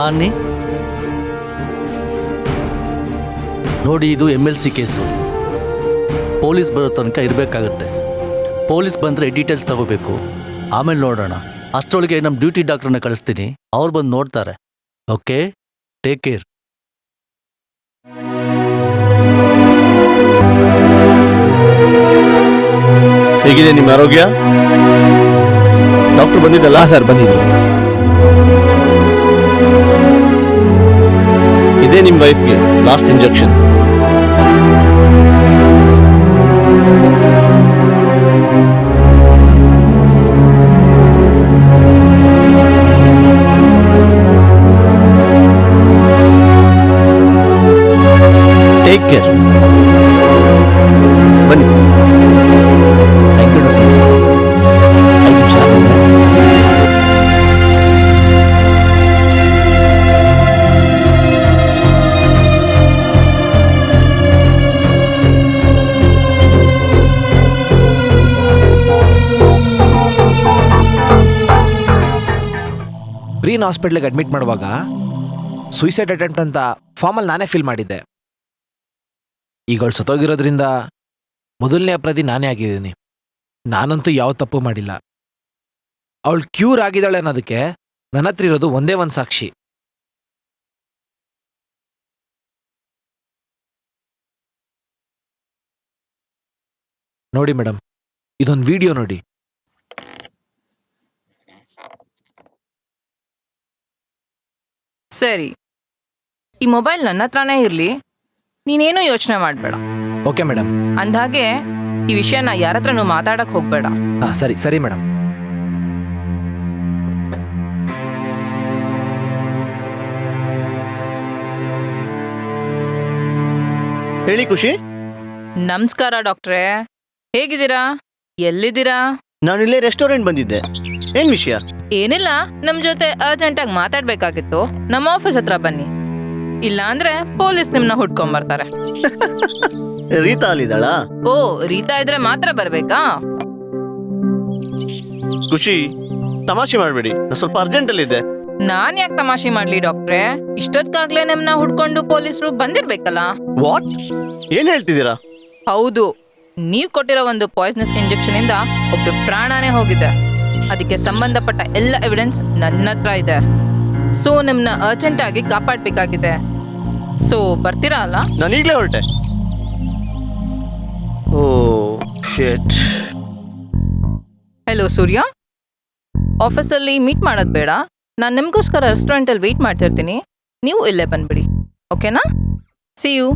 ಅನ್ನಿ ನೋಡಿ, ಇದು MLC ಕೇಸು. ಪೊಲೀಸ್ ಬರೋ ತನಕ ಇರಬೇಕಾಗತ್ತೆ. ಪೊಲೀಸ್ ಬಂದರೆ ಡೀಟೇಲ್ಸ್ ತಗೋಬೇಕು, ಆಮೇಲೆ ನೋಡೋಣ. ಅಷ್ಟರೊಳಗೆ ನಮ್ಮ ಡ್ಯೂಟಿ ಡಾಕ್ಟ್ರನ್ನ ಕಳಿಸ್ತೀನಿ, ಅವ್ರು ಬಂದು ನೋಡ್ತಾರೆ. Okay, take care. ಹೇಗಿದೆ ನಿಮ್ಮ ಆರೋಗ್ಯ? ಡಾಕ್ಟರ್ ಬಂದಿದ್ದಲ್ಲ? ಸರ್ ಬಂದಿದ್ರು. ಇದೇ ನಿಮ್ಮ ವೈಫ್ಗೆ ಲಾಸ್ಟ್ ಇಂಜೆಕ್ಷನ್. Take care. ಬನ್ನಿ. Thank you doctor. 5 ನಿಮಿಷ ಬಂದೆ. ಗ್ರೀನ್ ಹಾಸ್ಪಿಟ್ಲಿಗೆ ಅಡ್ಮಿಟ್ ಮಾಡುವಾಗ ಸುಯಿಸೈಡ್ ಅಟೆಂಪ್ಟ್ ಅಂತ ಫಾರ್ಮಲ್ಲಿ ನಾನೇ ಫಿಲ್ ಮಾಡಿದ್ದೆ. ಈಗ ಅವಳು ಸತ್ತೋಗಿರೋದ್ರಿಂದ ಮೊದಲನೇ ಅಪರಾಧಿ ನಾನೇ ಆಗಿದ್ದೀನಿ. ನಾನಂತೂ ಯಾವ ತಪ್ಪು ಮಾಡಿಲ್ಲ. ಅವಳು ಕ್ಯೂರ್ ಆಗಿದ್ದಾಳೆ ಅನ್ನೋದಕ್ಕೆ ನನ್ನ ಹತ್ರ ಇರೋದು ಒಂದೇ ಒಂದು ಸಾಕ್ಷಿ. ನೋಡಿ ಮೇಡಮ್, ಇದೊಂದು ವಿಡಿಯೋ ನೋಡಿ. ಸರಿ, ಈ ಮೊಬೈಲ್ ನನ್ನ ಹತ್ರನೇ ಇರಲಿ, ನೀನೇನು ಯೋಚನೆ ಮಾಡಬೇಡ. Okay madam. ಅಂದ್ಹಾಗೆ ಈ ವಿಷಯನ ಯಾರ ಹತ್ರನೂ ಮಾತಾಡಕ್ ಹೋಗ್ಬೇಡ. ಸರಿ ಸರಿ ಮೇಡಮ್. ಹೇಳಿ ಖುಷಿ. ನಮಸ್ಕಾರ ಡಾಕ್ಟ್ರೇ, ಹೇಗಿದ್ದೀರಾ? ಎಲ್ಲಿದ್ದೀರಾ? ನಾನಿಲ್ಲೇ ರೆಸ್ಟೋರೆಂಟ್ ಬಂದಿದ್ದೆ. ಏನ್ ವಿಷಯ? ಏನಿಲ್ಲ, ನಮ್ ಜೊತೆ ಅರ್ಜೆಂಟಾಗಿ ಮಾತಾಡ್ಬೇಕಾಗಿತ್ತು. ನಮ್ಮ ಆಫೀಸ್ ಹತ್ರ ಬನ್ನಿ, ಇಲ್ಲ ಅಂದ್ರೆ ಪೊಲೀಸ್ ನಿಮ್ನ ಹುಡ್ಕೊಂಬರ್ತಾರೆ. ರೀತಾ ಅಲ್ಲಿದ್ದಾಳಾ? ಓ, ರೀತಾ ಇದ್ರೆ ಮಾತ್ರ ಬರ್ಬೇಕಾ? ಖುಷಿ, ತಮಾಷೆ ಮಾಡಬೇಡಿ, ಸ್ವಲ್ಪ ಅರ್ಜೆಂಟ್ ಅಲ್ಲಿ ಇದೆ. ನಾನ್ ಯಾಕೆ ತಮಾಷೆ ಮಾಡ್ಲಿ ಡಾಕ್ಟ್ರೇ? ಇಷ್ಟೊತ್ತಾಗ್ಲೇ ನಿಮ್ನ ಹುಡ್ಕೊಂಡು ಪೊಲೀಸರು ಬಂದಿರ್ಬೇಕಲ್ಲ. ವಾಟ್? ಏನ್ ಹೇಳ್ತಿದ್ದೀರಾ? ಹೌದು, ನೀವ್ ಕೊಟ್ಟಿರೋ ಒಂದು ಪಾಯ್ಸನಸ್ ಇಂಜೆಕ್ಷನ್ ಇಂದ ಒಬ್ರು ಪ್ರಾಣನೇ ಹೋಗಿದೆ. ಅದಕ್ಕೆ ಸಂಬಂಧಪಟ್ಟ ಎಲ್ಲ ಎವಿಡೆನ್ಸ್ ನನ್ನ ಹತ್ರ ಇದೆ. ಸೊ ನಿಮ್ನ ಅರ್ಜೆಂಟ್ ಆಗಿ ಕಾಪಾಡ್ಬೇಕಾಗಿದೆ. ಸೊ ಬರ್ತೀರಾ ಅಲ್ಲ? ನಾನು ಈಗಲೇ ಹೊರಟೆ. ಓ ಶಿಟ್. ಹೆಲೋ ಸೂರ್ಯ, ಆಫೀಸಲ್ಲಿ ಮೀಟ್ ಮಾಡೋದು ಬೇಡ. ನಾನು ನಿಮಗೋಸ್ಕರ ರೆಸ್ಟೋರೆಂಟಲ್ಲಿ ವೆಯ್ಟ್ ಮಾಡ್ತಿರ್ತೀನಿ. ನೀವು ಇಲ್ಲೇ ಬಂದ್ಬಿಡಿ, ಓಕೆನಾ? See you.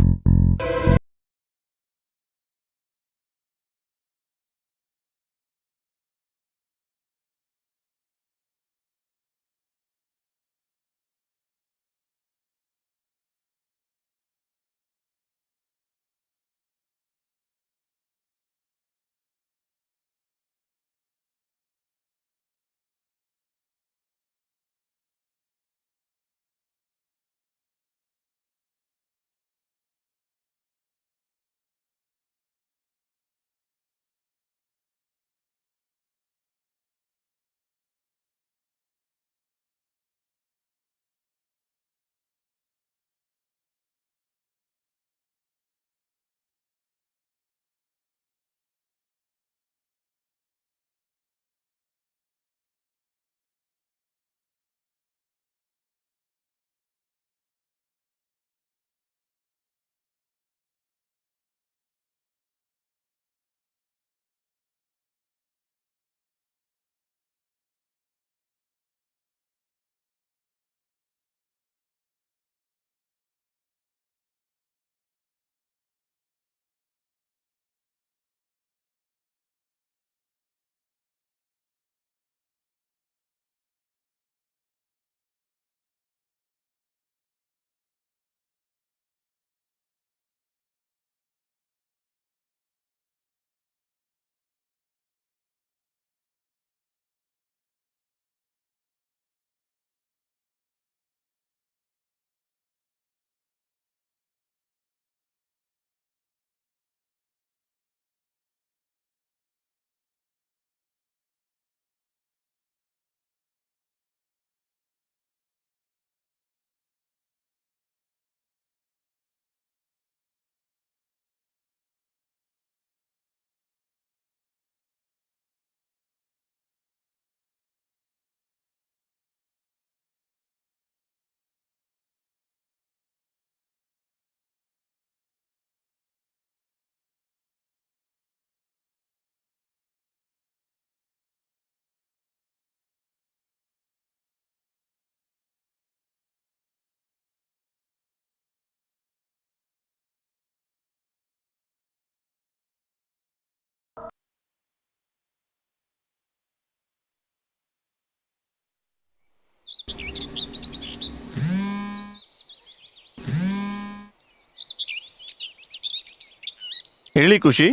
ಹೇಳಿ ಖುಷಿ.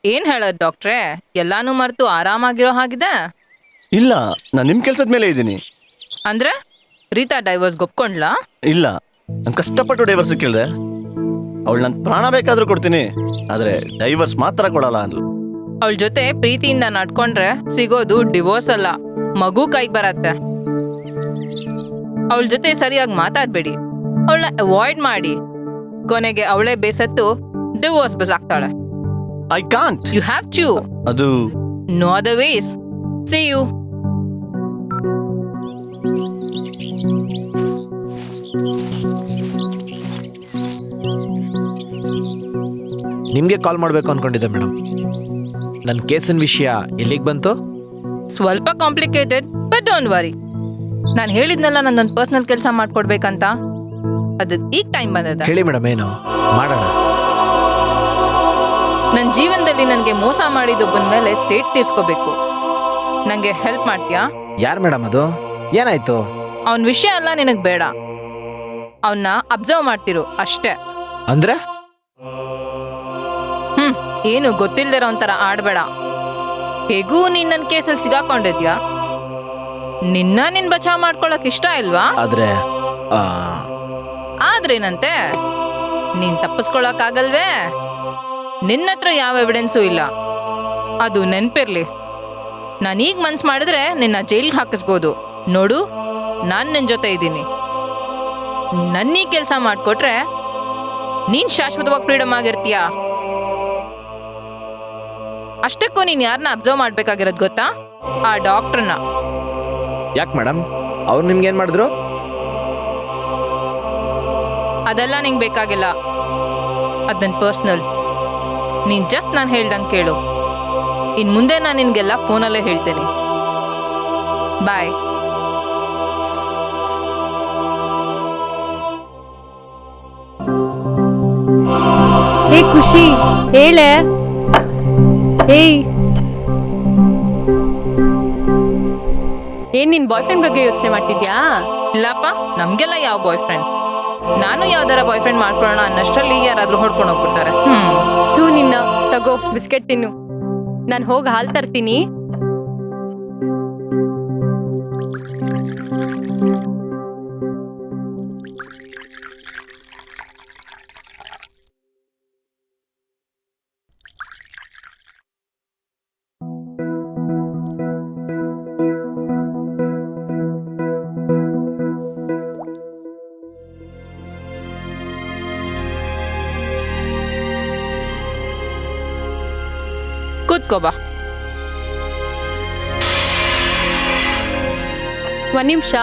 ಏನ್ ಹೇಳೋದು ಡಾಕ್ಟ್ರೇ, ಎಲ್ಲಾನು ಮರೆತು ಆರಾಮಾಗಿರೋ ಹಾಗಿದೆ. ಇಲ್ಲ, ನಾನು ನಿಮ್ಮ ಕೆಲ್ಸದ ಮೇಲೆ ಇದ್ದೀನಿ. ಅಂದ್ರೆ ರೀತಾ ಡೈವರ್ಸ್ ಒಪ್ಕೊಂಡ್ಲಾ? ಇಲ್ಲ, ನಾನು ಕಷ್ಟಪಟ್ಟು ಡೈವರ್ಸ್ ಕೇಳಿದೆ. ಅವಳು ನನ್ನ ಪ್ರಾಣ ಬೇಕಾದ್ರೂ ಕೊಡ್ತೀನಿ, ಆದ್ರೆ ಡೈವರ್ಸ್ ಮಾತ್ರ ಕೊಡಲ್ಲ ಅಂದ್ಲು. ಅವಳ ಜೊತೆ ಪ್ರೀತಿಯಿಂದ ನಡ್ಕೊಂಡ್ರೆ ಸಿಗೋದು ಡಿವೋರ್ಸ್ ಅಲ್ಲ, ಮಗು ಕೈಗೆ ಬರತ್ತೆ. ಅವಳ ಜೊತೆ ಸರಿಯಾಗಿ ಮಾತಾಡ್ಬೇಡಿ, ಅವಳನ್ನ ಅವಾಯ್ಡ್ ಮಾಡಿ. ಕೊನೆಗೆ ಅವಳೇ ಬೇಸತ್ತು ಡಿವೋರ್ಸ್ ಬಸಾಕ್ತಾಳೆ. I can't. You have to. ಅದು no other ways. See you. ನಿಮಗೆ ಕಾಲ್ ಮಾಡಬೇಕು ಅನ್ಕೊಂಡಿದ್ದೆ ಮೇಡಮ್. ನನ್ನ ಕೇಸಿನ ವಿಷಯ ಎಲ್ಲಿಗೆ ಬಂತು? ಸ್ವಲ್ಪ ಕಾಂಪ್ಲಿಕೇಟೆಡ್, ಬಟ್ ಡೋಂಟ್ ವರಿ. ನಾನು ಹೇಳಿದ್ನಲ್ಲ ನಂದೊಂದು ಪರ್ಸನಲ್ ಕೆಲಸ ಮಾಡ್ಕೊಡ್ಬೇಕಂತ, ಅದಕ್ಕೆ ಈಗ ಟೈಮ್ ಬಂದದ. ಹೇಳಿ ಮೇಡಮ್, ಏನು ಮಾಡೋಣ? ನನ್ನ ಜೀವನದಲ್ಲಿ ನನಗೆ ಮೋಸ ಮಾಡಿದೊಬ್ಬನ ಮೇಲೆ ಸೇಟ್ ತೀರ್ಸ್ಕೋಬೇಕು. ನನಗೆ ಹೆಲ್ಪ್ ಮಾಡ್ತೀಯಾ? ಯಾರು ಮೇಡಮ್ ಅದು? ಏನಾಯ್ತು? ಅವನ ವಿಷಯ ಎಲ್ಲ ನಿನಗೆ ಬೇಡ, ಅವನ್ನ ಅಬ್ಸರ್ವ್ ಮಾಡ್ತಿರು ಅಷ್ಟೇ. ಅಂದ್ರೆ ಏನು ಗೊತ್ತಿಲ್ದಿರೋ ಒಂಥರ ಆಡ್ಬೇಡ. ಹೇಗೂ ನೀನ್ ನನ್ನ ಕೇಸಲ್ಲಿ ಸಿಗಾಕೊಂಡಿದ್ಯಾ, ನಿನ್ನ ಬಚಾವ್ ಮಾಡ್ಕೊಳಕ್ ಇಷ್ಟ ಇಲ್ವಾ? ಆದ್ರೇನಂತೆ, ನೀನ್ ತಪ್ಪಿಸ್ಕೊಳಕ್ ಆಗಲ್ವೇ? ನಿನ್ನತ್ರ ಯಾವ ಎವಿಡೆನ್ಸು ಇಲ್ಲ, ಅದು ನೆನ್ಪಿರ್ಲಿ. ನಾನೀಗ ಮನ್ಸ್ ಮಾಡಿದ್ರೆ ನಿನ್ನ ಜೈಲ್ಗೆ ಹಾಕಿಸ್ಬೋದು. ನೋಡು, ನಾನ್ ನಿನ್ ಜೊತೆ ಇದ್ದೀನಿ. ನನ್ನೀ ಕೆಲಸ ಮಾಡ್ಕೊಟ್ರೆ ನೀನ್ ಶಾಶ್ವತವಾಗಿ ಫ್ರೀಡಮ್ ಆಗಿರ್ತೀಯ. ಅಷ್ಟಕ್ಕೂ ನೀನ್ ಯಾರನ್ನ ಅಬ್ಸರ್ವ್ ಮಾಡ್ಬೇಕಾಗಿರೋದು ಗೊತ್ತಾ? ಆ ಡಾಕ್ಟರ್ನ. ಯಾಕೆ ಮೇಡಮ್, ಅವ್ರು ನಿಮ್ಗೆ ಏನ್ ಮಾಡಿದ್ರು? ಅದೆಲ್ಲ ನಿಂಗೆ ಬೇಕಾಗಿಲ್ಲ, ಅದನ್ ಪರ್ಸ್ನಲ್. ನೀನ್ ಜಸ್ಟ್ ನಾನು ಹೇಳ್ದಂಗೆ ಕೇಳು. ಇನ್ ಮುಂದೆ ನಾನು ನಿನ್ಗೆಲ್ಲ ಫೋನಲ್ಲೇ ಹೇಳ್ತೇನೆ. ಬಾಯ್. ಹೇ ಖುಷಿ, ಹೇಳೆ. ಏಯ್, ಏನ್ ನಿನ್ ಬಾಯ್ ಫ್ರೆಂಡ್ ಬಗ್ಗೆ ಯೋಚನೆ ಮಾಡ್ತಿದ್ಯಾ? ಇಲ್ಲಪ್ಪ, ನಮ್ಗೆಲ್ಲ ಯಾವ ಬಾಯ್ ಫ್ರೆಂಡ್. ನಾನು ಯಾವ್ದಾರ ಬಾಯ್ ಫ್ರೆಂಡ್ ಮಾಡ್ಕೊಳ್ಳೋಣ ಅನ್ನಷ್ಟರಲ್ಲಿ ಯಾರಾದ್ರೂ ಹೊಡ್ಕೊಂಡು ಹೋಗ್ಬಿಡ್ತಾರೆ. ಥೂ ನಿನ್ನ, ತಗೋ ಬಿಸ್ಕೆಟ್ ತಿನ್ನು. ನಾನು ಹೋಗಿ ಹಾಲು ತರ್ತೀನಿ. ಕೂತ್ಕೋ ಬಾ. ಒಂದ್ ನಿಮಿಷ.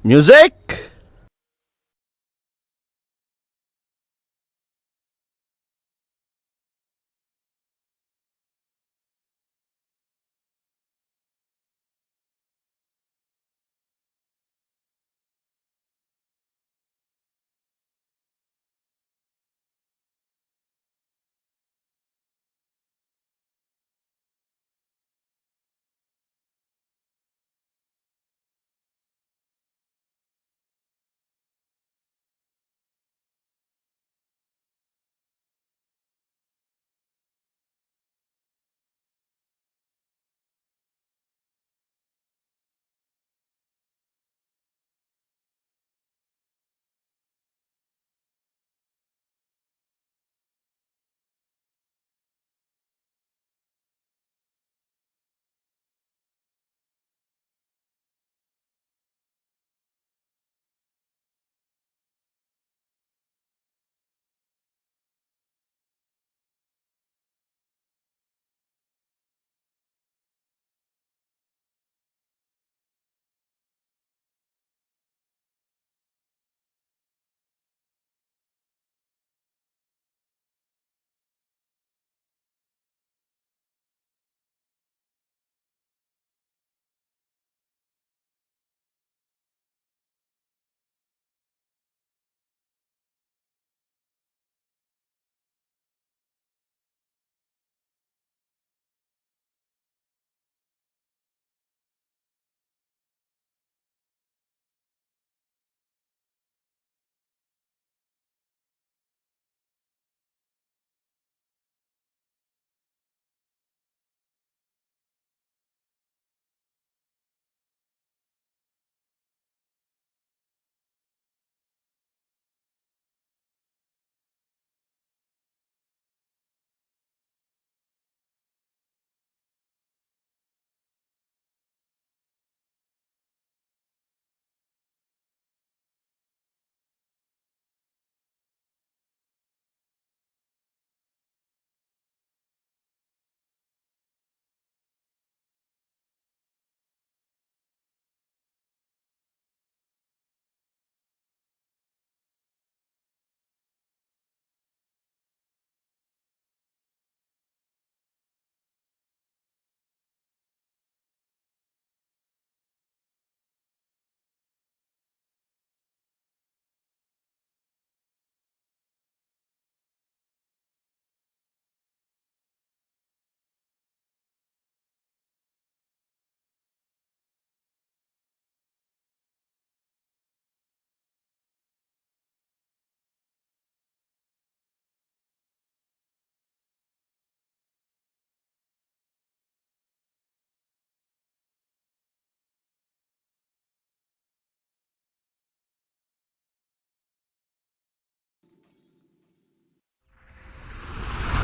ಮ್ಯೂಸಿಕ್.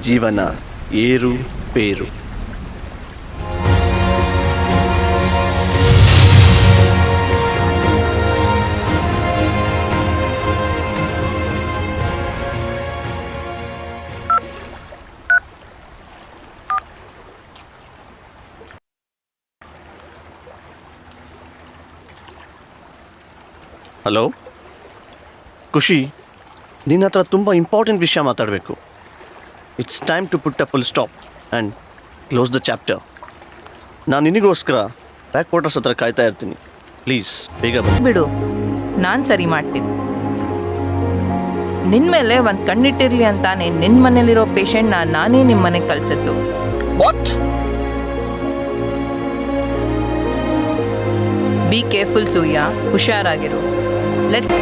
ಜೀವನ ಏರು ಪೇರು. ಹಲೋ ಖುಷಿ, ನಿನ್ನ ಹತ್ರ ತುಂಬ ಇಂಪಾರ್ಟೆಂಟ್ ವಿಷಯ ಮಾತಾಡಬೇಕು. It's time to put a full stop and close the chapter. ನಾನು ನಿನಗೋಸ್ಕರ ಬ್ಯಾಕ್ ವಾಟರ್ಸ್ ಹತ್ರ ಕಾಯ್ತಾ ಇರ್ತೀನಿ. ಪ್ಲೀಸ್ ಬೇಗ ಬನ್ನಿ. ಬಿಡು, ನಾನು ಸರಿ ಮಾಡ್ತೀನಿ. ನಿನ್ನ ಮೇಲೆ ಒಂದು ಕಣ್ಣಿಟ್ಟಿರ್ಲಿ ಅಂತಾನೆ ನಿನ್ನ ಮನೇಲಿರೋ ಪೇಷಂಟ್ನ ನಾನೇ ನಿಮ್ಮ ಮನೆಗೆ ಕಳ್ಸಿದ್ದು. ವಾಟ್? ಬಿ ಕೇರ್ಫುಲ್ ಸೂರ್ಯ, ಹುಷಾರಾಗಿರು. ಲೆಟ್ಸ್